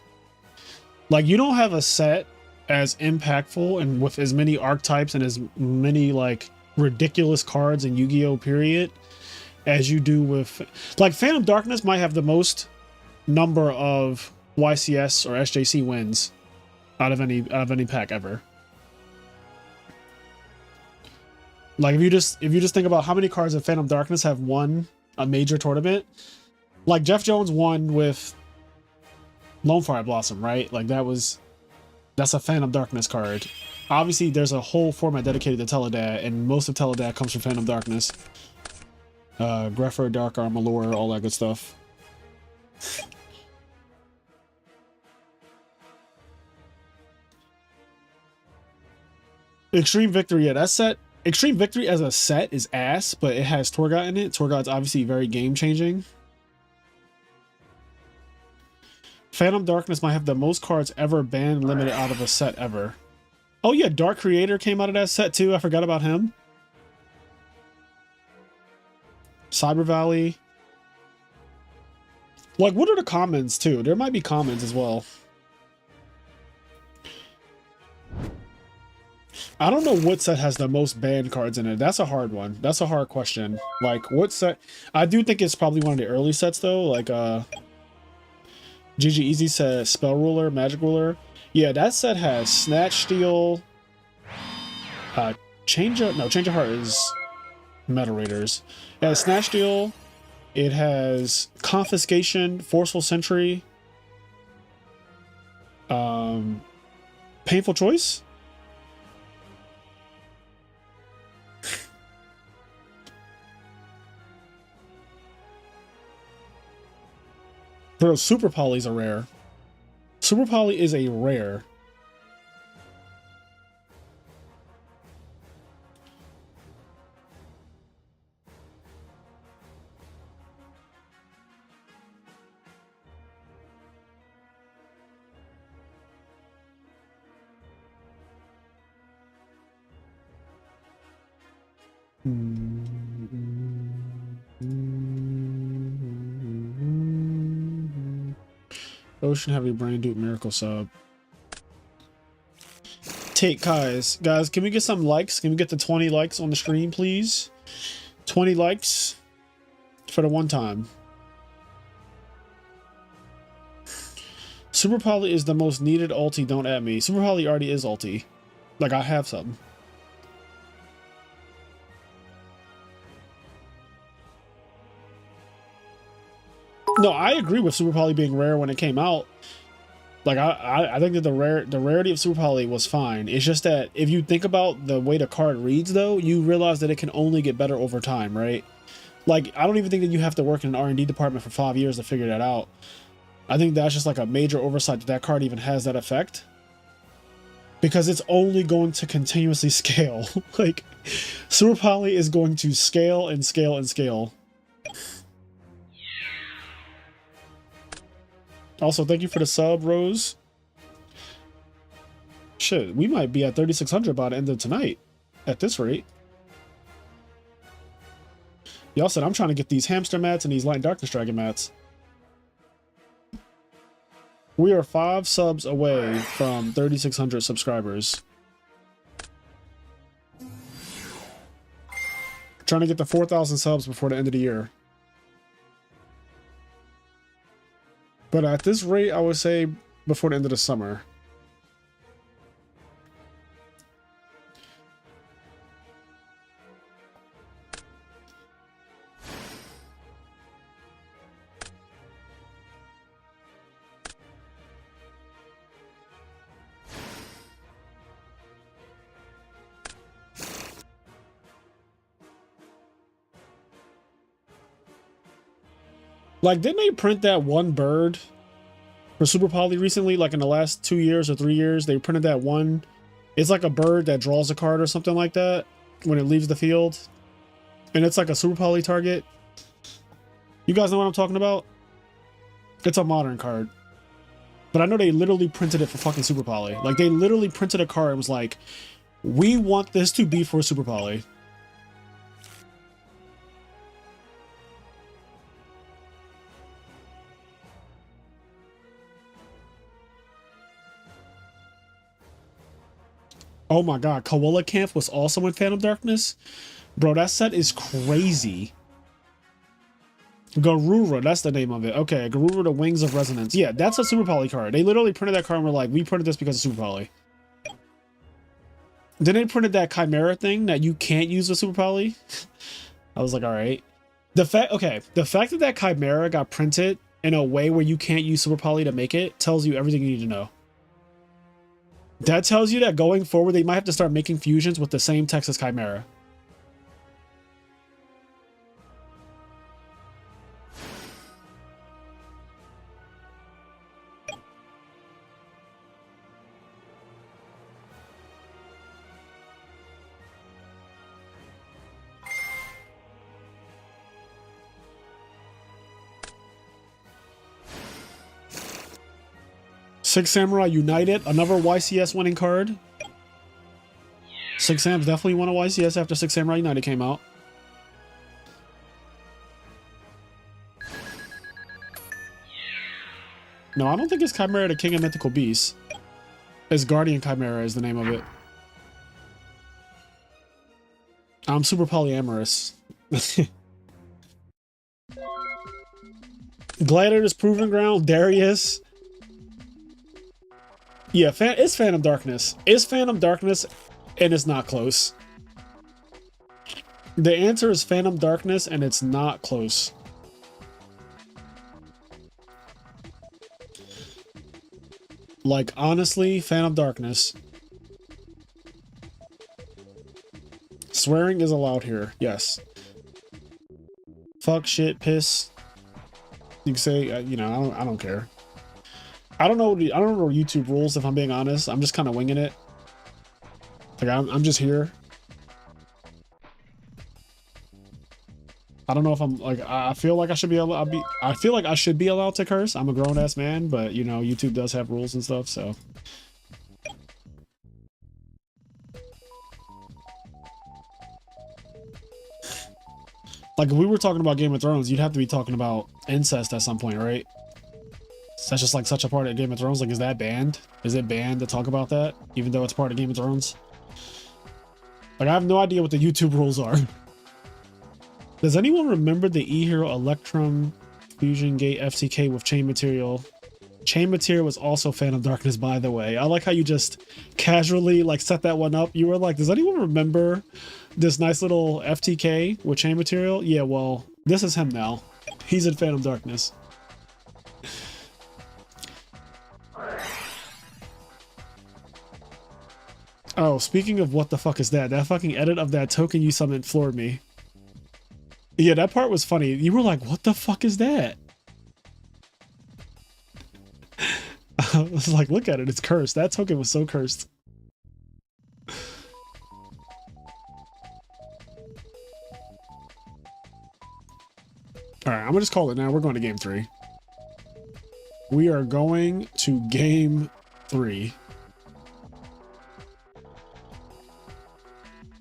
Like, you don't have a set as impactful and with as many archetypes and as many like ridiculous cards in Yu-Gi-Oh! Period as you do with, like, Phantom Darkness might have the most number of YCS or SJC wins out of any pack ever. Like, if you just think about how many cards of Phantom Darkness have won a major tournament, like Jeff Jones won with Lonefire Blossom, right? Like, that's a Phantom Darkness card. Obviously, there's a whole format dedicated to Teledad, and most of Teledad comes from Phantom Darkness. Grepher, Dark Arm, Allure, all that good stuff. Extreme Victory, yeah, that set. Extreme Victory as a set is ass, but it has Torgot in it. Torgot's obviously very game-changing. Phantom Darkness might have the most cards ever banned limited out of a set ever. Oh yeah, Dark Creator came out of that set too. I forgot about him. Cyber Valley. Like, what are the commons too? There might be commons as well. I don't know what set has the most banned cards in it. That's a hard one. That's a hard question. Like, what set? I do think it's probably one of the early sets though. Like, GG Easy says Spell Ruler, Magic Ruler. Yeah, that set has Snatch Steal. Change of Heart is Metal Raiders. It has Snatch Steal. It has Confiscation, Forceful Sentry. Painful Choice. Bro, Super Poly's a rare. Super Poly is a rare. Ocean Heavy Brain Dude Miracle sub. Take Guys, can we get some likes? Can we get the 20 likes on the stream, please? 20 likes for the one time. Super Poly is the most needed ulti, don't at me. Super Poly already is ulti. Like, I have some. No, I agree with Super Poly being rare when it came out. Like, I think that the rarity of Super Poly was fine. It's just that if you think about the way the card reads, though, you realize that it can only get better over time, right? Like, I don't even think that you have to work in an R&D department for 5 years to figure that out. I think that's just like a major oversight that that card even has that effect. Because it's only going to continuously scale. Like, Super Poly is going to scale and scale and scale. Also, thank you for the sub, Rose. Shit, we might be at 3,600 by the end of tonight. At this rate. Y'all said I'm trying to get these hamster mats and these light darkness dragon mats. We are 5 subs away from 3,600 subscribers. Trying to get to 4,000 subs before the end of the year. But at this rate, I would say before the end of the summer. Like, didn't they print that one bird for Super Poly recently? Like in the last 2 years or 3 years, they printed that one. It's like a bird that draws a card or something like that when it leaves the field. And it's like a Super Poly target. You guys know what I'm talking about? It's a modern card. But I know they literally printed it for fucking Super Poly. Like, they literally printed a card and was like, we want this to be for Super Poly. Oh my god, Koala Camp was also in Phantom Darkness? Bro, that set is crazy. Garura, that's the name of it. Okay, Garura, the Wings of Resonance. Yeah, that's a Super Poly card. They literally printed that card and were like, we printed this because of Super Poly. Then they printed that Chimera thing that you can't use with Super Poly. I was like, alright. The fact that that Chimera got printed in a way where you can't use Super Poly to make it tells you everything you need to know. That tells you that going forward, they might have to start making fusions with the same text as Chimera. Six Samurai United, another YCS winning card. Six Sam's definitely won a YCS after Six Samurai United came out. No, I don't think it's Chimera the King of Mythical Beasts. It's Guardian Chimera is the name of it. I'm super polyamorous. Gladiator's Proving Ground, Darius. Yeah, it's Phantom Darkness. It's Phantom Darkness, and it's not close. The answer is Phantom Darkness, and it's not close. Like, honestly, Phantom Darkness. Swearing is allowed here, yes. Fuck, shit, piss. You can say, you know, I don't care. I don't know YouTube rules, if I'm being honest. I'm just kind of winging it. Like, I'm just here. I don't know if I'm like, I feel like I should be allowed. I feel like I should be allowed to curse. I'm a grown ass man, but you know, YouTube does have rules and stuff, so. Like, if we were talking about Game of Thrones, you'd have to be talking about incest at some point, right? That's just like such a part of Game of Thrones. Like, is that banned? Is it banned to talk about that, even though it's part of Game of Thrones? Like, I have no idea what the YouTube rules are. Does anyone remember the E-Hero Electrum Fusion Gate FTK with chain material? Chain material was also Phantom Darkness, by the way. I like how you just casually like set that one up. You were like, does anyone remember this nice little FTK with chain material? Yeah, well, this is him now. He's in Phantom Darkness. Oh, speaking of what the fuck is that? That fucking edit of that token you summoned floored me. Yeah, that part was funny. You were like, what the fuck is that? I was like, look at it, it's cursed. That token was so cursed. Alright, I'm gonna just call it now. We're going to game 3. We are going to game 3.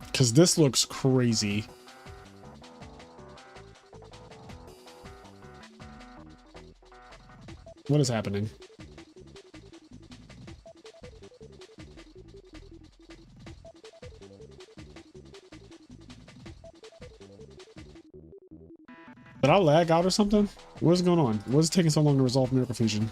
Because this looks crazy. What is happening? Did I lag out or something? What is going on? What is taking so long to resolve Miracle Fusion?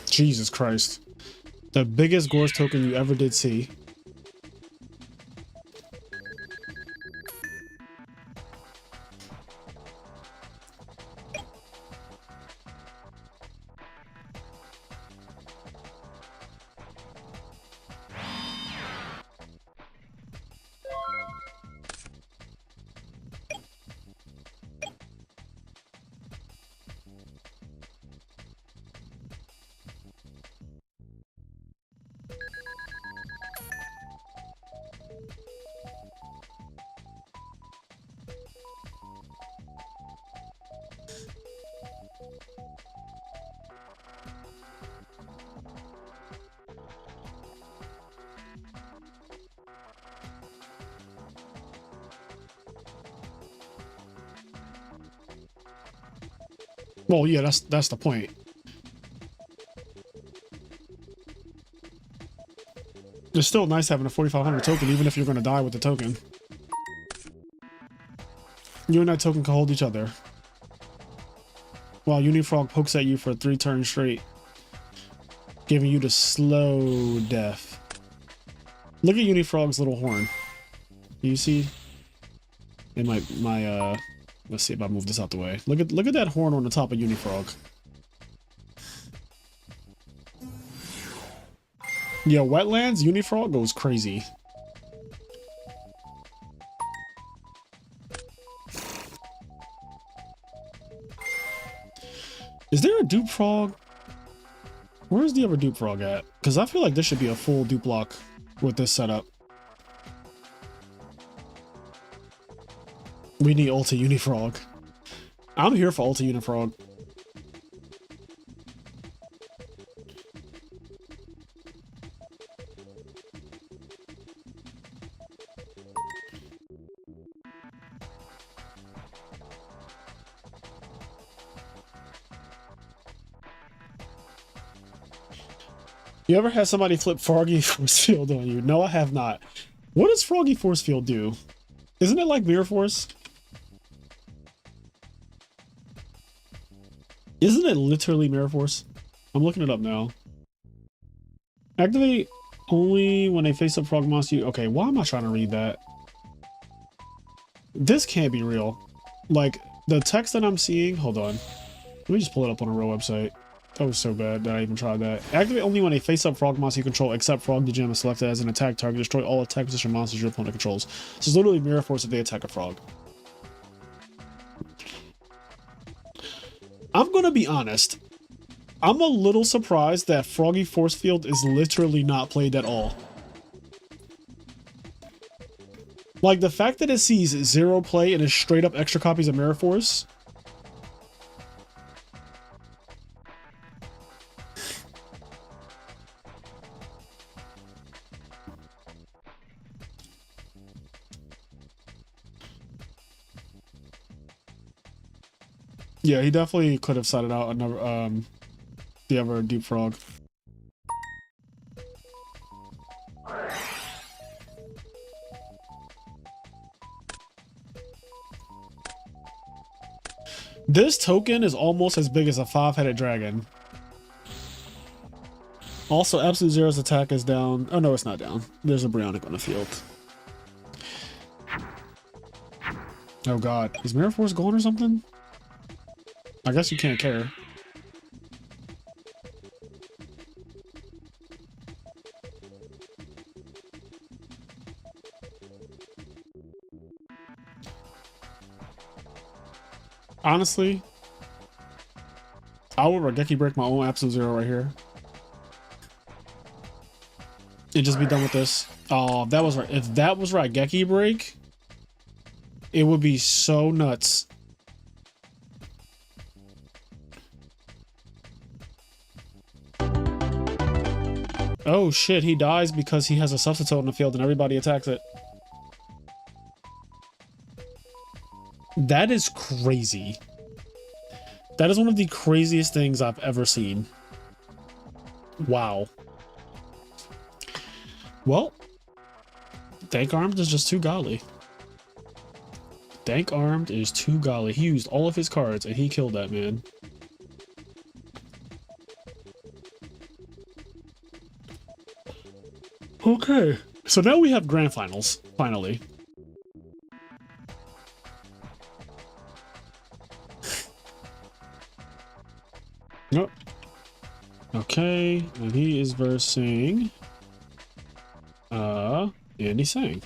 Jesus Christ. The biggest Gorse token you ever did see. Well, yeah, that's the point. It's still nice having a 4,500 token, even if you're going to die with the token. You and that token can hold each other. While Unifrog pokes at you for 3 turns straight, giving you the slow death. Look at Unifrog's little horn. You see? It might, let's see if I move this out the way. Look at that horn on the top of Unifrog. Yeah, Wetlands, Unifrog goes crazy. Is there a dupe frog? Where's the other dupe frog at? Because I feel like this should be a full dupe lock with this setup. We need Ulta Unifrog. I'm here for Ulta Unifrog. You ever had somebody flip Froggy Force Field on you? No, I have not. What does Froggy Force Field do? Isn't it like Mirror Force? Isn't it literally Mirror Force? I'm looking it up now. Activate only when a face-up frog monster you... Okay, why am I trying to read that? This can't be real. Like, the text that I'm seeing... Hold on. Let me just pull it up on a real website. That was so bad that I even tried that. Activate only when a face-up frog monster you control, except frog the gem is selected as an attack target. Destroy all attack position monsters your opponent controls. So it's literally mirror force if they attack a frog. I'm gonna be honest. I'm a little surprised that Froggy Force Field is literally not played at all. Like, the fact that it sees 0 play and is straight up extra copies of Mirror Force. Yeah, he definitely could have sided out another, the other Deep Frog. This token is almost as big as a 5-headed dragon. Also, Absolute Zero's attack is down. Oh no, it's not down. There's a Bryonic on the field. Oh god. Is Mirror Force gone or something? I guess you can't care. Honestly, I would Raigeki break my own Absolute Zero right here. And just be done with this. Oh, that was right. If that was Raigeki break, it would be so nuts. Oh shit, he dies because he has a substitute in the field and everybody attacks it. That is crazy. That is one of the craziest things I've ever seen. Wow. Well, Dank Armed is just too golly. Dank Armed is too golly. He used all of his cards and he killed that man. Okay, so now we have grand finals, finally. Nope. Okay, and he is versing Andy Sang.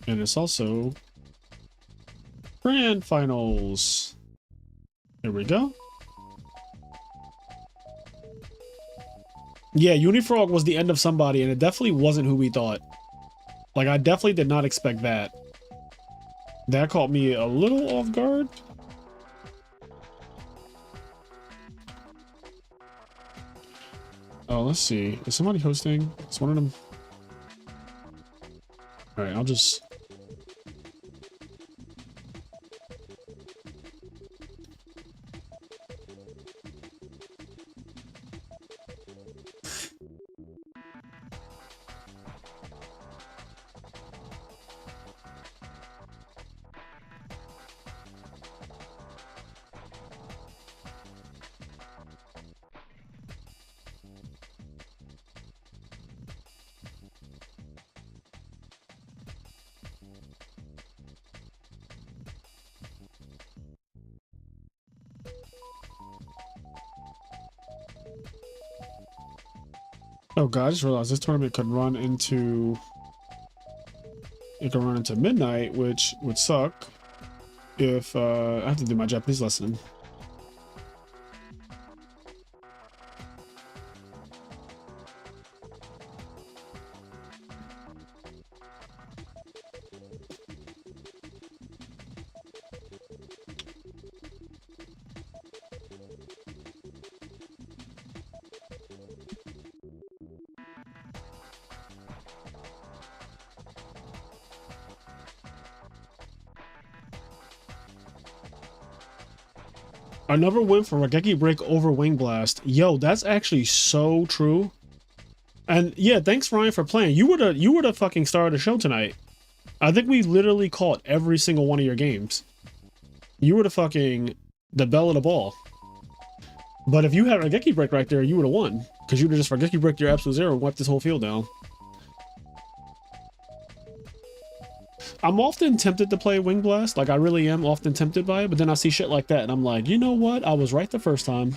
And it's also grand finals. Here we go. Yeah, Unifrog was the end of somebody, and it definitely wasn't who we thought. Like, I definitely did not expect that. That caught me a little off guard. Oh, let's see. Is somebody hosting? Is one of them? Alright, I'll just... Oh god, I just realized this tournament could run into... It could run into midnight, which would suck if I have to do my Japanese lesson. Another win for Raigeki Break over Wing Blast. Yo, that's actually so true. And yeah, thanks Ryan for playing. You would have fucking started the show tonight. I think we literally caught every single one of your games. You would have fucking the belle of the ball. But if you had Raigeki Break right there, you would have won. Because you would have just Raigeki Break your Absolute Zero and wiped this whole field down. I'm often tempted to play Wing Blast. Like, I really am often tempted by it, but then I see shit like that, and I'm like, you know what? I was right the first time.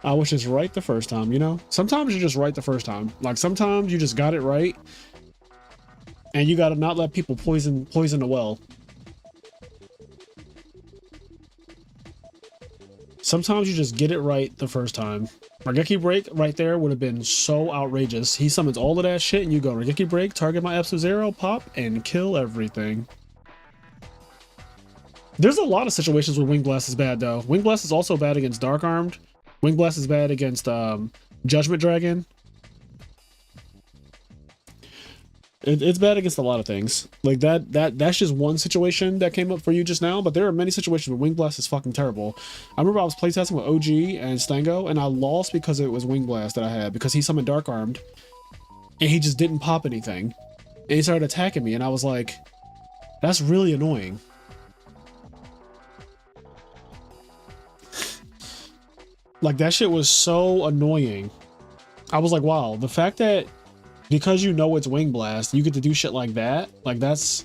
I was just right the first time, you know? Sometimes you're just right the first time. Like, sometimes you just got it right, and you gotta not let people poison the well. Sometimes you just get it right the first time. Regeki Break right there would have been so outrageous. He summons all of that shit and you go Regeki Break, target my F-Zero, pop, and kill everything. There's a lot of situations where Wing Blast is bad though. Wing Blast is also bad against Dark Armed. Wing Blast is bad against Judgment Dragon. It's bad against a lot of things. Like that's just one situation that came up for you just now, but there are many situations where Wing Blast is fucking terrible. I remember I was playtesting with OG and Stango, and I lost because it was Wing Blast that I had, because he summoned Dark Armed, and he just didn't pop anything. And he started attacking me, and I was like, that's really annoying. Like, that shit was so annoying. I was like, wow, the fact that because you know it's Wing Blast, you get to do shit like that. Like, that's...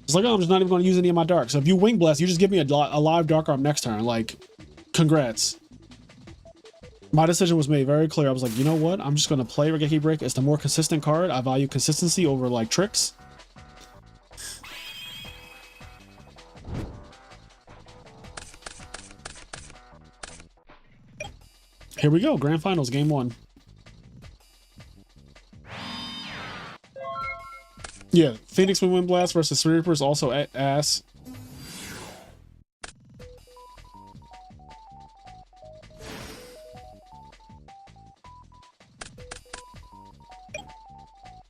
It's like, oh, I'm just not even going to use any of my dark. So if you Wing Blast, you just give me a live Dark Arm next turn. Like, congrats. My decision was made very clear. I was like, you know what? I'm just going to play Regeki Break. It's the more consistent card. I value consistency over, like, tricks. Here we go. Grand Finals, Game 1. Yeah, Phoenix with Wind Blast versus Three Reapers, also ass.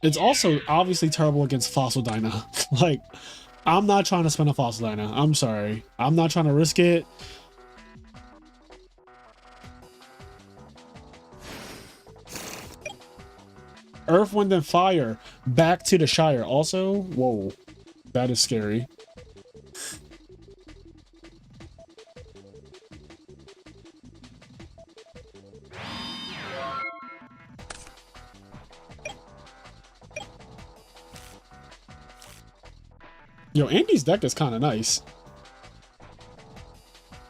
It's also obviously terrible against Fossil Dyna. Like, I'm not trying to spend a Fossil Dyna. I'm sorry. I'm not trying to risk it. Earth, Wind, and Fire back to the Shire. Also, whoa, that is scary. Yo, Andy's deck is kind of nice.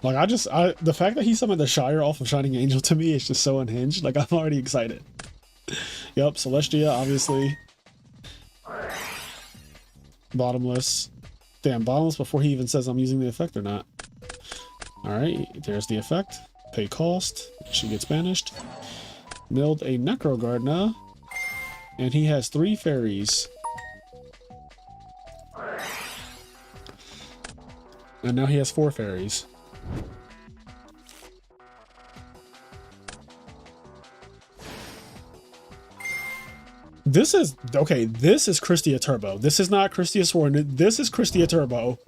Like, the fact that he summoned the Shire off of Shining Angel to me is just so unhinged. Like, I'm already excited. Yep, Celestia, obviously. Bottomless. Damn, bottomless before he even says I'm using the effect or not. Alright, there's the effect. Pay cost. She gets banished. Milled a Necro Gardener. And he has 3 fairies. And now he has 4 fairies. This is, okay, this is Christia Turbo. This is not Christia Sworn. This is Christia Turbo.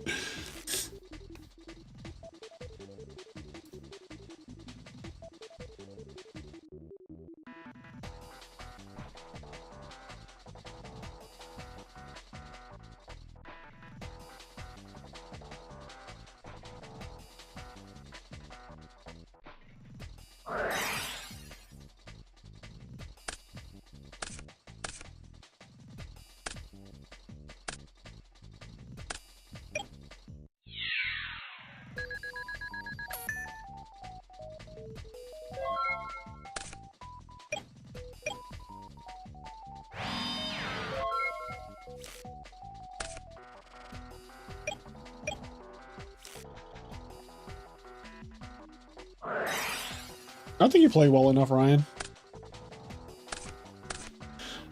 I think you play well enough, Ryan.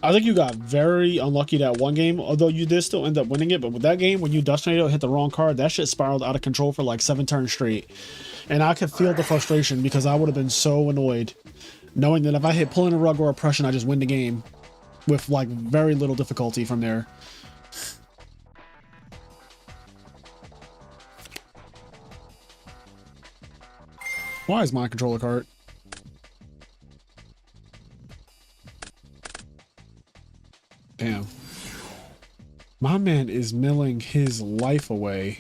I think you got very unlucky that one game, although you did still end up winning it. But with that game, when you Dust Tornado hit the wrong card, that shit spiraled out of control for like 7 turns straight. And I could feel the frustration because I would have been so annoyed knowing that if I hit Pulling a Rug or Oppression, I just win the game with like very little difficulty from there. Why is my controller card? Damn. My man is milling his life away.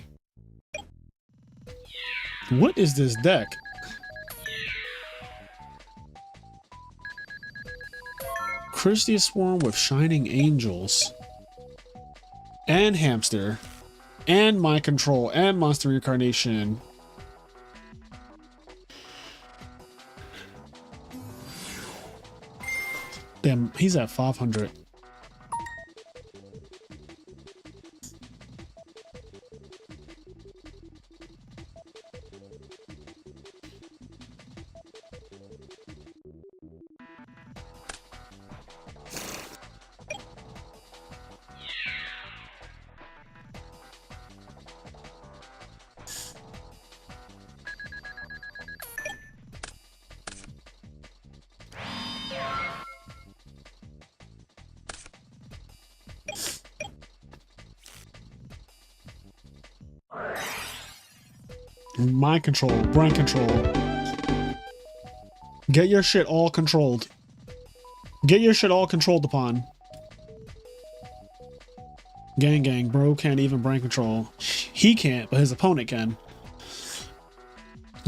What is this deck? Christia Swarm with Shining Angels. and hamster and mind control and monster reincarnation. Damn, he's at 500. Mind control, brain control. Get your shit all controlled. Get your shit all controlled upon. Gang, bro can't even brain control. He can't, but his opponent can.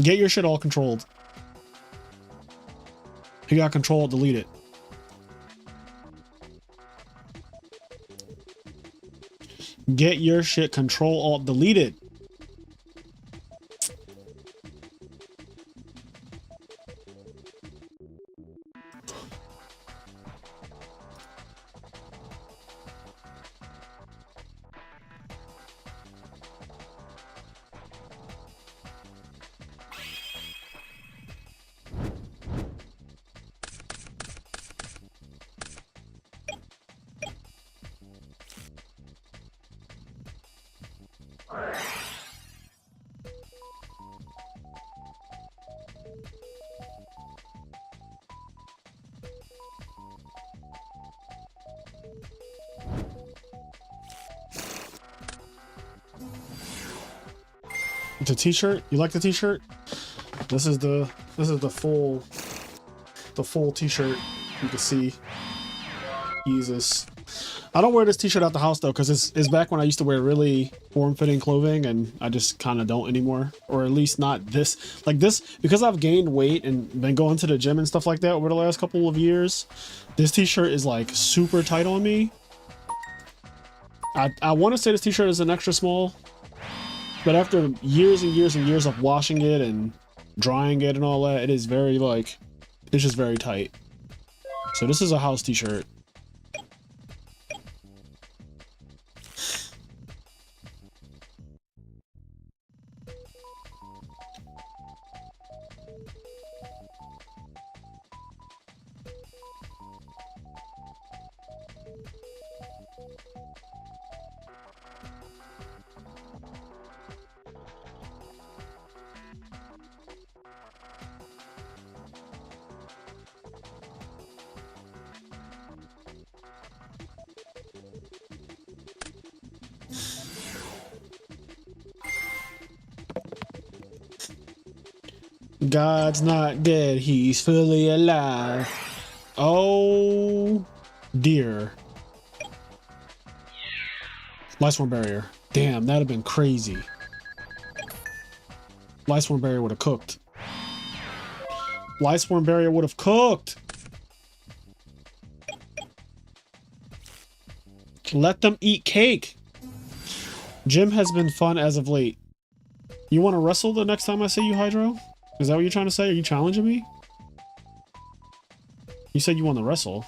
Get your shit all controlled. He got control, delete it. Get your shit control, alt, delete it. The t-shirt, you like the t-shirt? This is the full t-shirt. You can see he uses. I don't wear this t-shirt out the house though, because it's back when I used to wear really form-fitting clothing, and I just kind of don't anymore, or at least not this. Like this, because I've gained weight and been going to the gym and stuff like that over the last couple of years. This t-shirt is like super tight on me. I want to say this t-shirt is an extra small. But after years and years and years of washing it and drying it and all that, it is very like, it's just very tight. So this is a house t-shirt. God's not dead, he's fully alive. Oh dear. Lightsworn barrier. Damn, that'd have been crazy. Lightsworn barrier would have cooked. Lightsworn barrier would have cooked. Let them eat cake. Gym has been fun as of late. You want to wrestle the next time I see you, Hydro? Is that what you're trying to say? Are you challenging me? You said you want to wrestle.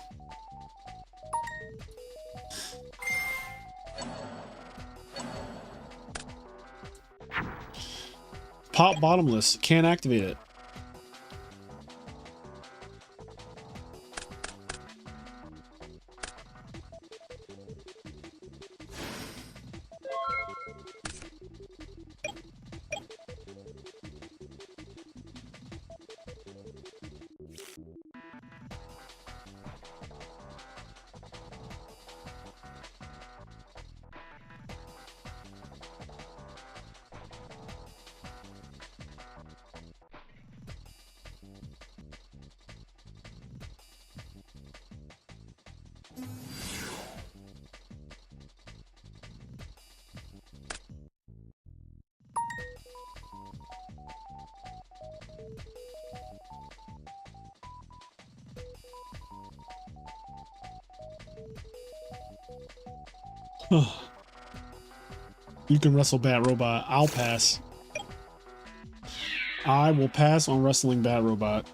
Pop bottomless. Can't activate it. You can wrestle Bat Robot. I'll pass. I will pass on wrestling Bat Robot.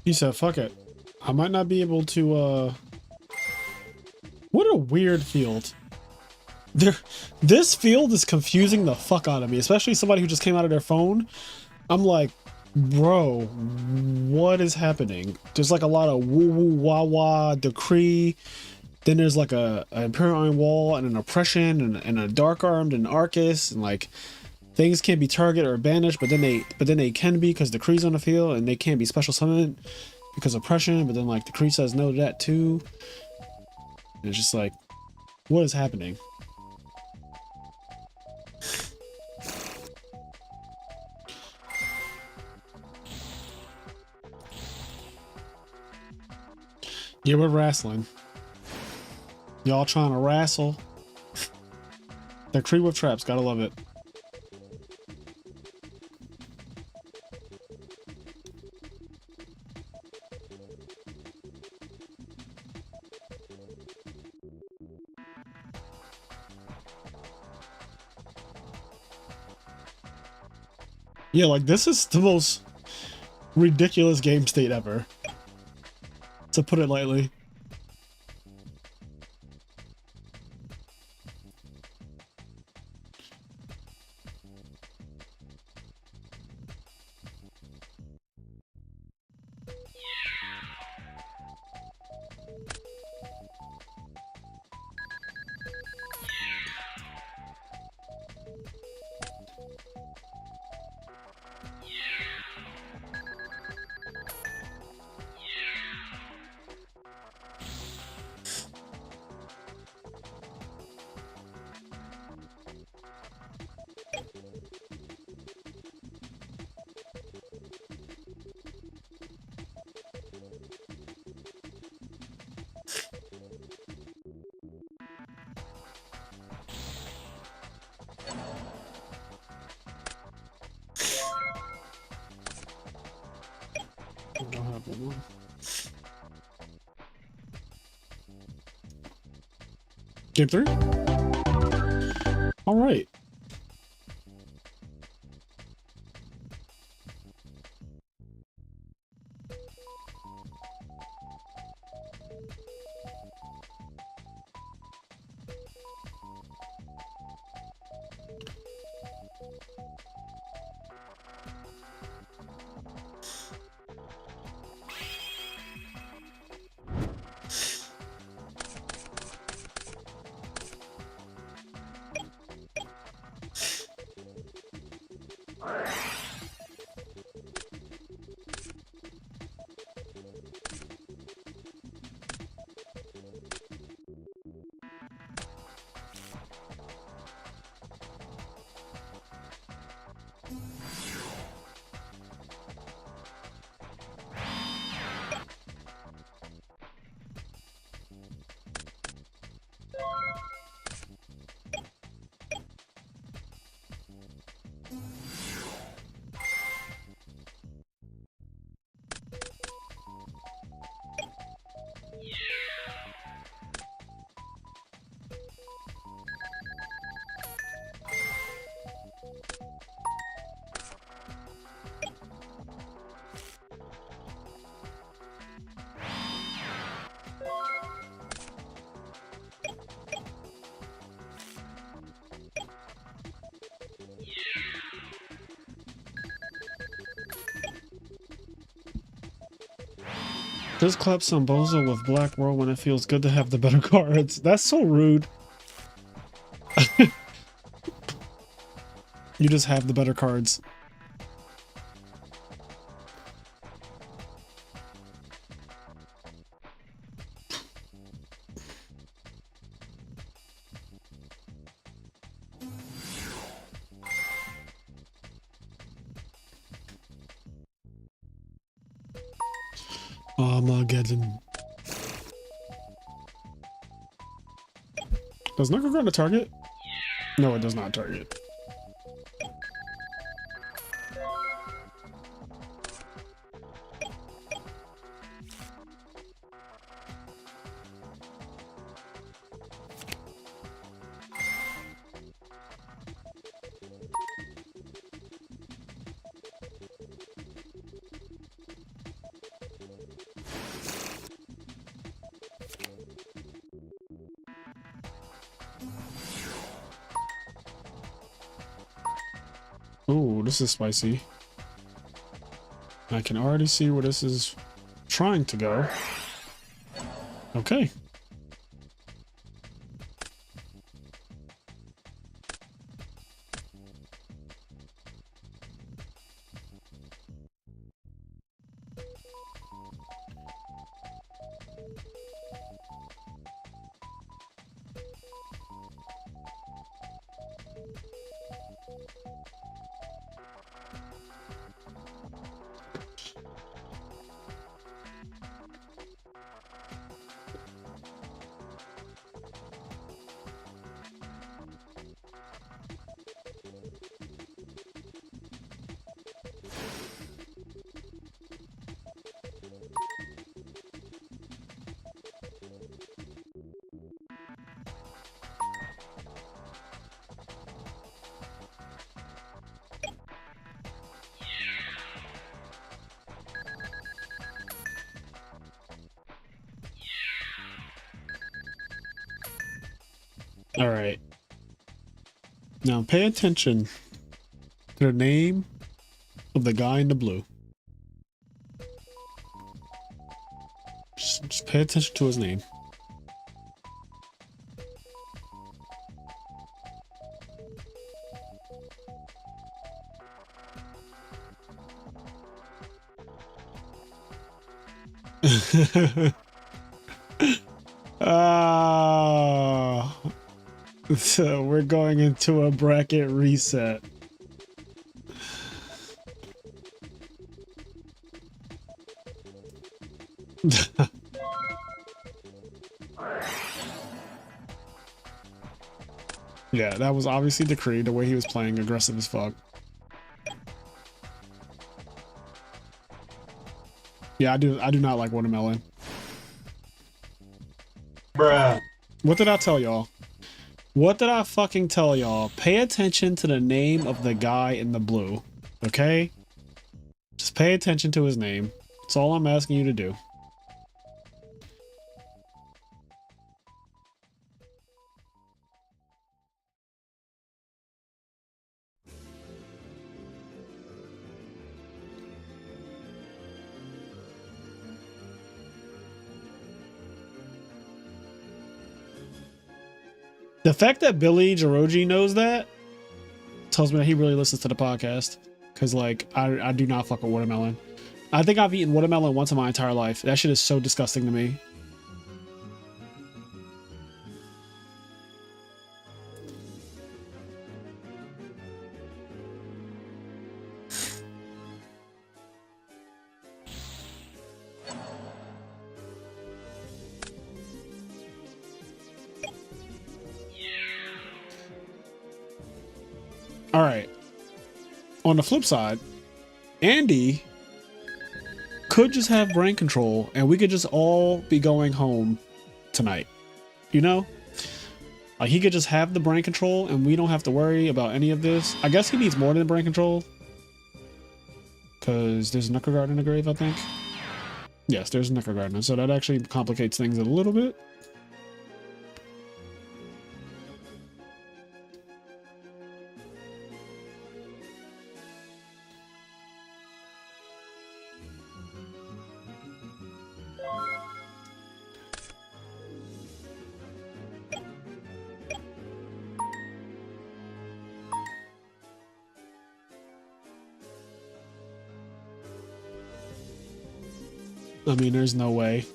He said, fuck it. I might not be able to, What a weird field. This field is confusing the fuck out of me, especially somebody who just came out of their phone. I'm like, bro, what is happening? There's like a lot of woo-woo, wah-wah, decree. Then there's like a Imperial Iron Wall and an Oppression and a Dark Armed and Arcus, and like things can't be targeted or banished, but then they can be because Decree's on the field, and they can't be special summoned because Oppression, but then like Decree says no to that too. And it's just like, what is happening? Yeah, we're wrestling. Y'all trying to wrestle. Decree with traps, gotta love it. Yeah, like this is the most ridiculous game state ever, to put it lightly. Game 3? All right. Just clap some bozo with black roll when it feels good to have the better cards. That's so rude. You just have the better cards. Armageddon. Does Knuckle Ground a target? No, it does not target. Ooh, this is spicy. I can already see where this is trying to go. Okay. All right. Now pay attention to the name of the guy in the blue. Just pay attention to his name. So we're going into a bracket reset. Yeah, that was obviously decreed the way he was playing, aggressive as fuck. Yeah, I do not like watermelon. Bruh. What did I tell y'all? What did I fucking tell y'all? Pay attention to the name of the guy in the blue, okay? Just pay attention to his name. That's all I'm asking you to do. The fact that Billy Jiroji knows that tells me that he really listens to the podcast. Cause like, I do not fuck with watermelon. I think I've eaten watermelon once in my entire life. That shit is so disgusting to me. All right. On the flip side, Andy could just have brain control and we could just all be going home tonight. You know? Like he could just have the brain control and we don't have to worry about any of this. I guess he needs more than brain control. Because there's a Knuckle Guard in the grave, I think. Yes, there's a Knuckle Guard. So that actually complicates things a little bit. I mean, there's no way.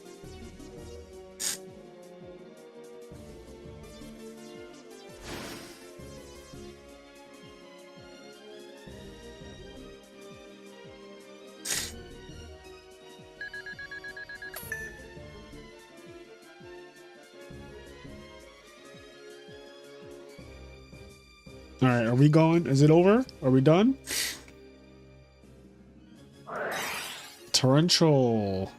All right, are we going? Is it over? Are we done? Torrential.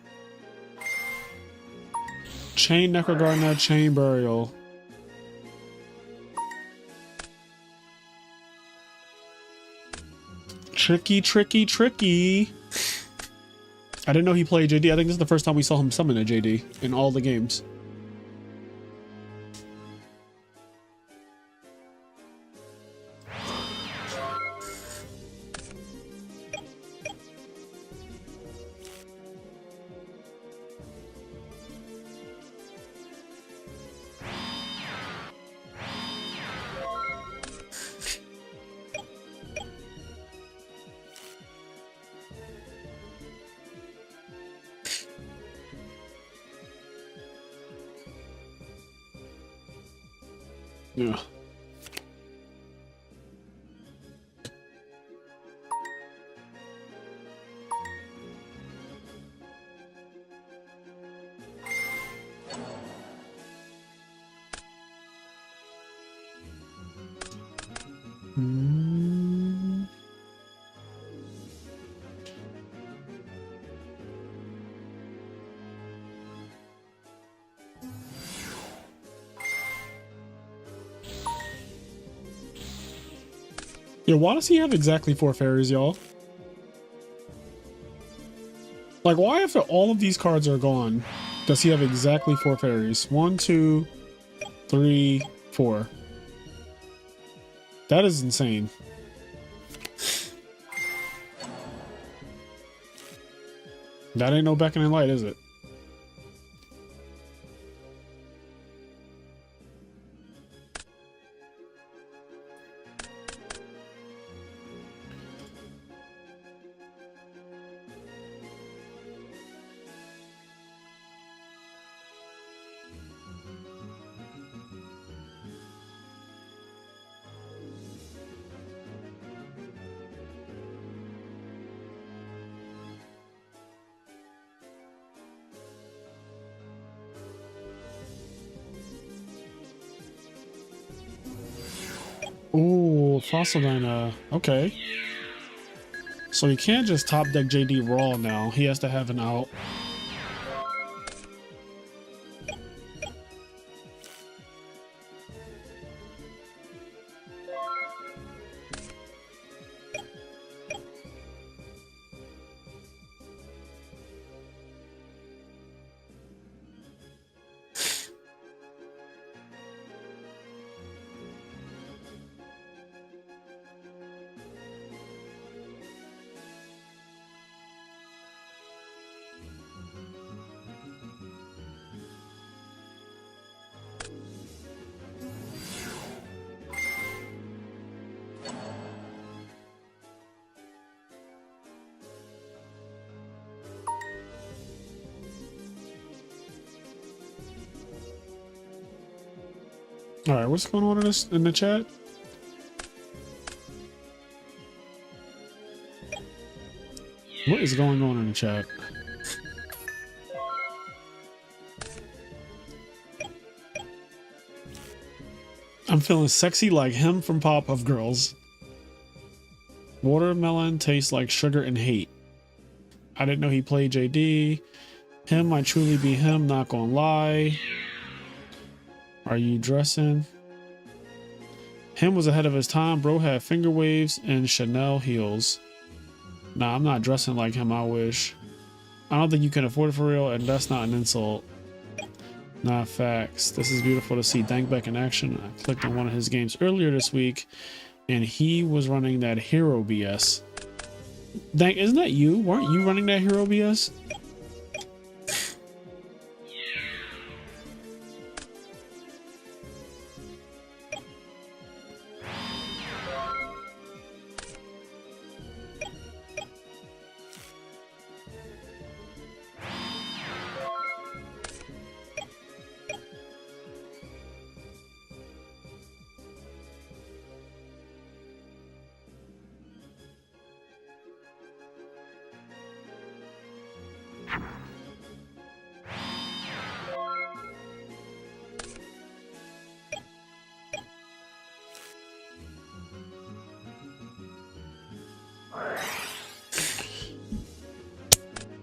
Chain Necrogardener, Chain Burial. Tricky, tricky, tricky. I didn't know he played JD. I think this is the first time we saw him summon a JD in all the games. Yeah. Yeah, why does he have exactly 4 fairies, y'all? Like, why after all of these cards are gone, does he have exactly 4 fairies? 1, 2, 3, 4. That is insane. That ain't no beckoning light, is it? Ooh, Fossil Dyna. Okay. So he can't just top deck JD raw now. He has to have an out. All right, what's going on in the chat? What is going on in the chat? I'm feeling sexy like him from Powerpuff Girls. Watermelon tastes like sugar and hate. I didn't know he played JD. Him might truly be him, not gonna lie. Are you dressing? Him was ahead of his time. Bro had finger waves and Chanel heels. Nah, I'm not dressing like him, I wish. I don't think you can afford it for real, and that's not an insult. Nah, facts. This is beautiful to see Dankback in action. I clicked on one of his games earlier this week, and he was running that hero BS. Dank, isn't that you? Weren't you running that hero BS?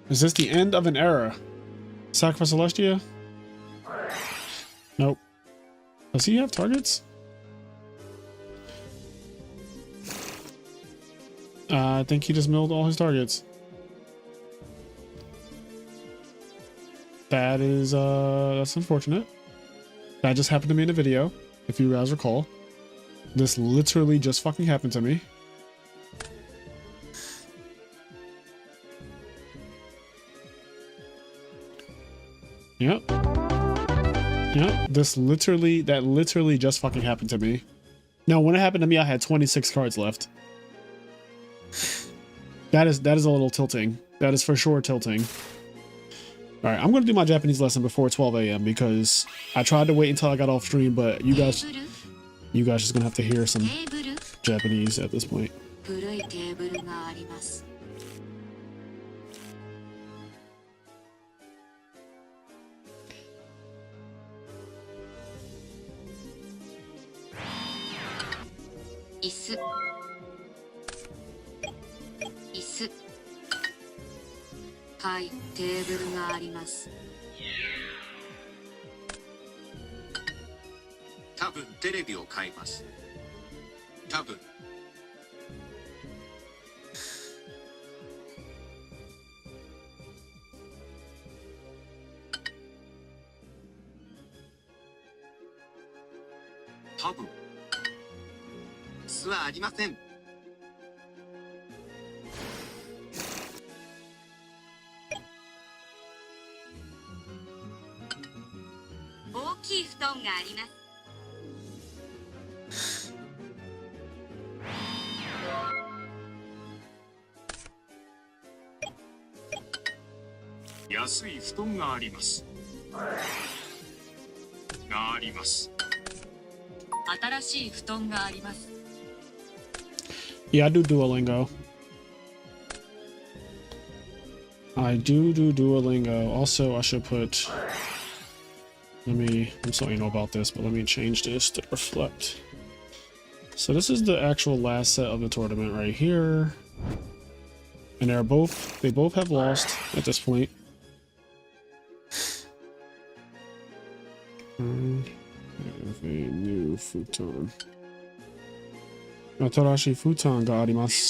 Is this the end of an era? Sacrifice Celestia? Nope. Does he have targets? I think he just milled all his targets. That is, that's unfortunate. That just happened to me in a video, if you guys recall. This literally just fucking happened to me. Yep. Yep. That literally just fucking happened to me. Now, when it happened to me, I had 26 cards left. That is a little tilting. That is for sure tilting. All right, I'm gonna do my Japanese lesson before 12 a.m. because I tried to wait until I got off stream, but you guys just gonna have to hear some Japanese at this point. Yeah, I do Duolingo. I do Duolingo. Also, I should put... I'm sorry you know about this, but let me change this to reflect. So this is the actual last set of the tournament right here. And they both have lost at this point. I have a new futon. Atarashi futon ga arimasu.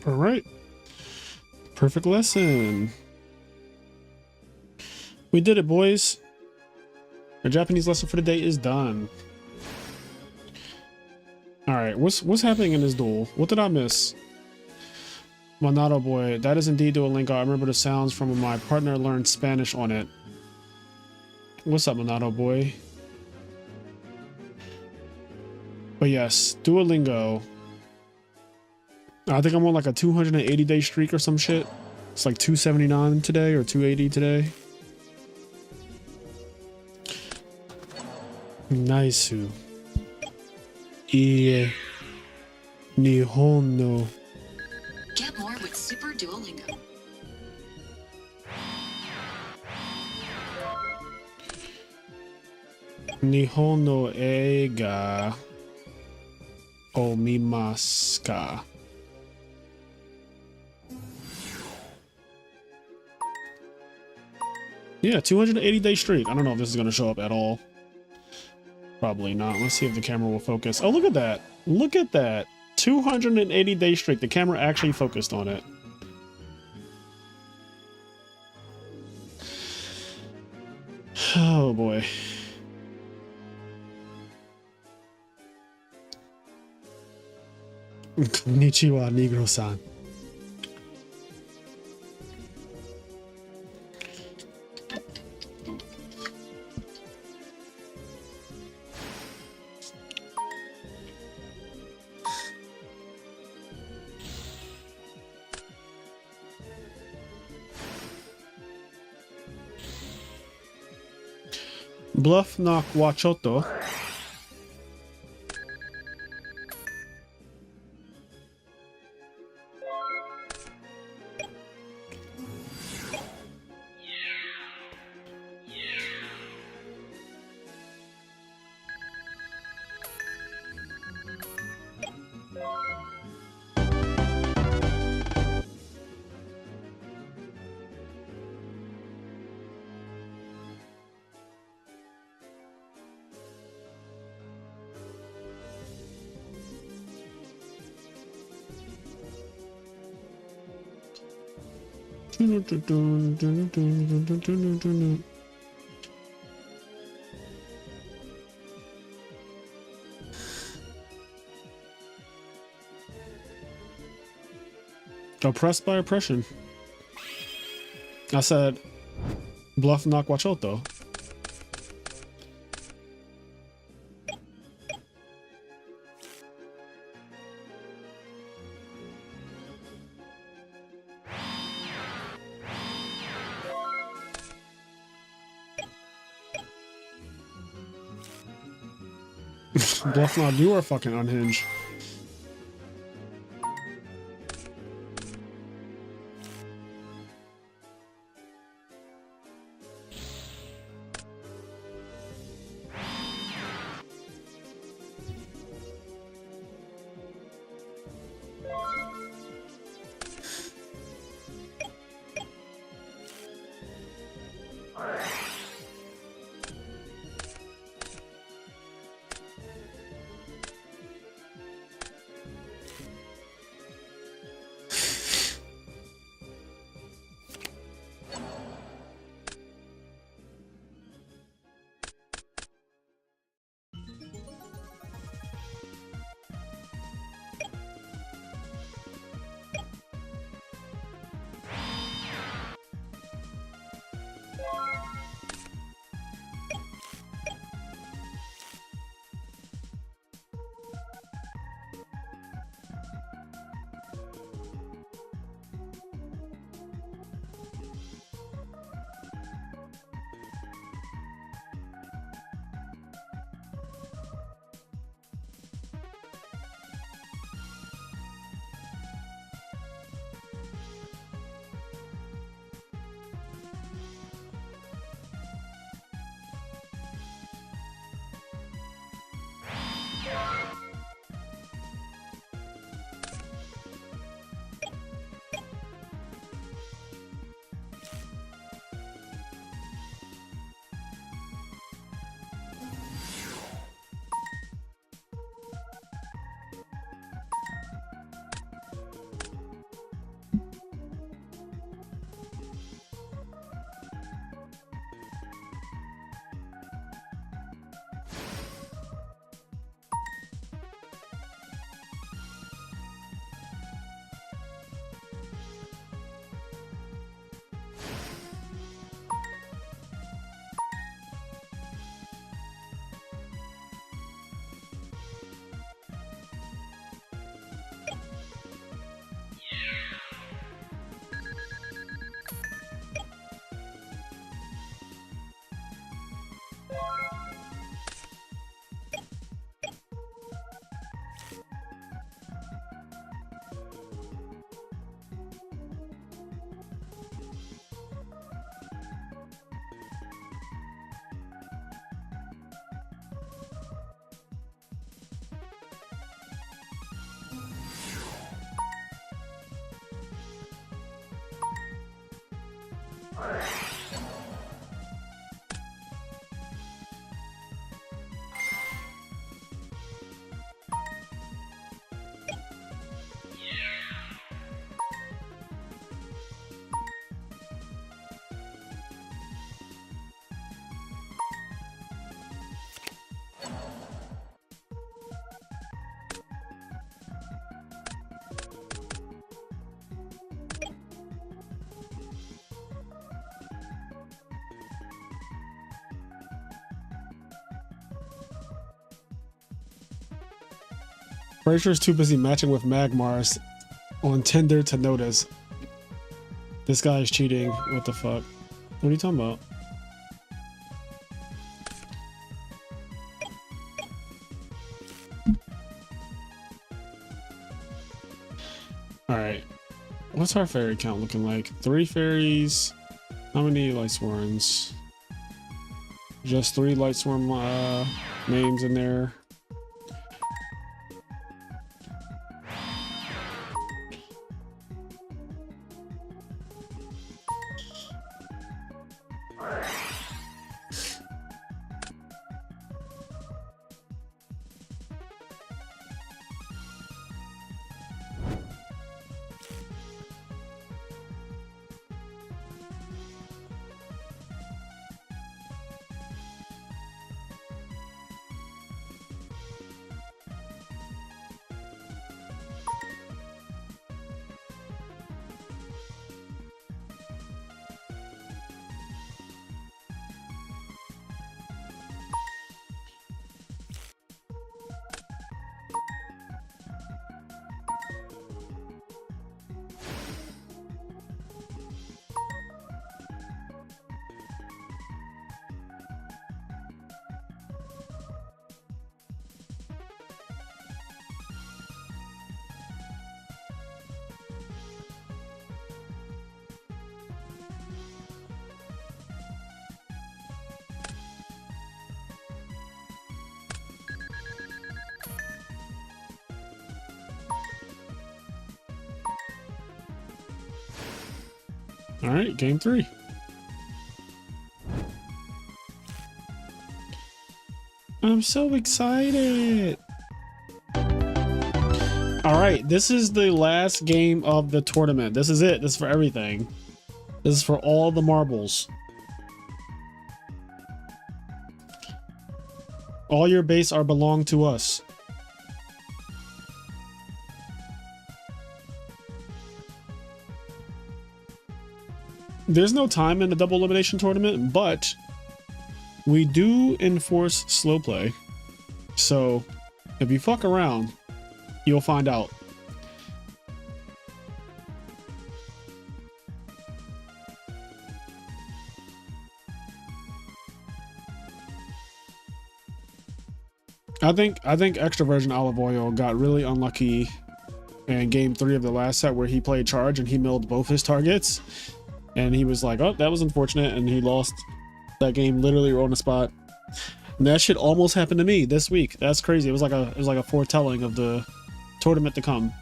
All right. Perfect lesson. We did it, boys. Our Japanese lesson for the day is done. All right, what's happening in this duel? What did I miss? Monado boy, that is indeed Duolingo. I remember the sounds from when my partner learned Spanish on it. What's up, Monado boy? But yes, Duolingo. I think I'm on like a 280-day streak or some shit. It's like 279 today or 280 today. Naisu. Ie. Nihon no. Get more with Super Duolingo. Nihon no e ga omimasu ka? Yeah, 280-day streak. I don't know if this is going to show up at all. Probably not. Let's see if the camera will focus. Oh, look at that. Look at that. 280-day streak. The camera actually focused on it. Oh, boy. Konnichiwa, Negro-san. Bluff knock wachoto. Oppressed by oppression. I said bluff knock wachoto. Bluff knock, you are fucking unhinged. Frasier's too busy matching with Magmars on Tinder to notice. This guy is cheating. What the fuck? What are you talking about? Alright. What's our fairy count looking like? 3 fairies. How many Lightsworns? Just 3 Lightsworn names in there. All right, game 3. I'm so excited. All right, this is the last game of the tournament. This is it. This is for everything. This is for all the marbles. All your base are belong to us. There's no time in the double elimination tournament, but we do enforce slow play. So if you fuck around, you'll find out. I think extra virgin olive oil got really unlucky in game 3 of the last set where he played charge and he milled both his targets. And he was like, oh, that was unfortunate. And he lost that game literally on the spot. And that shit almost happened to me this week. That's crazy. It was like a foretelling of the tournament to come.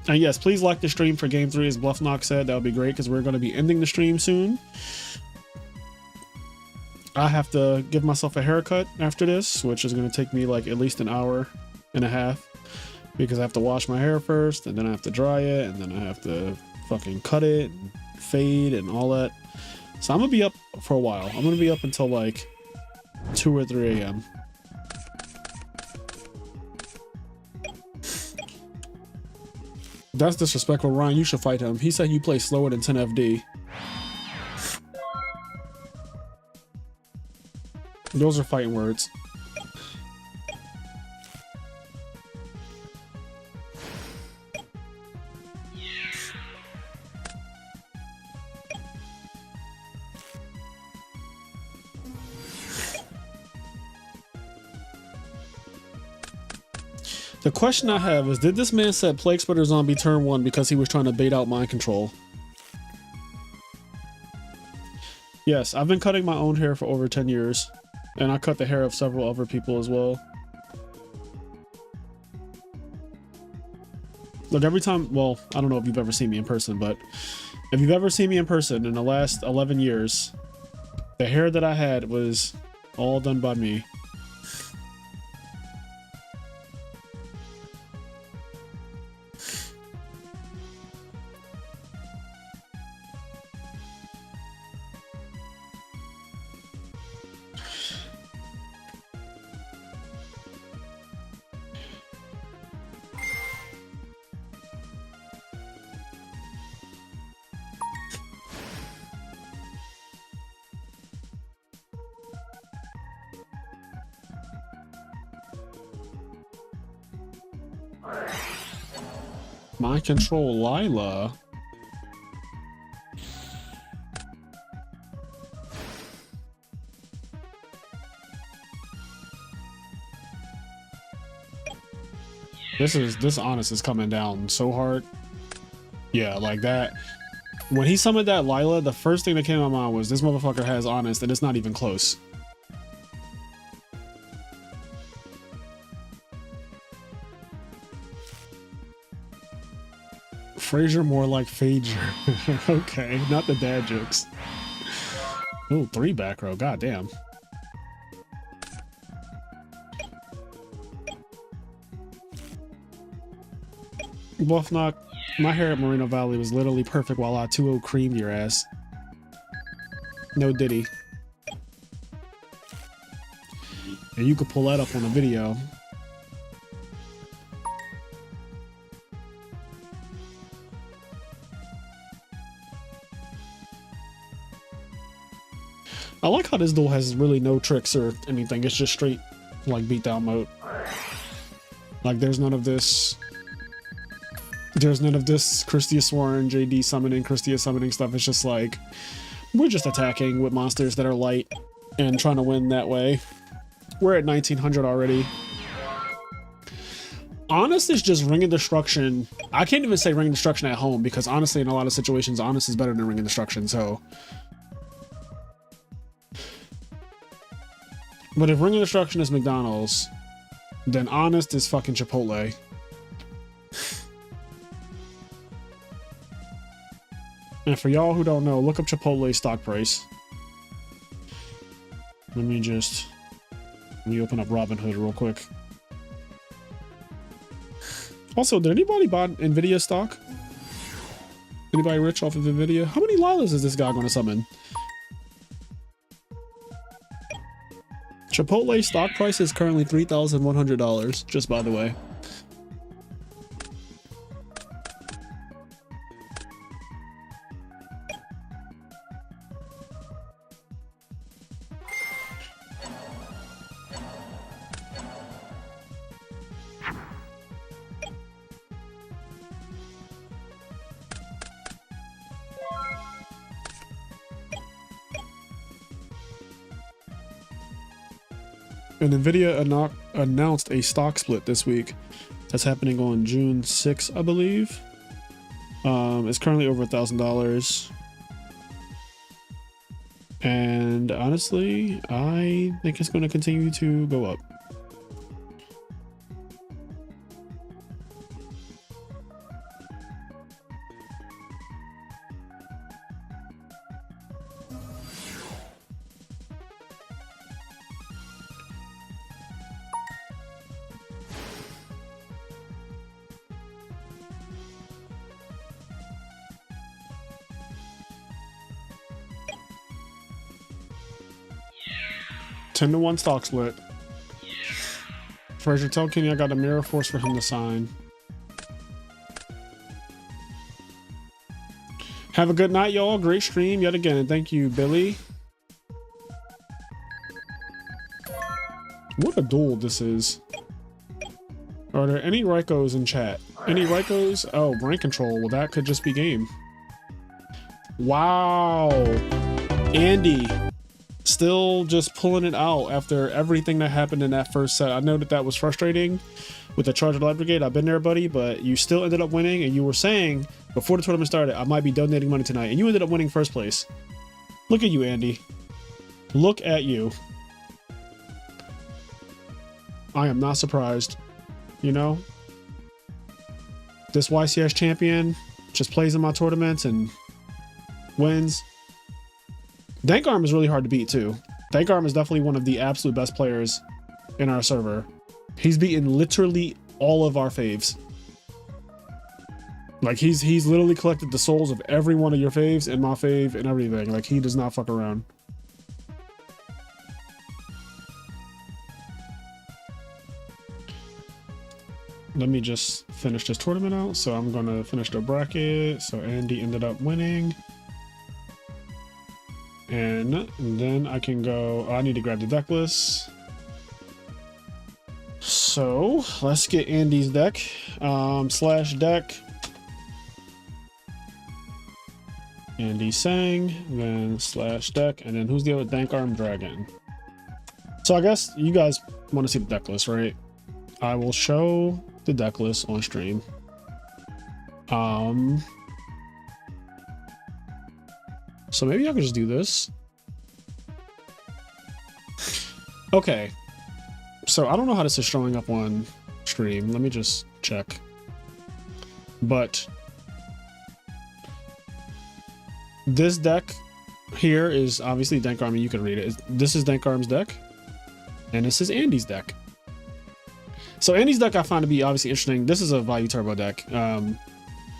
And yes, please like the stream for game 3, as Bluffknock said. That would be great because we're going to be ending the stream soon. I have to give myself a haircut after this, which is going to take me like at least an hour and a half. Because I have to wash my hair first, and then I have to dry it, and then I have to fucking cut it, and fade, and all that. So I'm gonna be up for a while. I'm gonna be up until like 2 or 3 a.m. That's disrespectful, Ryan. You should fight him. He said you play slower than 10 FD. Those are fighting words. The question I have is, did this man set Plague Spreader Zombie turn 1 because he was trying to bait out mind control? Yes, I've been cutting my own hair for over 10 years. And I cut the hair of several other people as well. Look, every time, well, I don't know if you've ever seen me in person, but if you've ever seen me in person in the last 11 years, the hair that I had was all done by me. Mind control Lila. This honest is coming down so hard. Yeah, like that. When he summoned that Lila, the first thing that came to my mind was this motherfucker has honest and it's not even close. Fraser more like Phager. Okay, not the dad jokes. Oh, 3 back row, goddamn. Bluffknock, my hair at Moreno Valley was literally perfect while I 2-0 creamed your ass. No diddy. And you could pull that up on the video. I like how this duel has really no tricks or anything. It's just straight, like, beatdown mode. Like, there's none of this... There's none of this Christia Sworn, JD summoning, Christia summoning stuff. It's just like, we're just attacking with monsters that are light and trying to win that way. We're at 1900 already. Honest is just Ring of Destruction. I can't even say Ring of Destruction at home because honestly, in a lot of situations, Honest is better than Ring of Destruction, so... But if Ring of Destruction is McDonald's, then Honest is fucking Chipotle. And for y'all who don't know, look up Chipotle's stock price. Let me open up Robinhood real quick. Also, did anybody buy Nvidia stock? Anybody rich off of Nvidia? How many Lilas is this guy going to summon? Chipotle stock price is currently $3,100, just by the way. And Nvidia announced a stock split this week. That's happening on June 6th, I believe. It's currently over $1,000. And honestly, I think it's going to continue to go up. Ten to 1 stock split. Fraser, tell Kenny I got a mirror force for him to sign. Have a good night, y'all. Great stream yet again, and thank you, Billy. What a duel this is. Are there any Raikos in chat? Any Raikos? Oh, brain control. Well, that could just be game. Wow. Andy. Still just pulling it out after everything that happened in that first set. I know that was frustrating with the Charger Light Brigade. I've been there, buddy, but you still ended up winning, and you were saying before the tournament started, I might be donating money tonight, and you ended up winning first place. Look at you, Andy. Look at you. I am not surprised. You know? This YCS champion just plays in my tournaments and wins. Dankarm is really hard to beat too. Dankarm is definitely one of the absolute best players in our server. He's beaten literally all of our faves. Like he's literally collected the souls of every one of your faves and my fave and everything. Like he does not fuck around. Let me just finish this tournament out. So I'm gonna finish the bracket. So Andy ended up winning. And then I can go, I need to grab the deck list. So let's get Andy's deck. Slash deck. Andy Sang, then slash deck, and then who's the other? Dank Arm Dragon. So I guess you guys want to see the deck list, right? I will show the deck list on stream. So maybe I could just do this. Okay. So I don't know how this is showing up on stream. Let me just check. But this deck here is obviously Dank Arm. You can read it. This is Dank Arm's deck. And this is Andy's deck. So Andy's deck I find to be obviously interesting. This is a Value Turbo deck.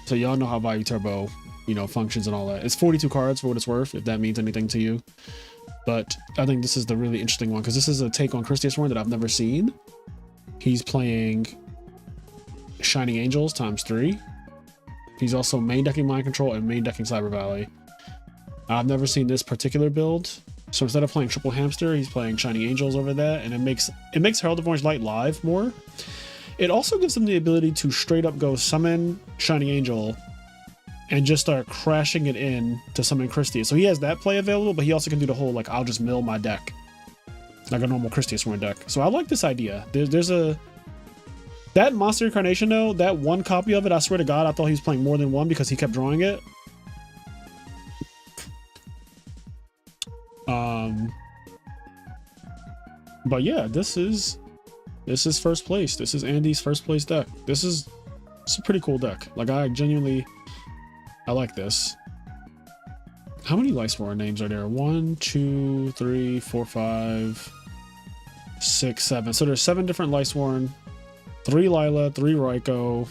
So y'all know how Value Turbo, you know, functions and all that. It's 42 cards for what it's worth, if that means anything to you. But I think this is the really interesting one because this is a take on Christius Warren that I've never seen. He's playing Shining Angels ×3. He's also main decking Mind Control and main decking Cyber Valley. I've never seen this particular build. So instead of playing Triple Hamster, he's playing Shining Angels over that, and it makes Herald of Orange Light live more. It also gives him the ability to straight up go summon Shining Angel and just start crashing it in to summon Christie. So he has that play available, but he also can do the whole, like, I'll just mill my deck like a normal Christie Warren deck. So I like this idea. There's a... That Monster Incarnation, though, that one copy of it, I swear to God, I thought he was playing more than one because he kept drawing it. But yeah, this is first place. This is Andy's first place deck. It's a pretty cool deck. Like, I like this. How many Lightsworn names are there? 1, 2, 3, 4, 5, 6, 7. So there's 7 different Lightsworn, 3 Lila, 3 Raikou.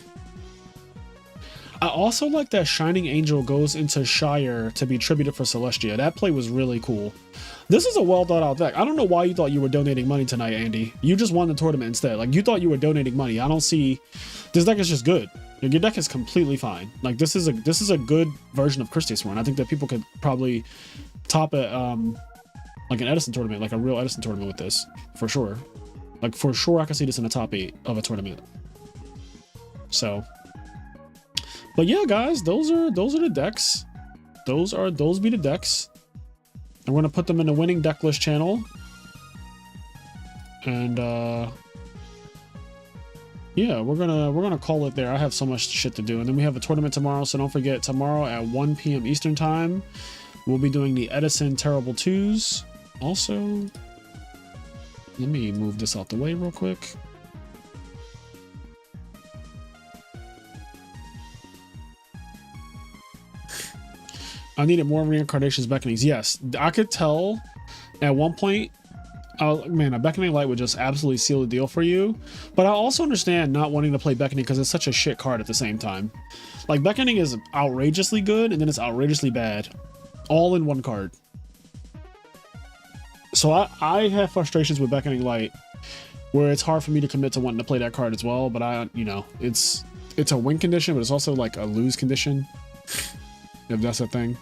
I also like that Shining Angel goes into Shire to be tributed for Celestia. That play was really cool. This is a well thought out deck. I don't know why you thought you were donating money tonight, Andy. You just won the tournament instead. Like, you thought you were donating money. I don't see... This deck is just good. Like, your deck is completely fine. Like, this is a good version of Christie's Warren. I think that people could probably top it, like an Edison tournament, like a real Edison tournament with this, for sure. Like, for sure, I can see this in the top 8 of a tournament. So, but yeah, guys, those are the decks. Those be the decks. I'm gonna put them in the winning deck list channel. And yeah, we're gonna call it there. I have so much shit to do, and then we have a tournament tomorrow. So don't forget, tomorrow at 1 p.m. Eastern time, we'll be doing the Edison Terrible 2s. Also, let me move this out the way real quick. I needed more reincarnations, beckonings. Yes, I could tell at one point, man, a beckoning light would just absolutely seal the deal for you. But I also understand not wanting to play beckoning because it's such a shit card at the same time. Like, beckoning is outrageously good and then it's outrageously bad, all in one card. So I have frustrations with beckoning light where it's hard for me to commit to wanting to play that card as well. But you know, it's a win condition, but it's also like a lose condition, if that's a thing.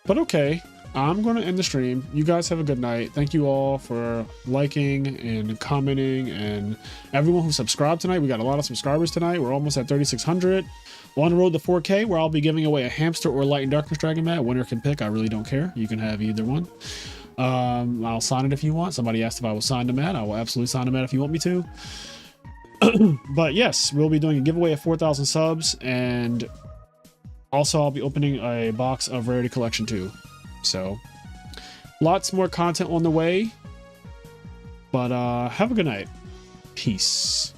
But okay, I'm going to end the stream. You guys have a good night. Thank you all for liking and commenting, and everyone who subscribed tonight. We got a lot of subscribers tonight. We're almost at 3,600. We're on the road to 4K, where I'll be giving away a hamster or light and darkness dragon mat. Winner can pick. I really don't care. You can have either one. I'll sign it if you want. Somebody asked if I will sign the mat. I will absolutely sign the mat if you want me to. But yes, we'll be doing a giveaway of 4,000 subs, and also I'll be opening a box of Rarity Collection 2. So lots more content on the way, but have a good night. Peace.